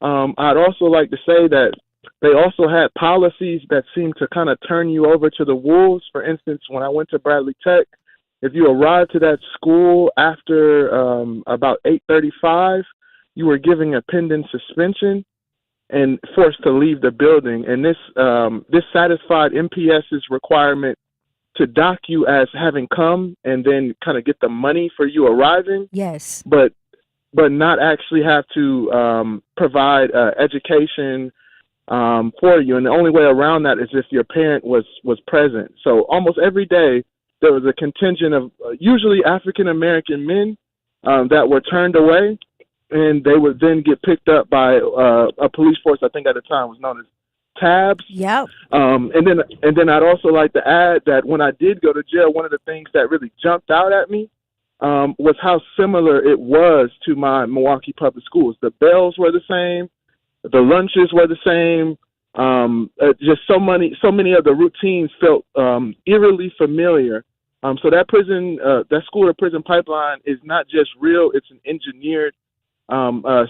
[SPEAKER 7] I'd also like to say that they also had policies that seemed to kind of turn you over to the wolves. For instance, when I went to Bradley Tech, if you arrived to that school after about 8:35, you were given a pending suspension and forced to leave the building. And this satisfied MPS's requirement to dock you as having come and then kind of get the money for you arriving.
[SPEAKER 4] Yes.
[SPEAKER 7] But not actually have to provide education for you. And the only way around that is if your parent was present. So almost every day there was a contingent of usually African-American men that were turned away, and they would then get picked up by a police force, I think at the time was known as tabs.
[SPEAKER 4] Yep.
[SPEAKER 7] And then I'd also like to add that when I did go to jail, one of the things that really jumped out at me was how similar it was to my Milwaukee Public Schools. The bells were the same, the lunches were the same. Just so many of the routines felt eerily familiar. So that that school to prison pipeline is not just real; it's an engineered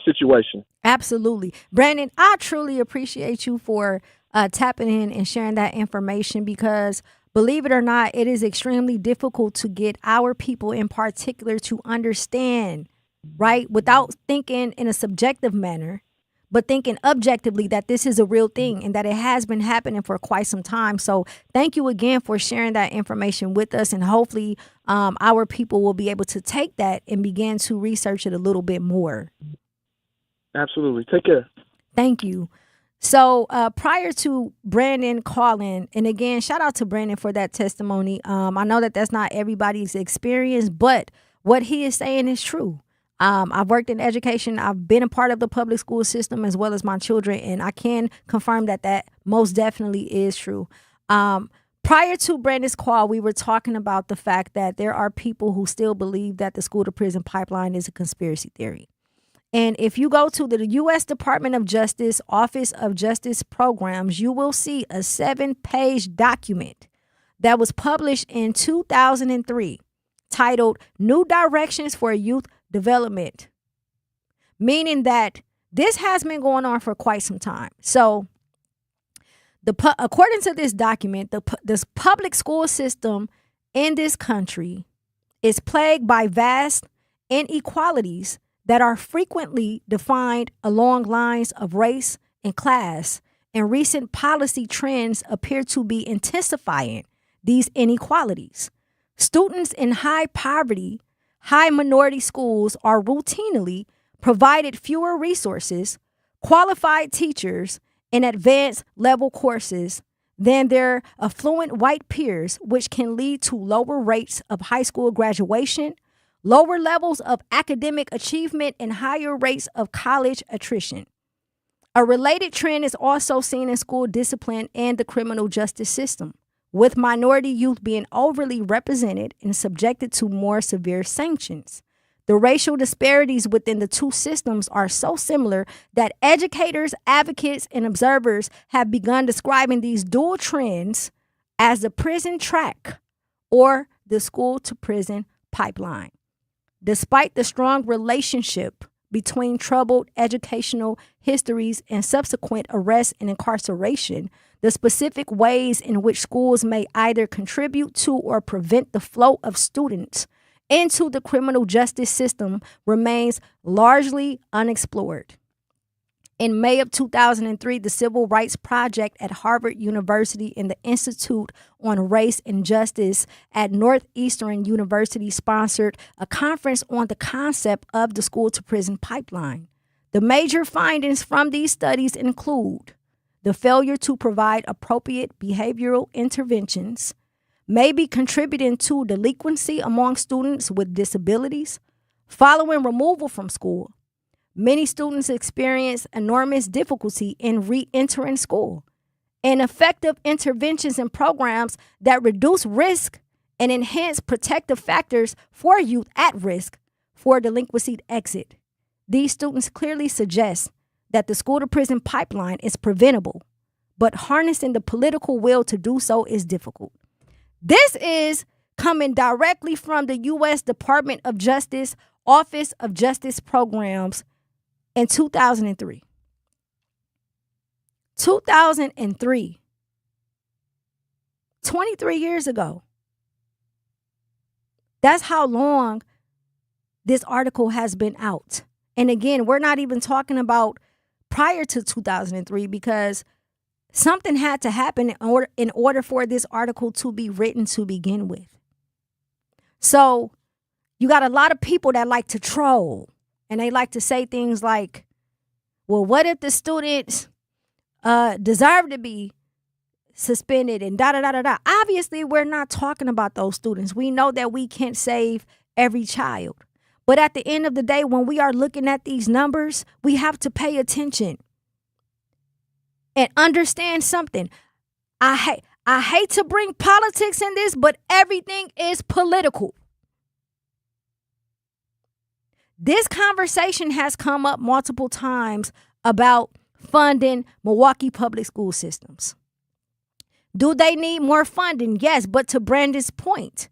[SPEAKER 7] situation.
[SPEAKER 4] Absolutely. Brandon, I truly appreciate you for tapping in and sharing that information, because believe it or not, it is extremely difficult to get our people in particular to understand, right, without thinking in a subjective manner, but thinking objectively that this is a real thing and that it has been happening for quite some time. So thank you again for sharing that information with us. And hopefully our people will be able to take that and begin to research it a little bit more.
[SPEAKER 7] Absolutely. Take care.
[SPEAKER 4] Thank you. So prior to Brandon calling, and again, shout out to Brandon for that testimony. I know that that's not everybody's experience, but what he is saying is true. I've worked in education. I've been a part of the public school system as well as my children, and I can confirm that that most definitely is true. Prior to Brandon's call, we were talking about the fact that there are people who still believe that the school to prison pipeline is a conspiracy theory. And if you go to the U.S. Department of Justice Office of Justice Programs, you will see a 7-page document that was published in 2003 titled New Directions for Youth Development, meaning that this has been going on for quite some time. So according to this document, this public school system in this country is plagued by vast inequalities that are frequently defined along lines of race and class, and recent policy trends appear to be intensifying these inequalities. Students in high poverty, high minority schools are routinely provided fewer resources, qualified teachers, and advanced level courses than their affluent white peers, which can lead to lower rates of high school graduation, lower levels of academic achievement, and higher rates of college attrition. A related trend is also seen in school discipline and the criminal justice system, with minority youth being overly represented and subjected to more severe sanctions. The racial disparities within the two systems are so similar that educators, advocates, and observers have begun describing these dual trends as the prison track or the school to prison pipeline. Despite the strong relationship between troubled educational histories and subsequent arrest and incarceration, the specific ways in which schools may either contribute to or prevent the flow of students into the criminal justice system remains largely unexplored. In May of 2003, the Civil Rights Project at Harvard University and the Institute on Race and Justice at Northeastern University sponsored a conference on the concept of the school to prison pipeline. The major findings from these studies include the failure to provide appropriate behavioral interventions, may be contributing to delinquency among students with disabilities. Following removal from school, many students experience enormous difficulty in re-entering school. Ineffective interventions and programs that reduce risk and enhance protective factors for youth at risk for delinquency exit. These students clearly suggest that the school-to-prison pipeline is preventable, but harnessing the political will to do so is difficult. This is coming directly from the U.S. Department of Justice, Office of Justice Programs in 2003. 2003. 23 years ago. That's how long this article has been out. And again, we're not even talking about prior to 2003 because something had to happen in order for this article to be written to begin with. So you got a lot of people that like to troll, and they like to say things like, well, what if the students deserve to be suspended and da-da-da-da-da. Obviously, we're not talking about those students. We know that we can't save every child. But at the end of the day, when we are looking at these numbers, we have to pay attention and understand something. I hate to bring politics in this, but everything is political. This conversation has come up multiple times about funding Milwaukee public school systems. Do they need more funding? Yes, but to Brandon's point,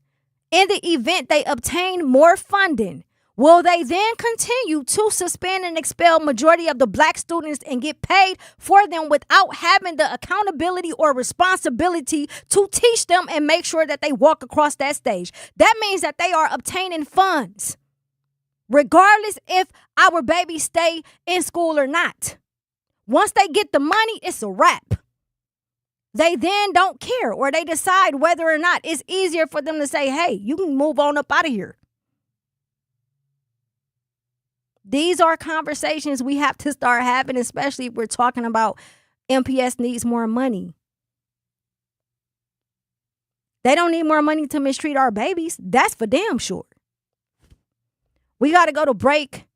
[SPEAKER 4] in the event they obtain more funding, will they then continue to suspend and expel majority of the black students and get paid for them without having the accountability or responsibility to teach them and make sure that they walk across that stage? That means that they are obtaining funds, regardless if our babies stay in school or not. Once they get the money, it's a wrap. They then don't care, or they decide whether or not it's easier for them to say, hey, you can move on up out of here. These are conversations we have to start having, especially if we're talking about MPS needs more money. They don't need more money to mistreat our babies. That's for damn sure. We got to go to break.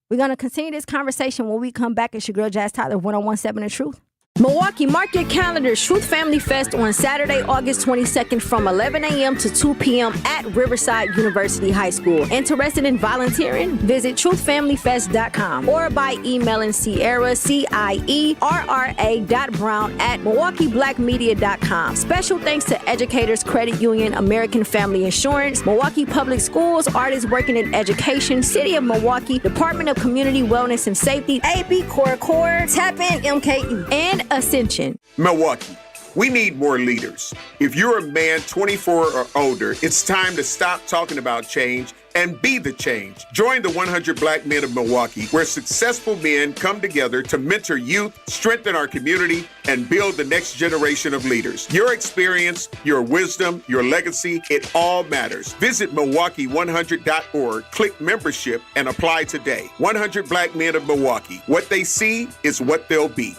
[SPEAKER 4] We're going to continue this conversation when we come back. It's your girl, Jazz Tyler, 1017 The Truth. Milwaukee, mark your calendars. Truth Family Fest on Saturday, August 22nd from 11 a.m. to 2 p.m. at Riverside University High School. Interested in volunteering? Visit truthfamilyfest.com or by emailing Sierra, Cierra.brown@milwaukeeblackmedia.com. Special thanks to Educators Credit Union, American Family Insurance, Milwaukee Public Schools, Artists Working in Education, City of Milwaukee, Department of Community Wellness and Safety, AB Core, Tap In MKE, and Ascension.
[SPEAKER 26] Milwaukee, we need more leaders. If you're a man 24 or older, it's time to stop talking about change and be the change. Join the 100 Black Men of Milwaukee, where successful men come together to mentor youth, strengthen our community, and build the next generation of leaders. Your experience, your wisdom, your legacy, it all matters. Visit Milwaukee100.org, click membership, and apply today. 100 Black Men of Milwaukee. What they see is what they'll be.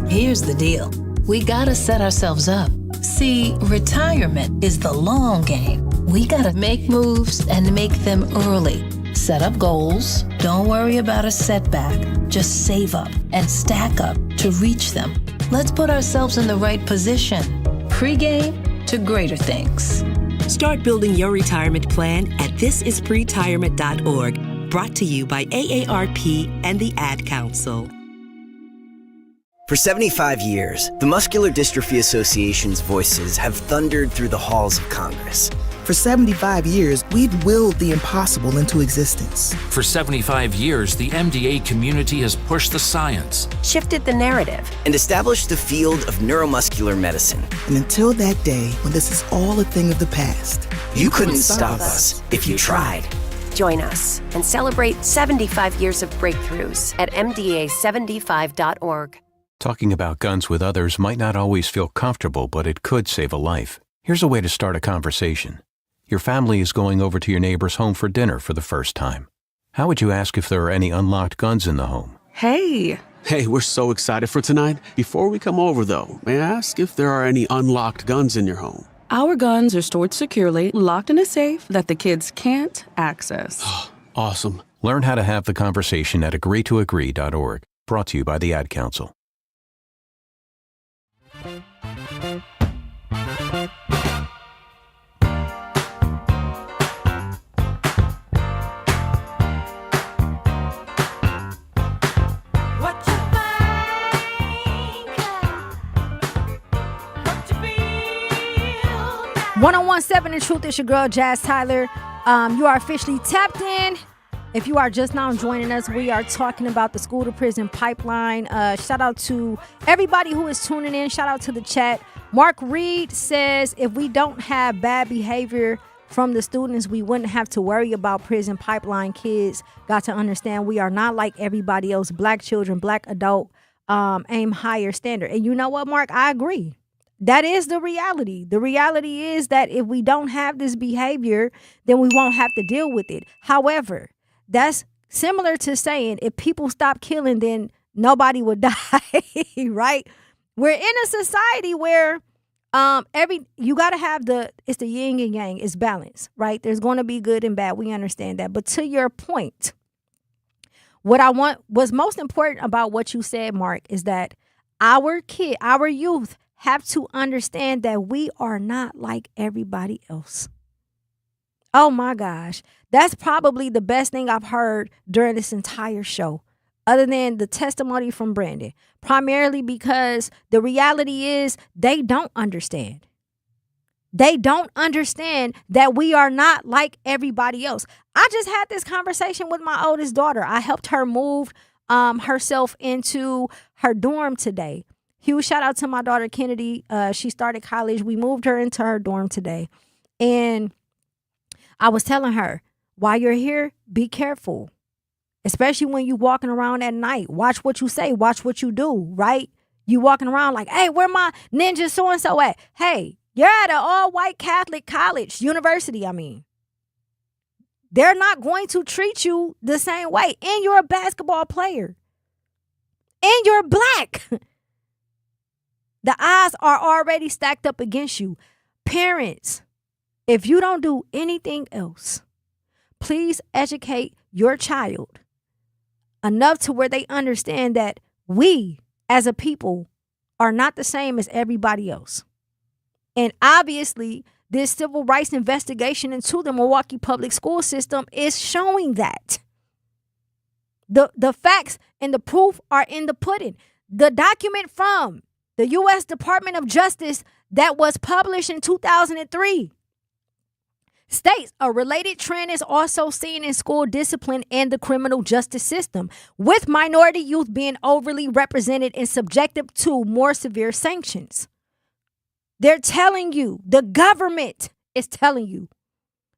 [SPEAKER 2] Here's the deal. We gotta set ourselves up. See, retirement is the long game. We gotta make moves and make them early. Set up goals. Don't worry about a setback. Just save up and stack up to reach them. Let's put ourselves in the right position. Pre-game to greater things.
[SPEAKER 5] Start building your retirement plan at thisispretirement.org. Brought to you by AARP and the Ad Council.
[SPEAKER 8] For 75 years, the Muscular Dystrophy Association's voices have thundered through the halls of Congress.
[SPEAKER 9] For 75 years, we've willed the impossible into existence.
[SPEAKER 10] For 75 years, the MDA community has pushed the science,
[SPEAKER 8] shifted the narrative, and established the field of neuromuscular medicine.
[SPEAKER 9] And until that day, when this is all a thing of the past,
[SPEAKER 8] you couldn't stop us if you tried.
[SPEAKER 11] Join us and celebrate 75 years of breakthroughs at MDA75.org.
[SPEAKER 13] Talking about guns with others might not always feel comfortable, but it could save a life. Here's a way to start a conversation. Your family is going over to your neighbor's home for dinner for the first time. How would you ask if there are any unlocked guns in the home?
[SPEAKER 15] Hey, Hey, we're so excited for tonight. Before we come over, though, may I ask if there are any unlocked guns in your home?
[SPEAKER 16] Our guns are stored securely, locked in a safe that the kids can't access.
[SPEAKER 15] Awesome.
[SPEAKER 13] Learn how to have the conversation at agreetoagree.org. Brought to you by the Ad Council.
[SPEAKER 4] .101.7 The Truth. Is your girl Jazz Tyler. You are officially tapped in. If you are just now joining us, we are talking about the school to prison pipeline. Shout out to everybody who is tuning in. Shout out to the chat. Mark Reed says if we don't have bad behavior from the students, we wouldn't have to worry about prison pipeline. Kids got to understand we are not like everybody else. Black children, black adult, aim higher standard. And you know what, Mark? I agree. That is the reality. The reality is that if we don't have this behavior, then we won't have to deal with it. However, that's similar to saying if people stop killing, then nobody would die, right? We're in a society where you got to have it's the yin and yang, it's balance, right? There's going to be good and bad. We understand that. But to your point, what's most important about what you said, Mark, is that our youth have to understand that we are not like everybody else. Oh my gosh. That's probably the best thing I've heard during this entire show, other than the testimony from Brandon, primarily because the reality is they don't understand. They don't understand that we are not like everybody else. I just had this conversation with my oldest daughter. I helped her move herself into her dorm today. Huge shout out to my daughter, Kennedy. She started college. We moved her into her dorm today. And I was telling her, while you're here, be careful. Especially when you're walking around at night. Watch what you say. Watch what you do, right? You walking around like, hey, where my ninja so-and-so at? Hey, you're at an all-white Catholic college, university, I mean. They're not going to treat you the same way. And you're a basketball player. And you're black. The odds are already stacked up against you. Parents, if you don't do anything else, please educate your child enough to where they understand that we as a people are not the same as everybody else. And obviously, this civil rights investigation into the Milwaukee public school system is showing that. The facts and the proof are in the pudding. The document from the U.S. Department of Justice that was published in 2003 states a related trend is also seen in school discipline and the criminal justice system, with minority youth being overly represented and subjected to more severe sanctions. They're telling you, the government is telling you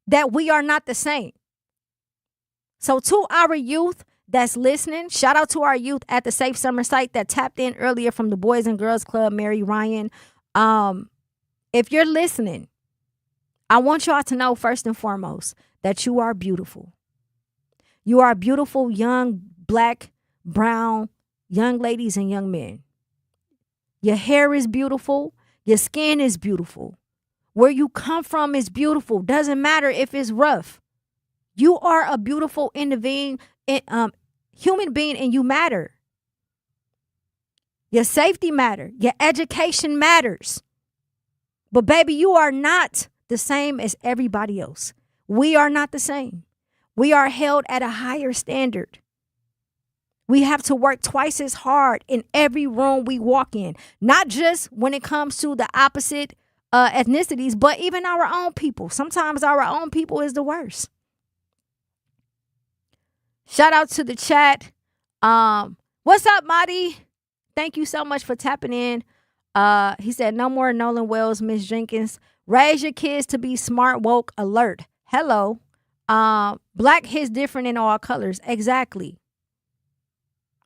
[SPEAKER 4] that we are not the same. So to our youth that's listening, shout out to our youth at the Safe Summer site that tapped in earlier from the Boys and Girls Club, Mary Ryan. If you're listening, I want y'all to know first and foremost that you are beautiful. You are beautiful, young, black, brown, young ladies and young men. Your hair is beautiful. Your skin is beautiful. Where you come from is beautiful. Doesn't matter if it's rough. You are a beautiful human being and you matter. Your safety matters. Your education matters. But baby, you are not the same as everybody else. We are not the same. We are held at a higher standard. We have to work twice as hard in every room we walk in. Not just when it comes to the opposite ethnicities, but even our own people. Sometimes our own people is the worst. Shout out to the chat. What's up, Marty? Thank you so much for tapping in. He said, no more Nolan Wells, Miss Jenkins. Raise your kids to be smart, woke, alert. Hello. Black is different in all colors. Exactly.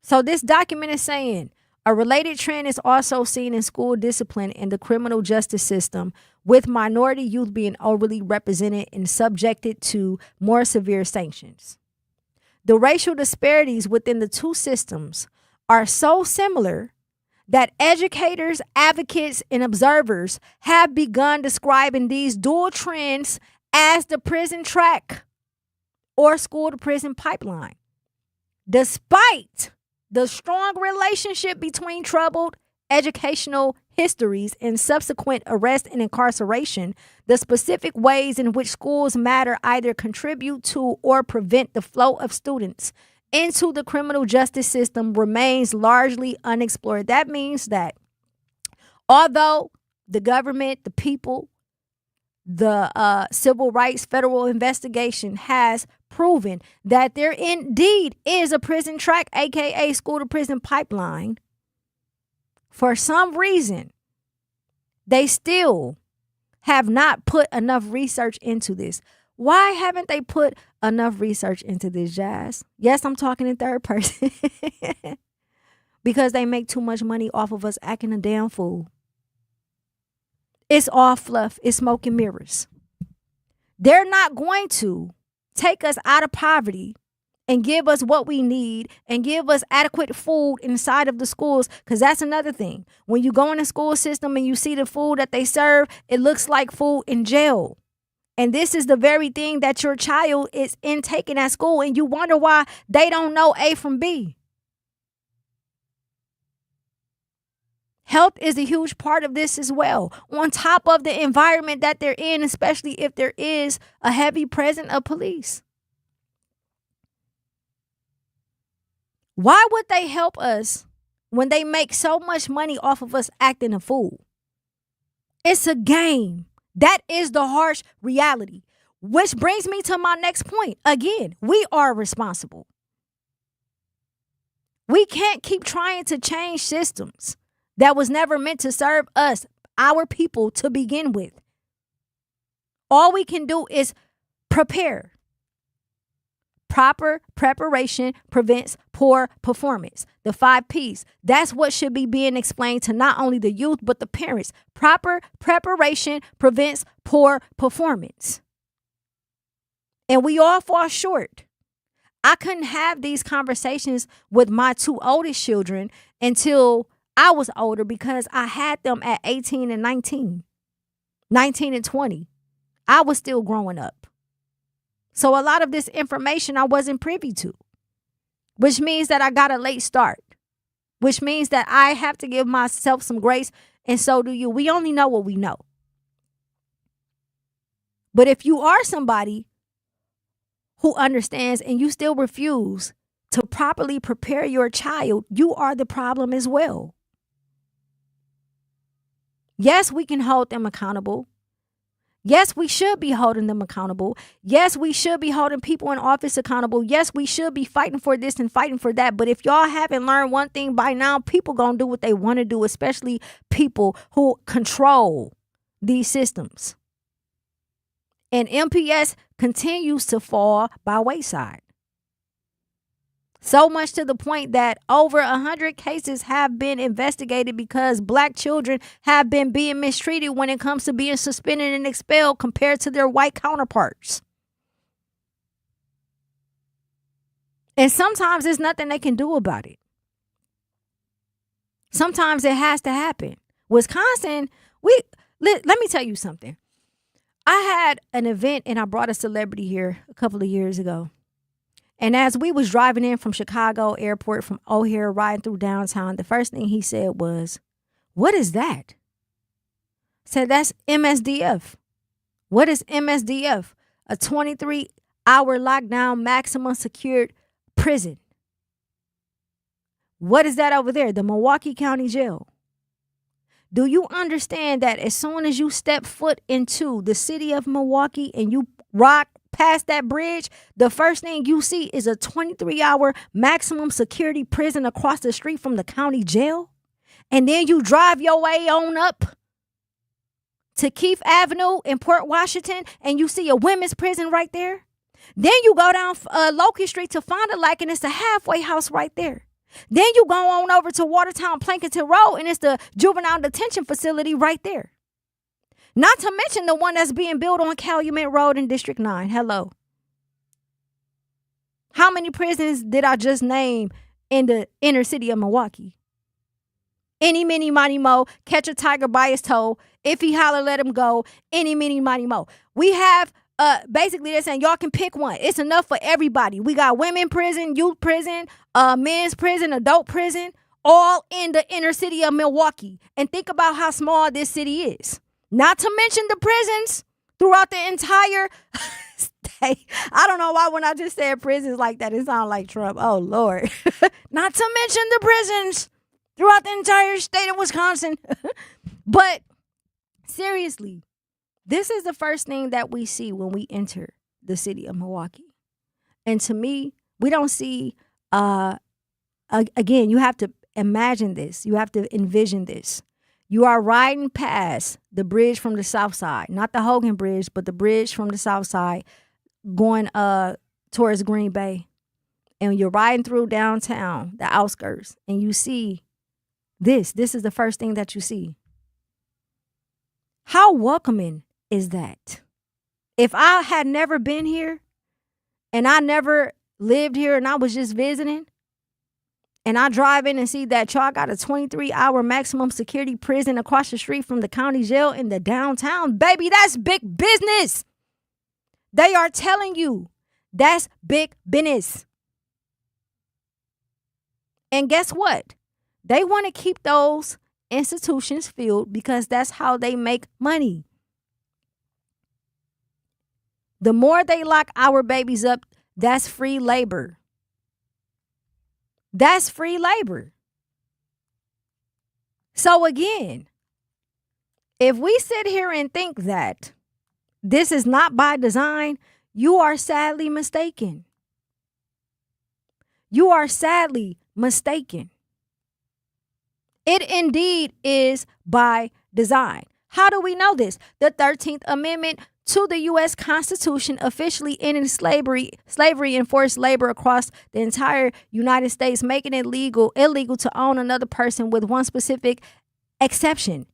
[SPEAKER 4] So this document is saying a related trend is also seen in school discipline in the criminal justice system, with minority youth being overly represented and subjected to more severe sanctions. The racial disparities within the two systems are so similar that educators, advocates, and observers have begun describing these dual trends as the prison track or school to prison pipeline. Despite the strong relationship between troubled educational histories and subsequent arrest and incarceration, the specific ways in which schools matter either contribute to or prevent the flow of students into the criminal justice system remains largely unexplored. That means that although the government, the people, the civil rights federal investigation has proven that there indeed is a prison track, aka school to prison pipeline, for some reason, they still have not put enough research into this. Why haven't they put enough research into this, Jazz? Yes, I'm talking in third person. Because they make too much money off of us acting a damn fool. It's all fluff. It's smoke and mirrors. They're not going to take us out of poverty and give us what we need and give us adequate food inside of the schools, because that's another thing. When you go in the school system and you see the food that they serve, it looks like food in jail. And this is the very thing that your child is intaking at school, and you wonder why they don't know A from B. Health is a huge part of this as well, on top of the environment that they're in, especially if there is a heavy presence of police. Why would they help us when they make so much money off of us acting a fool? It's a game. That is the harsh reality. Which brings me to my next point. Again, we are responsible. We can't keep trying to change systems that was never meant to serve us, our people, to begin with. All we can do is prepare. Proper preparation prevents poor performance. The 5 P's. That's what should be being explained to not only the youth, but the parents. Proper preparation prevents poor performance. And we all fall short. I couldn't have these conversations with my 2 oldest children until I was older, because I had them at 18 and 19 and 20. I was still growing up. So a lot of this information I wasn't privy to, which means that I got a late start, which means that I have to give myself some grace, and so do you. We only know what we know. But if you are somebody who understands and you still refuse to properly prepare your child, you are the problem as well. Yes, we can hold them accountable. Yes, we should be holding them accountable. Yes, we should be holding people in office accountable. Yes, we should be fighting for this and fighting for that. But if y'all haven't learned one thing by now, people gonna do what they want to do, especially people who control these systems. And MPS continues to fall by wayside. So much to the point that over 100 cases have been investigated because Black children have been being mistreated when it comes to being suspended and expelled compared to their white counterparts. And sometimes there's nothing they can do about it. Sometimes it has to happen. Wisconsin, let me tell you something. I had an event and I brought a celebrity here a couple of years ago. And as we was driving in from Chicago airport from O'Hare, riding through downtown, the first thing he said was, "What is that?" I said, "That's MSDF." What is MSDF? A 23-hour lockdown, maximum secured prison. What is that over there? The Milwaukee County Jail. Do you understand that as soon as you step foot into the city of Milwaukee and you rock past that bridge, the first thing you see is a 23-hour maximum security prison across the street from the county jail? And then you drive your way on up to Keith Avenue in Port Washington and you see a women's prison right there. Then you go down Locust Street to Fond du Lac and it's a halfway house right there. Then you go on over to Watertown Plankinton Road and it's the juvenile detention facility right there. Not to mention the one that's being built on Calumet Road in District 9. Hello. How many prisons did I just name in the inner city of Milwaukee. Any, mini, money, mo, catch a tiger by his toe. If he holler, let him go. Any, mini, money, mo. We have, basically they're saying y'all can pick one. It's enough for everybody. We got women prison, youth prison, men's prison, adult prison, all in the inner city of Milwaukee. And think about how small this city is. Not to mention the prisons throughout the entire state. I don't know why when I just said prisons like that, it sounded like Trump. Oh, Lord. Not to mention the prisons throughout the entire state of Wisconsin. But seriously, this is the first thing that we see when we enter the city of Milwaukee. And to me, we don't see, again, you have to imagine this. You have to envision this. You are riding past the bridge from the south side, not the Hogan Bridge, but the bridge from the south side going towards Green Bay. And you're riding through downtown, the outskirts, and you see this. This is the first thing that you see. How welcoming is that? If I had never been here and I never lived here and I was just visiting, and I drive in and see that y'all got a 23-hour maximum security prison across the street from the county jail in the downtown, baby, that's big business. They are telling you that's big business. And guess what? They want to keep those institutions filled because that's how they make money. The more they lock our babies up, that's free labor. That's free labor. So again, if we sit here and think that this is not by design, you are sadly mistaken. You are sadly mistaken. It indeed is by design. How do we know this? The 13th Amendment to the U.S. Constitution officially ended slavery enforced labor across the entire United States, making it illegal to own another person with one specific exception.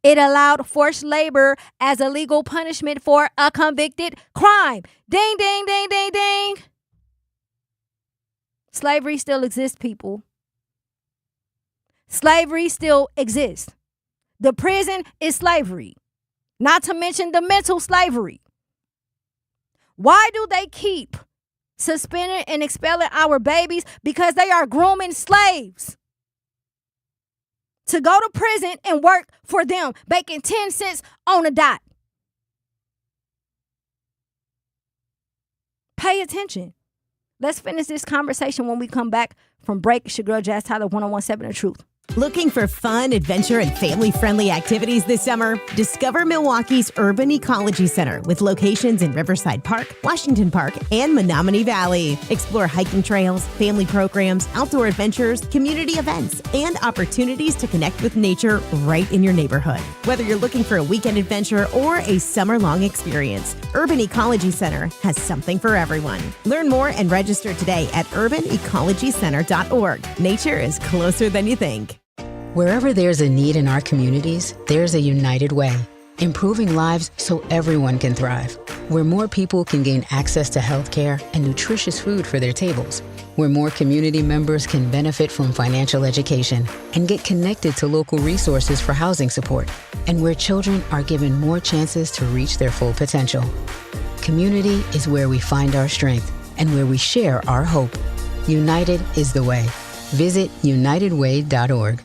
[SPEAKER 4] It allowed forced labor as a legal punishment for a convicted crime. Ding, ding, ding, ding, ding. Slavery still exists, people. Slavery still exists. The prison is slavery. Not to mention the mental slavery. Why do they keep suspending and expelling our babies? Because they are grooming slaves to go to prison and work for them, making 10 cents on a dot. Pay attention. Let's finish this conversation when we come back from break. It's your girl, Jazz Tyler, 101.7 The Truth.
[SPEAKER 17] Looking for fun, adventure, and family-friendly activities this summer? Discover Milwaukee's Urban Ecology Center with locations in Riverside Park, Washington Park, and Menominee Valley. Explore hiking trails, family programs, outdoor adventures, community events, and opportunities to connect with nature right in your neighborhood. Whether you're looking for a weekend adventure or a summer-long experience, Urban Ecology Center has something for everyone. Learn more and register today at urbanecologycenter.org. Nature is closer than you think.
[SPEAKER 18] Wherever there's a need in our communities, there's a United Way, improving lives so everyone can thrive. Where more people can gain access to healthcare and nutritious food for their tables. Where more community members can benefit from financial education and get connected to local resources for housing support. And where children are given more chances to reach their full potential. Community is where we find our strength and where we share our hope. United is the way. Visit unitedway.org.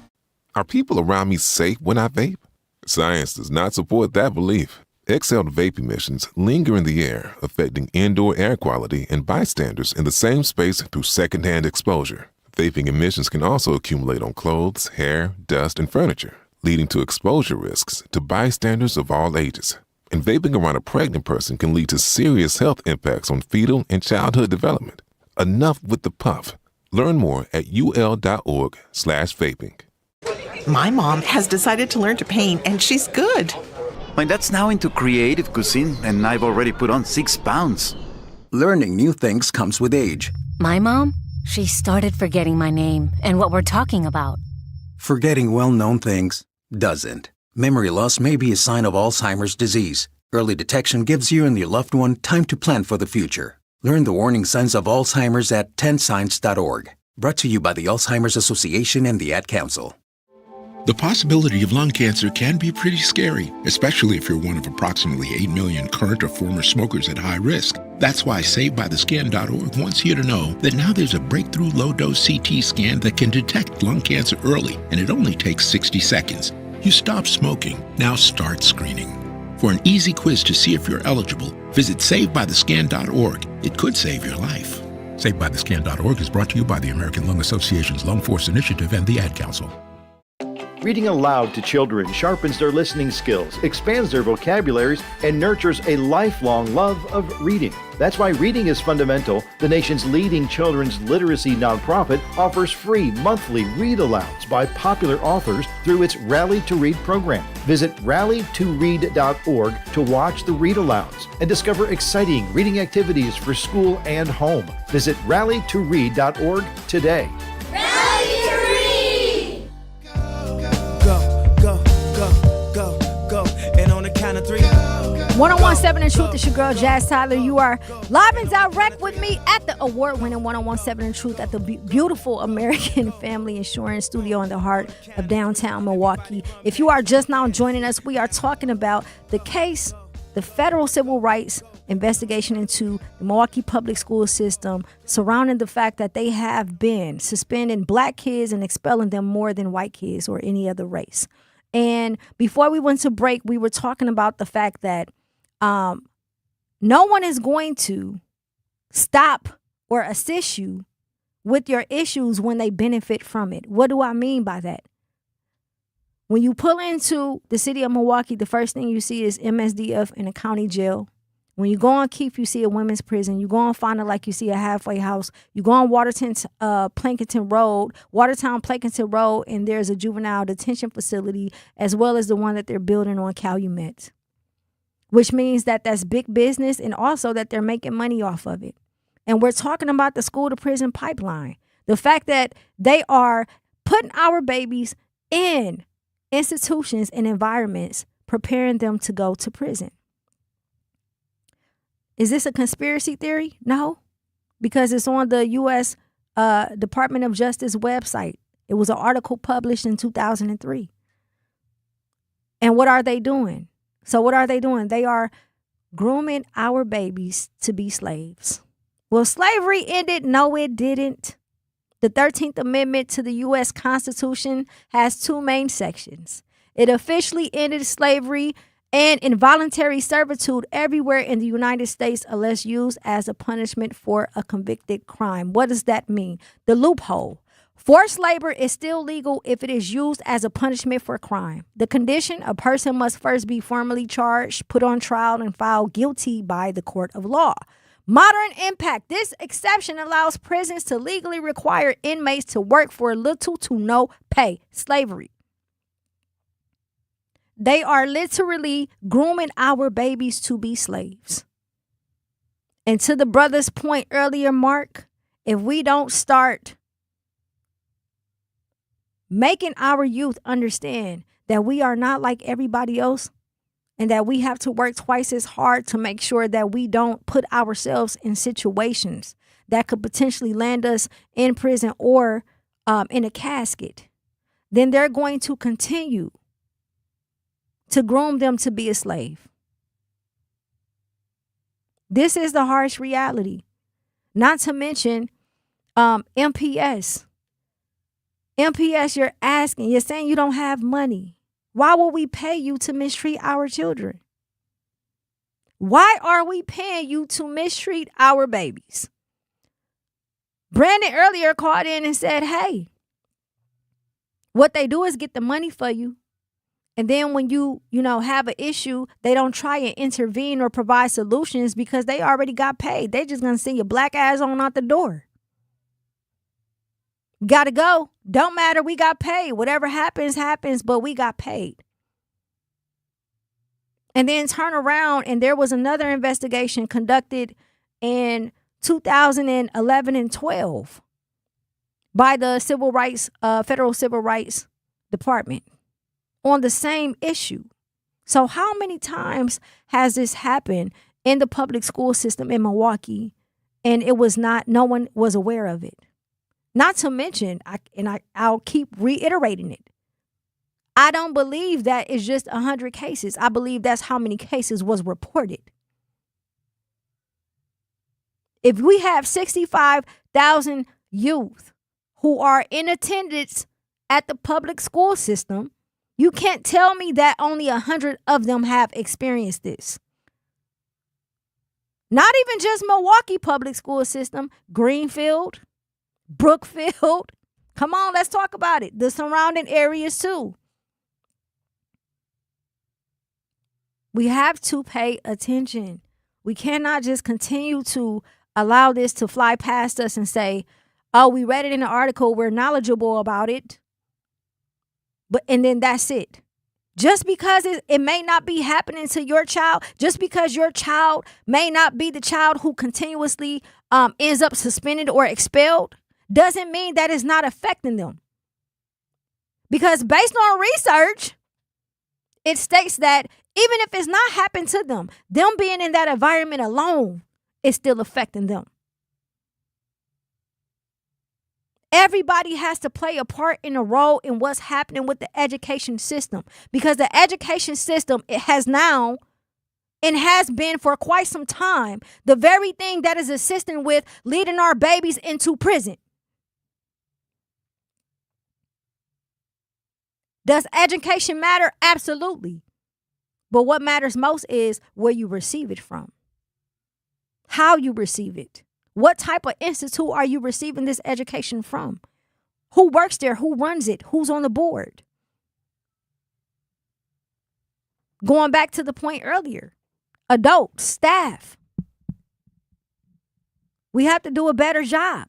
[SPEAKER 14] Are people around me safe when I vape? Science does not support that belief. Exhaled vape emissions linger in the air, affecting indoor air quality and bystanders in the same space through secondhand exposure. Vaping emissions can also accumulate on clothes, hair, dust, and furniture, leading to exposure risks to bystanders of all ages. And vaping around a pregnant person can lead to serious health impacts on fetal and childhood development. Enough with the puff. Learn more at ul.org/vaping.
[SPEAKER 19] My mom has decided to learn to paint, and she's good.
[SPEAKER 20] My dad's now into creative cuisine, and I've already put on 6 pounds.
[SPEAKER 21] Learning new things comes with age.
[SPEAKER 22] My mom, she started forgetting my name and what we're talking about.
[SPEAKER 21] Forgetting well-known things doesn't. Memory loss may be a sign of Alzheimer's disease. Early detection gives you and your loved one time to plan for the future. Learn the warning signs of Alzheimer's at 10signs.org. Brought to you by the Alzheimer's Association and the Ad Council.
[SPEAKER 1] The possibility of lung cancer can be pretty scary, especially if you're one of approximately 8 million current or former smokers at high risk. That's why SaveByTheScan.org wants you to know that now there's a breakthrough low-dose CT scan that can detect lung cancer early, and it only takes 60 seconds. You stop smoking, now start screening. For an easy quiz to see if you're eligible, visit SaveByTheScan.org. It could save your life. SaveByTheScan.org is brought to you by the American Lung Association's Lung Force Initiative and the Ad Council.
[SPEAKER 3] Reading aloud to children sharpens their listening skills, expands their vocabularies, and nurtures a lifelong love of reading. That's why Reading is Fundamental, the nation's leading children's literacy nonprofit, offers free monthly read-alouds by popular authors through its Rally to Read program. Visit rallytoread.org to watch the read-alouds and discover exciting reading activities for school and home. Visit rallytoread.org today.
[SPEAKER 12] And on the count of three.
[SPEAKER 4] 1017 The Truth, it's your girl Jazz Tyler. You are live and direct with me at the award-winning 1017 The Truth at the beautiful American Family Insurance Studio in the heart of downtown Milwaukee. If you are just now joining us, we are talking about the case, the federal civil rights investigation into the Milwaukee public school system surrounding the fact that they have been suspending black kids and expelling them more than white kids or any other race. And before we went to break, we were talking about the fact that no one is going to stop or assist you with your issues when they benefit from it. What do I mean by that? When you pull into the city of Milwaukee, the first thing you see is MSDF in a county jail. When you go on Keefe, you see a women's prison. You go on Fond du Lac, you see a halfway house. You go on Watertown, Plankinton Road, and there's a juvenile detention facility, as well as the one that they're building on Calumet, which means that that's big business and also that they're making money off of it. And we're talking about the school to prison pipeline. The fact that they are putting our babies in institutions and environments, preparing them to go to prison. Is this a conspiracy theory? No, because it's on the U.S. Department of Justice website. It was an article published in 2003. And what are they doing? So what are they doing? They are grooming our babies to be slaves. Well, slavery ended. No, it didn't. The 13th Amendment to the U.S. Constitution has two main sections. It officially ended slavery and involuntary servitude everywhere in the United States unless used as a punishment for a convicted crime. What does that mean? The loophole. Forced labor is still legal if it is used as a punishment for a crime. The condition: a person must first be formally charged, put on trial, and found guilty by the court of law. Modern impact. This exception allows prisons to legally require inmates to work for little to no pay. Slavery. They are literally grooming our babies to be slaves. And to the brother's point earlier, Mark, if we don't start making our youth understand that we are not like everybody else and that we have to work twice as hard to make sure that we don't put ourselves in situations that could potentially land us in prison or in a casket, then they're going to continue to groom them to be a slave. This is the harsh reality. Not to mention MPS. MPS, you're saying you don't have money. Why will we pay you to mistreat our children? Why are we paying you to mistreat our babies? Brandon earlier called in and said, hey, what they do is get the money for you. And then when you have an issue, they don't try and intervene or provide solutions because they already got paid. They're just going to send your black ass on out the door. Got to go. Don't matter. We got paid. Whatever happens, happens, but we got paid. And then turn around and there was another investigation conducted in 2011 and 12 by the Federal Civil Rights Department on the same issue. So how many times has this happened in the public school system in Milwaukee and no one was aware of it? Not to mention, I'll keep reiterating it. I don't believe that it's just 100 cases. I believe that's how many cases was reported. If we have 65,000 youth who are in attendance at the public school system, you can't tell me that only 100 of them have experienced this. Not even just Milwaukee public school system, Greenfield, Brookfield. Come on, let's talk about it. The surrounding areas too. We have to pay attention. We cannot just continue to allow this to fly past us and say, oh, we read it in an article, we're knowledgeable about it. And then that's it. Just because it may not be happening to your child, just because your child may not be the child who continuously ends up suspended or expelled, doesn't mean that it's not affecting them. Because based on research, it states that even if it's not happening to them being in that environment alone is still affecting them. Everybody has to play a part in a role in what's happening with the education system, because the education system, it has now and has been for quite some time the very thing that is assisting with leading our babies into prison. Does education matter? Absolutely. But what matters most is where you receive it from, how you receive it. What type of institute are you receiving this education from? Who works there? Who runs it? Who's on the board? Going back to the point earlier, adults, staff. We have to do a better job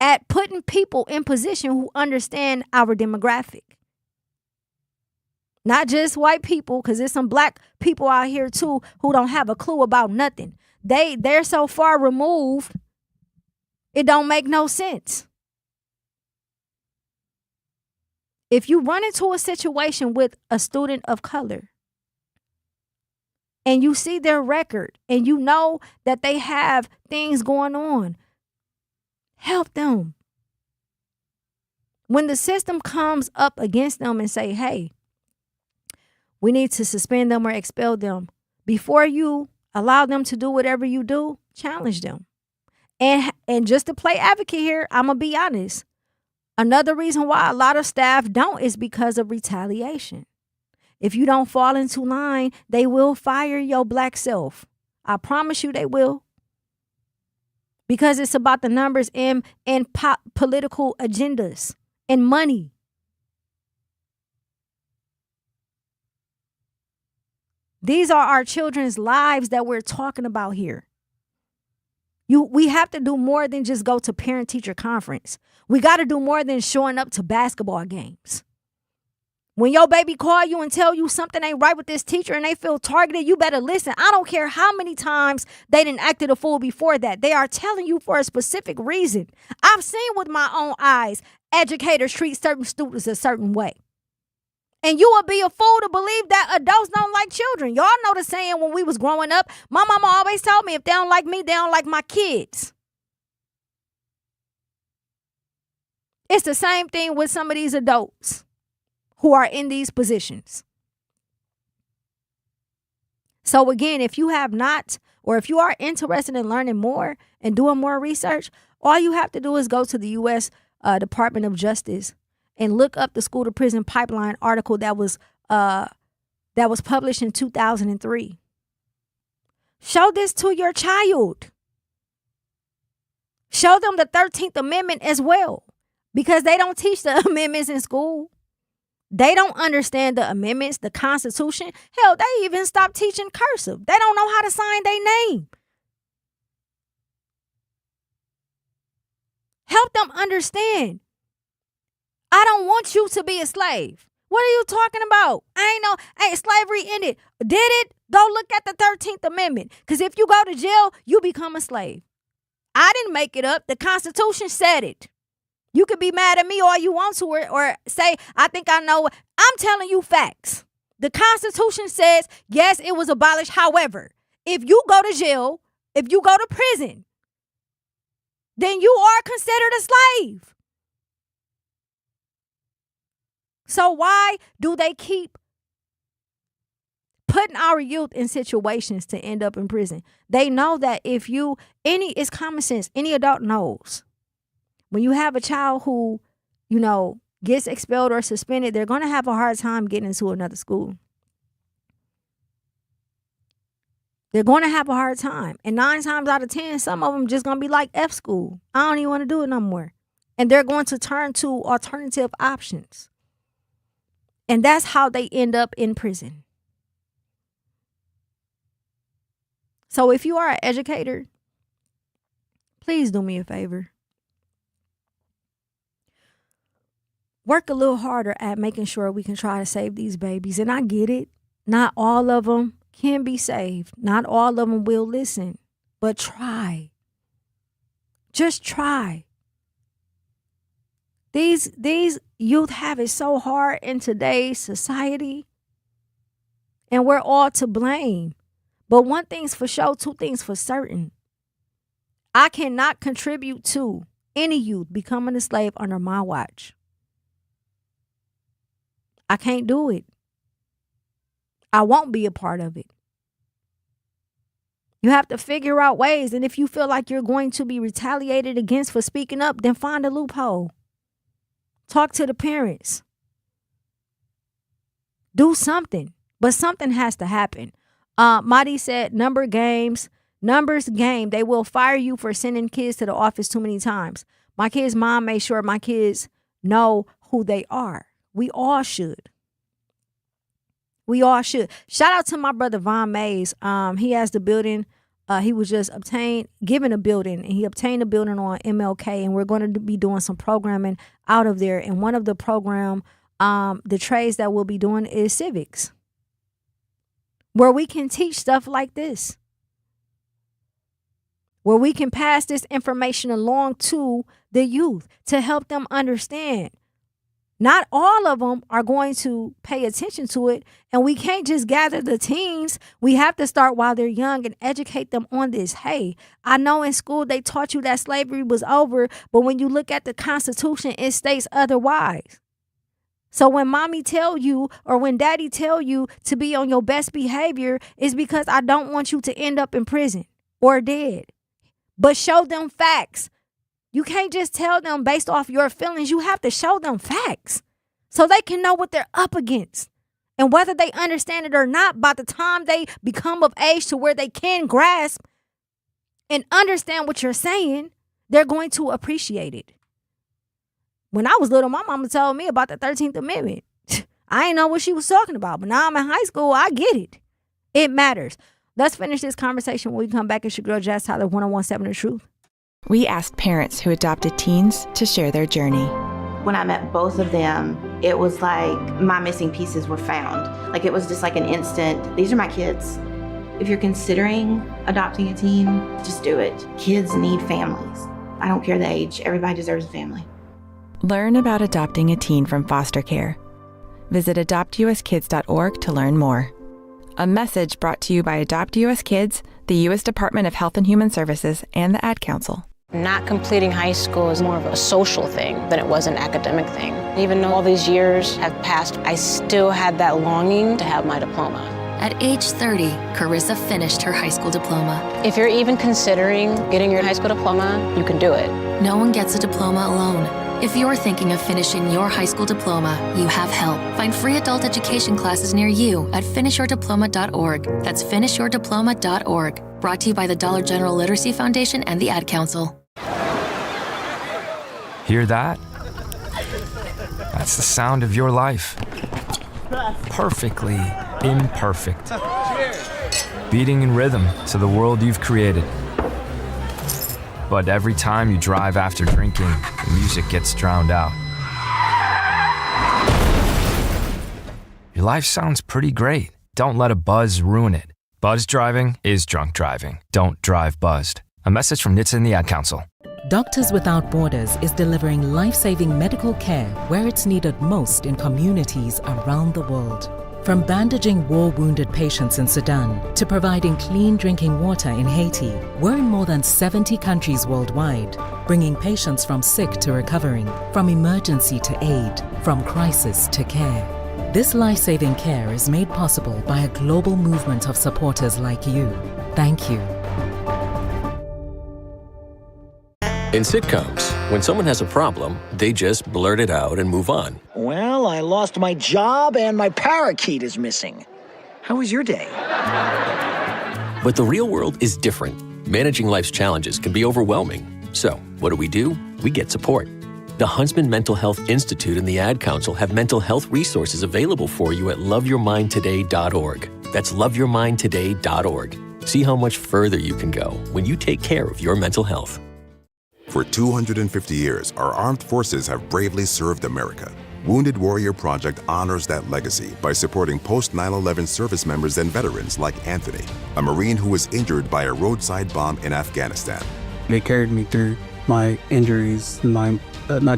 [SPEAKER 4] at putting people in position who understand our demographic. Not just white people, because there's some black people out here too who don't have a clue about nothing. They're so far removed, it don't make no sense. If you run into a situation with a student of color and you see their record and you know that they have things going on, help them. When the system comes up against them and say, hey, we need to suspend them or expel them, before you allow them to do whatever you do, challenge them. And just to play advocate here, I'm going to be honest. Another reason why a lot of staff don't is because of retaliation. If you don't fall into line, they will fire your black self. I promise you they will. Because it's about the numbers and political agendas and money. These are our children's lives that we're talking about here. We have to do more than just go to parent-teacher conference. We got to do more than showing up to basketball games. When your baby call you and tell you something ain't right with this teacher and they feel targeted, you better listen. I don't care how many times they done acted a fool before that. They are telling you for a specific reason. I've seen with my own eyes educators treat certain students a certain way. And you would be a fool to believe that adults don't like children. Y'all know the saying when we was growing up. My mama always told me if they don't like me, they don't like my kids. It's the same thing with some of these adults who are in these positions. So again, if you have not, or if you are interested in learning more and doing more research, all you have to do is go to the U.S. Department of Justice and look up the school to prison pipeline article that was published in 2003. Show this to your child. Show them the 13th Amendment as well, because they don't teach the amendments in school. They don't understand the amendments, the Constitution. Hell, they even stopped teaching cursive. They don't know how to sign their name. Help them understand. I don't want you to be a slave. What are you talking about? Slavery ended. Did it? Go look at the 13th Amendment. Because if you go to jail, you become a slave. I didn't make it up. The Constitution said it. You could be mad at me all you want to or say, I think I know. I'm telling you facts. The Constitution says, yes, it was abolished. However, if you go to jail, if you go to prison, then you are considered a slave. So why do they keep putting our youth in situations to end up in prison? They know that it's common sense. Any adult knows. When you have a child who, gets expelled or suspended, they're going to have a hard time getting into another school. They're going to have a hard time. And 9 times out of 10, some of them just going to be like, F school. I don't even want to do it no more. And they're going to turn to alternative options. And that's how they end up in prison. So if you are an educator, please do me a favor. Work a little harder at making sure we can try to save these babies. And I get it. Not all of them can be saved. Not all of them will listen. But try. Just try. These youth have it so hard in today's society. And we're all to blame. But one thing's for sure, 2 things for certain. I cannot contribute to any youth becoming a slave under my watch. I can't do it. I won't be a part of it. You have to figure out ways. And if you feel like you're going to be retaliated against for speaking up, then find a loophole. Talk to the parents. Do something. But something has to happen. Madi said, numbers game. They will fire you for sending kids to the office too many times. My kid's mom made sure my kids know who they are. We all should. We all should. Shout out to my brother Von Mays. He has the building. He was just given a building, and he obtained a building on MLK, and we're going to be doing some programming out of there. And one of the the trades that we'll be doing is civics, where we can teach stuff like this, where we can pass this information along to the youth to help them understand. Not all of them are going to pay attention to it, and we can't just gather the teens. We have to start while they're young and educate them on this. Hey, I know in school they taught you that slavery was over, but when you look at the Constitution, it states otherwise. So when mommy tell you or when daddy tell you to be on your best behavior, it's because I don't want you to end up in prison or dead. But show them facts. You can't just tell them based off your feelings. You have to show them facts so they can know what they're up against. And whether they understand it or not, by the time they become of age to where they can grasp and understand what you're saying, they're going to appreciate it. When I was little, my mama told me about the 13th Amendment. I didn't know what she was talking about, but now I'm in high school. I get it. It matters. Let's finish this conversation when we come back. It's your girl, Jazz Tyler, 101.7 The Truth.
[SPEAKER 6] We asked parents who adopted teens to share their journey.
[SPEAKER 7] When I met both of them, it was like my missing pieces were found. Like it was just like an instant, these are my kids. If you're considering adopting a teen, just do it. Kids need families. I don't care the age, everybody deserves a family.
[SPEAKER 6] Learn about adopting a teen from foster care. Visit adoptuskids.org to learn more. A message brought to you by Adopt US Kids, the U.S. Department of Health and Human Services, and the Ad Council.
[SPEAKER 12] Not completing high school is more of a social thing than it was an academic thing. Even though all these years have passed, I still had that longing to have my diploma.
[SPEAKER 23] At age 30, Carissa finished her high school diploma.
[SPEAKER 12] If you're even considering getting your high school diploma, you can do it.
[SPEAKER 23] No one gets a diploma alone. If you're thinking of finishing your high school diploma, you have help. Find free adult education classes near you at finishyourdiploma.org. That's finishyourdiploma.org. Brought to you by the Dollar General Literacy Foundation and the Ad Council.
[SPEAKER 24] Hear that? That's the sound of your life. Perfectly imperfect. Beating in rhythm to the world you've created. But every time you drive after drinking, the music gets drowned out. Your life sounds pretty great. Don't let a buzz ruin it. Buzz driving is drunk driving. Don't drive buzzed. A message from NHTSA and the Ad Council.
[SPEAKER 25] Doctors Without Borders is delivering life-saving medical care where it's needed most in communities around the world. From bandaging war-wounded patients in Sudan to providing clean drinking water in Haiti, we're in more than 70 countries worldwide, bringing patients from sick to recovering, from emergency to aid, from crisis to care. This life-saving care is made possible by a global movement of supporters like you. Thank you.
[SPEAKER 2] In sitcoms, when someone has a problem, they just blurt it out and move on.
[SPEAKER 5] Well, I lost my job and my parakeet is missing. How was your day?
[SPEAKER 2] But the real world is different. Managing life's challenges can be overwhelming. So, what do? We get support. The Huntsman Mental Health Institute and the Ad Council have mental health resources available for you at loveyourmindtoday.org. That's loveyourmindtoday.org. See how much further you can go when you take care of your mental health.
[SPEAKER 14] For 250 years, our armed forces have bravely served America. Wounded Warrior Project honors that legacy by supporting post-9/11 service members and veterans like Anthony, a Marine who was injured by a roadside bomb in Afghanistan.
[SPEAKER 15] They carried me through my injuries, not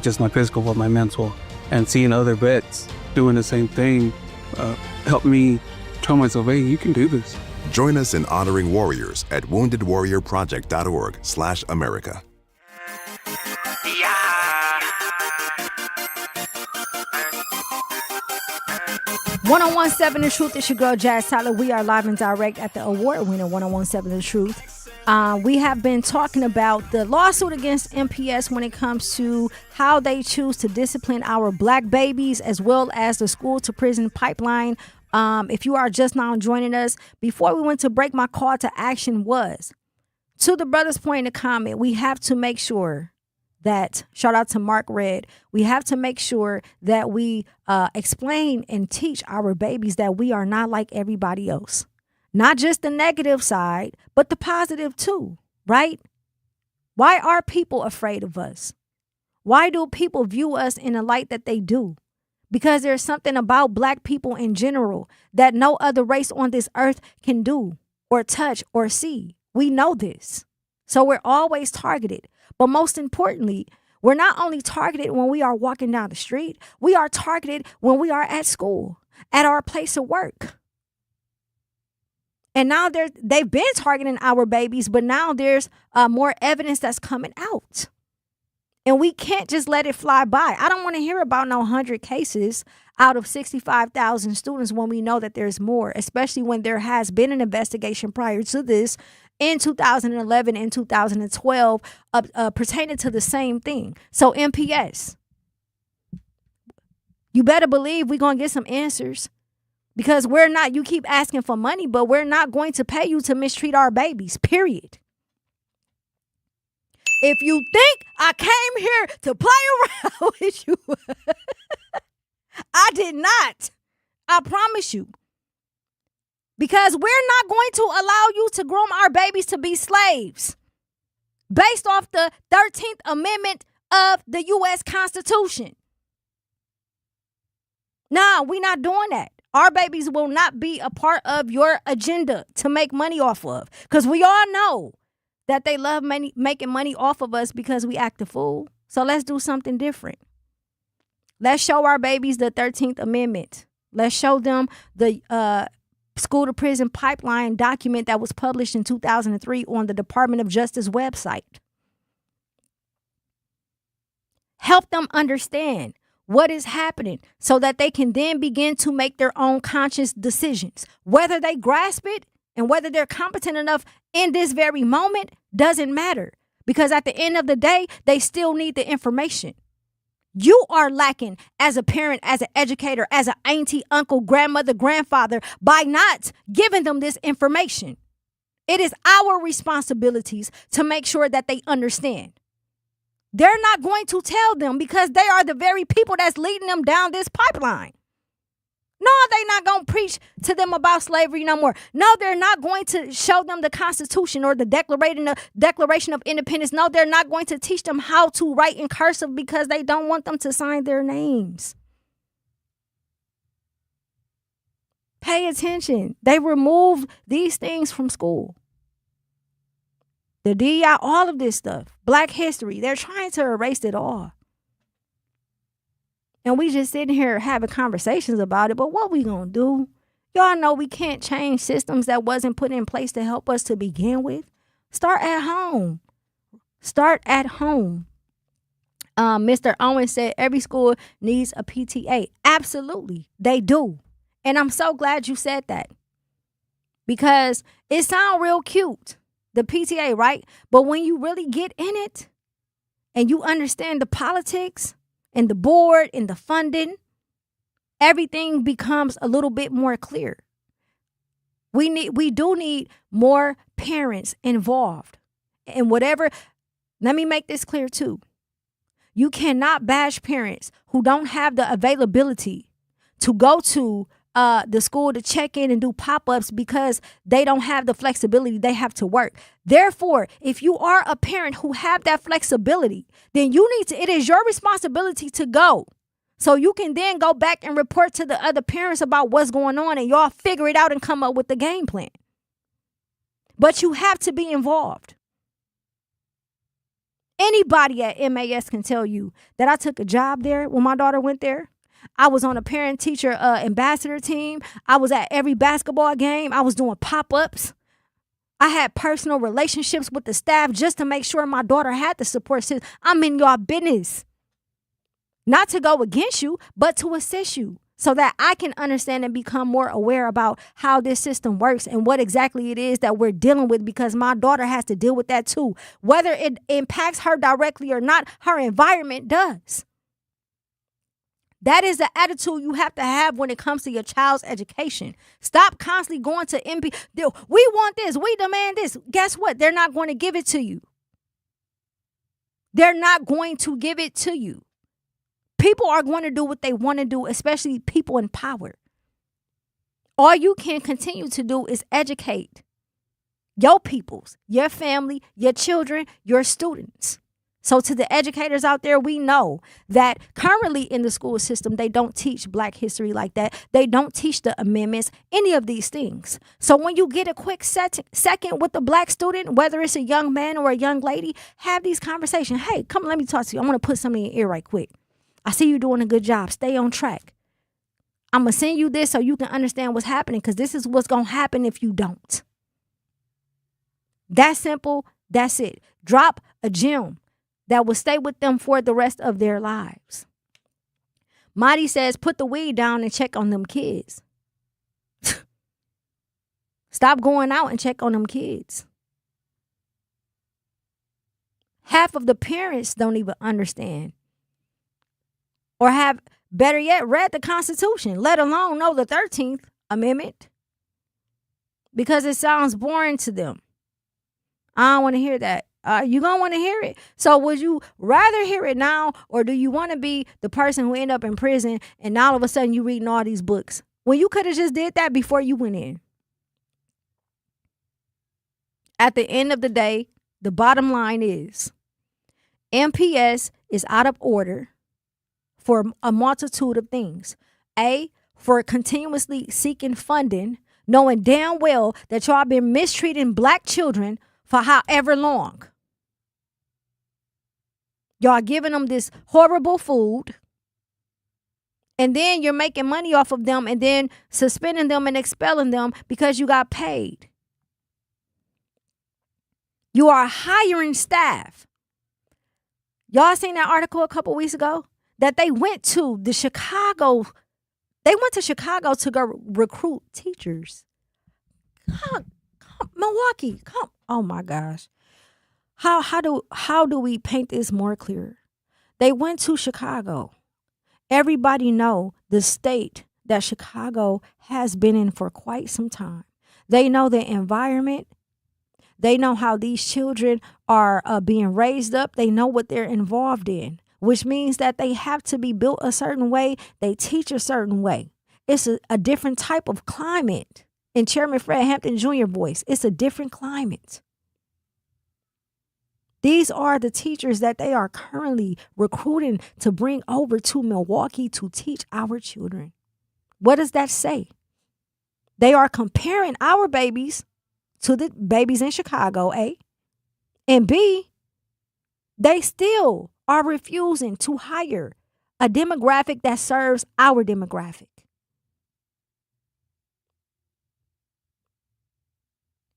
[SPEAKER 15] just my physical, but my mental. And seeing other vets doing the same thing helped me tell myself, hey, you can do this.
[SPEAKER 14] Join us in honoring warriors at woundedwarriorproject.org/America.
[SPEAKER 4] 1017 The Truth. It's your girl, Jazz Tyler. We are live and direct at the award-winning 1017 The Truth. We have been talking about the lawsuit against MPS when it comes to how they choose to discipline our black babies, as well as the school-to-prison pipeline. If you are just now joining us, before we went to break, my call to action was, to the brother's point in the comment, we have to make sure that, shout out to Mark Red, we have to make sure that we explain and teach our babies that we are not like everybody else. Not just the negative side, but the positive too, right? Why are people afraid of us? Why do people view us in a light that they do? Because there's something about black people in general that no other race on this earth can do or touch or see. We know this. So we're always targeted. But most importantly, we're not only targeted when we are walking down the street, we are targeted when we are at school, at our place of work. And now they've been targeting our babies, but now there's more evidence that's coming out. And we can't just let it fly by. I don't want to hear about no 100 cases out of 65,000 students when we know that there's more, especially when there has been an investigation prior to this in 2011 and 2012 pertaining to the same thing. So MPS, you better believe we're going to get some answers, because we're not, you keep asking for money, but we're not going to pay you to mistreat our babies, period. If you think I came here to play around with you, I did not. I promise you. Because we're not going to allow you to groom our babies to be slaves based off the 13th Amendment of the U.S. Constitution. Nah, we're not doing that. Our babies will not be a part of your agenda to make money off of. Because we all know that they love making money off of us because we act a fool. So let's do something different. Let's show our babies the 13th Amendment. Let's show them the school to prison pipeline document that was published in 2003 on the Department of Justice website. Help them understand what is happening so that they can then begin to make their own conscious decisions. Whether they grasp it and whether they're competent enough in this very moment doesn't matter, because at the end of the day, they still need the information. You are lacking as a parent, as an educator, as an auntie, uncle, grandmother, grandfather by not giving them this information. It is our responsibilities to make sure that they understand. They're not going to tell them because they are the very people that's leading them down this pipeline. No, they're not going to preach to them about slavery no more. No, they're not going to show them the Constitution or the Declaration of Independence. No, they're not going to teach them how to write in cursive because they don't want them to sign their names. Pay attention. They remove these things from school. The DEI, all of this stuff, Black history, they're trying to erase it all. And we just sitting here having conversations about it, but what we gonna do? Y'all know we can't change systems that wasn't put in place to help us to begin with. Start at home. Start at home. Mr. Owen said every school needs a PTA. Absolutely, they do. And I'm so glad you said that, because it sounds real cute, the PTA, right? But when you really get in it and you understand the politics and the board and the funding, everything becomes a little bit more clear. We do need more parents involved in whatever. Let me make this clear too. You cannot bash parents who don't have the availability to go to the school to check in and do pop-ups because they don't have the flexibility. They have to work. Therefore, if you are a parent who have that flexibility, then it is your responsibility to go. So you can then go back and report to the other parents about what's going on, and y'all figure it out and come up with the game plan. But you have to be involved. Anybody at MAS can tell you that I took a job there when my daughter went there. I was on a parent-teacher ambassador team. I was at every basketball game. I was doing pop-ups. I had personal relationships with the staff just to make sure my daughter had the support system. I'm in your business. Not to go against you, but to assist you so that I can understand and become more aware about how this system works and what exactly it is that we're dealing with, because my daughter has to deal with that too. Whether it impacts her directly or not, her environment does. That is the attitude you have to have when it comes to your child's education. Stop constantly going to MP. We want this. We demand this. Guess what? They're not going to give it to you. They're not going to give it to you. People are going to do what they want to do, especially people in power. All you can continue to do is educate your peoples, your family, your children, your students. So to the educators out there, we know that currently in the school system, they don't teach Black history like that. They don't teach the amendments, any of these things. So when you get a quick second with a Black student, whether it's a young man or a young lady, have these conversations. Hey, come, let me talk to you. I want to put something in your ear right quick. I see you doing a good job. Stay on track. I'm going to send you this so you can understand what's happening, because this is what's going to happen if you don't. That's simple. That's it. Drop a gem that will stay with them for the rest of their lives. Marty says, put the weed down and check on them kids. Stop going out and check on them kids. Half of the parents don't even understand or have, better yet, read the Constitution, let alone know the 13th Amendment, because it sounds boring to them. I don't want to hear that. You're going to want to hear it. So would you rather hear it now, or do you want to be the person who end up in prison and now all of a sudden you reading all these books when you could have just did that before you went in? At the end of the day, the bottom line is MPS is out of order for a multitude of things. A, for continuously seeking funding, knowing damn well that y'all been mistreating Black children for however long. Y'all giving them this horrible food, and then you're making money off of them and then suspending them and expelling them because you got paid. You are hiring staff. Y'all seen that article a couple weeks ago that they went to Chicago to go recruit teachers. Come, Milwaukee, come. Oh my gosh. How do we paint this more clear? They went to Chicago. Everybody know the state that Chicago has been in for quite some time. They know the environment. They know how these children are being raised up. They know what they're involved in, which means that they have to be built a certain way. They teach a certain way. It's a different type of climate. In Chairman Fred Hampton Jr. voice, it's a different climate. These are the teachers that they are currently recruiting to bring over to Milwaukee to teach our children. What does that say? They are comparing our babies to the babies in Chicago, A. And B, they still are refusing to hire a demographic that serves our demographic.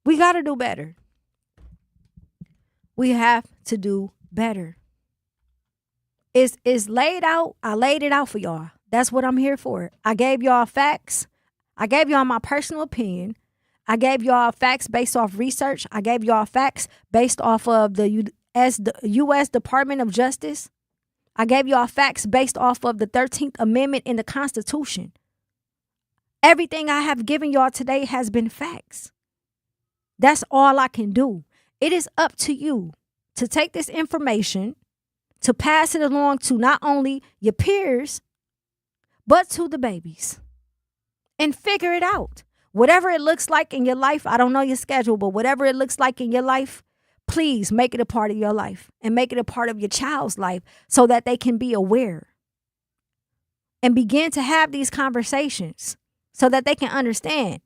[SPEAKER 4] We got to do better. We have to do better. It's laid out. I laid it out for y'all. That's what I'm here for. I gave y'all facts. I gave y'all my personal opinion. I gave y'all facts based off research. I gave y'all facts based off of the U.S. Department of Justice. I gave y'all facts based off of the 13th Amendment in the Constitution. Everything I have given y'all today has been facts. That's all I can do. It is up to you to take this information, to pass it along to not only your peers, but to the babies. And figure it out. Whatever it looks like in your life, I don't know your schedule, but whatever it looks like in your life, please make it a part of your life and make it a part of your child's life so that they can be aware and begin to have these conversations so that they can understand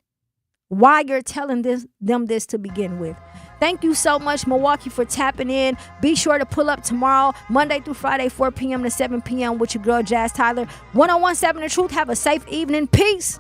[SPEAKER 4] why you're telling them this to begin with. Thank you so much, Milwaukee, for tapping in. Be sure to pull up tomorrow, Monday through Friday, 4 p.m. to 7 p.m. with your girl, Jazz Tyler. 1017 The Truth. Have a safe evening. Peace.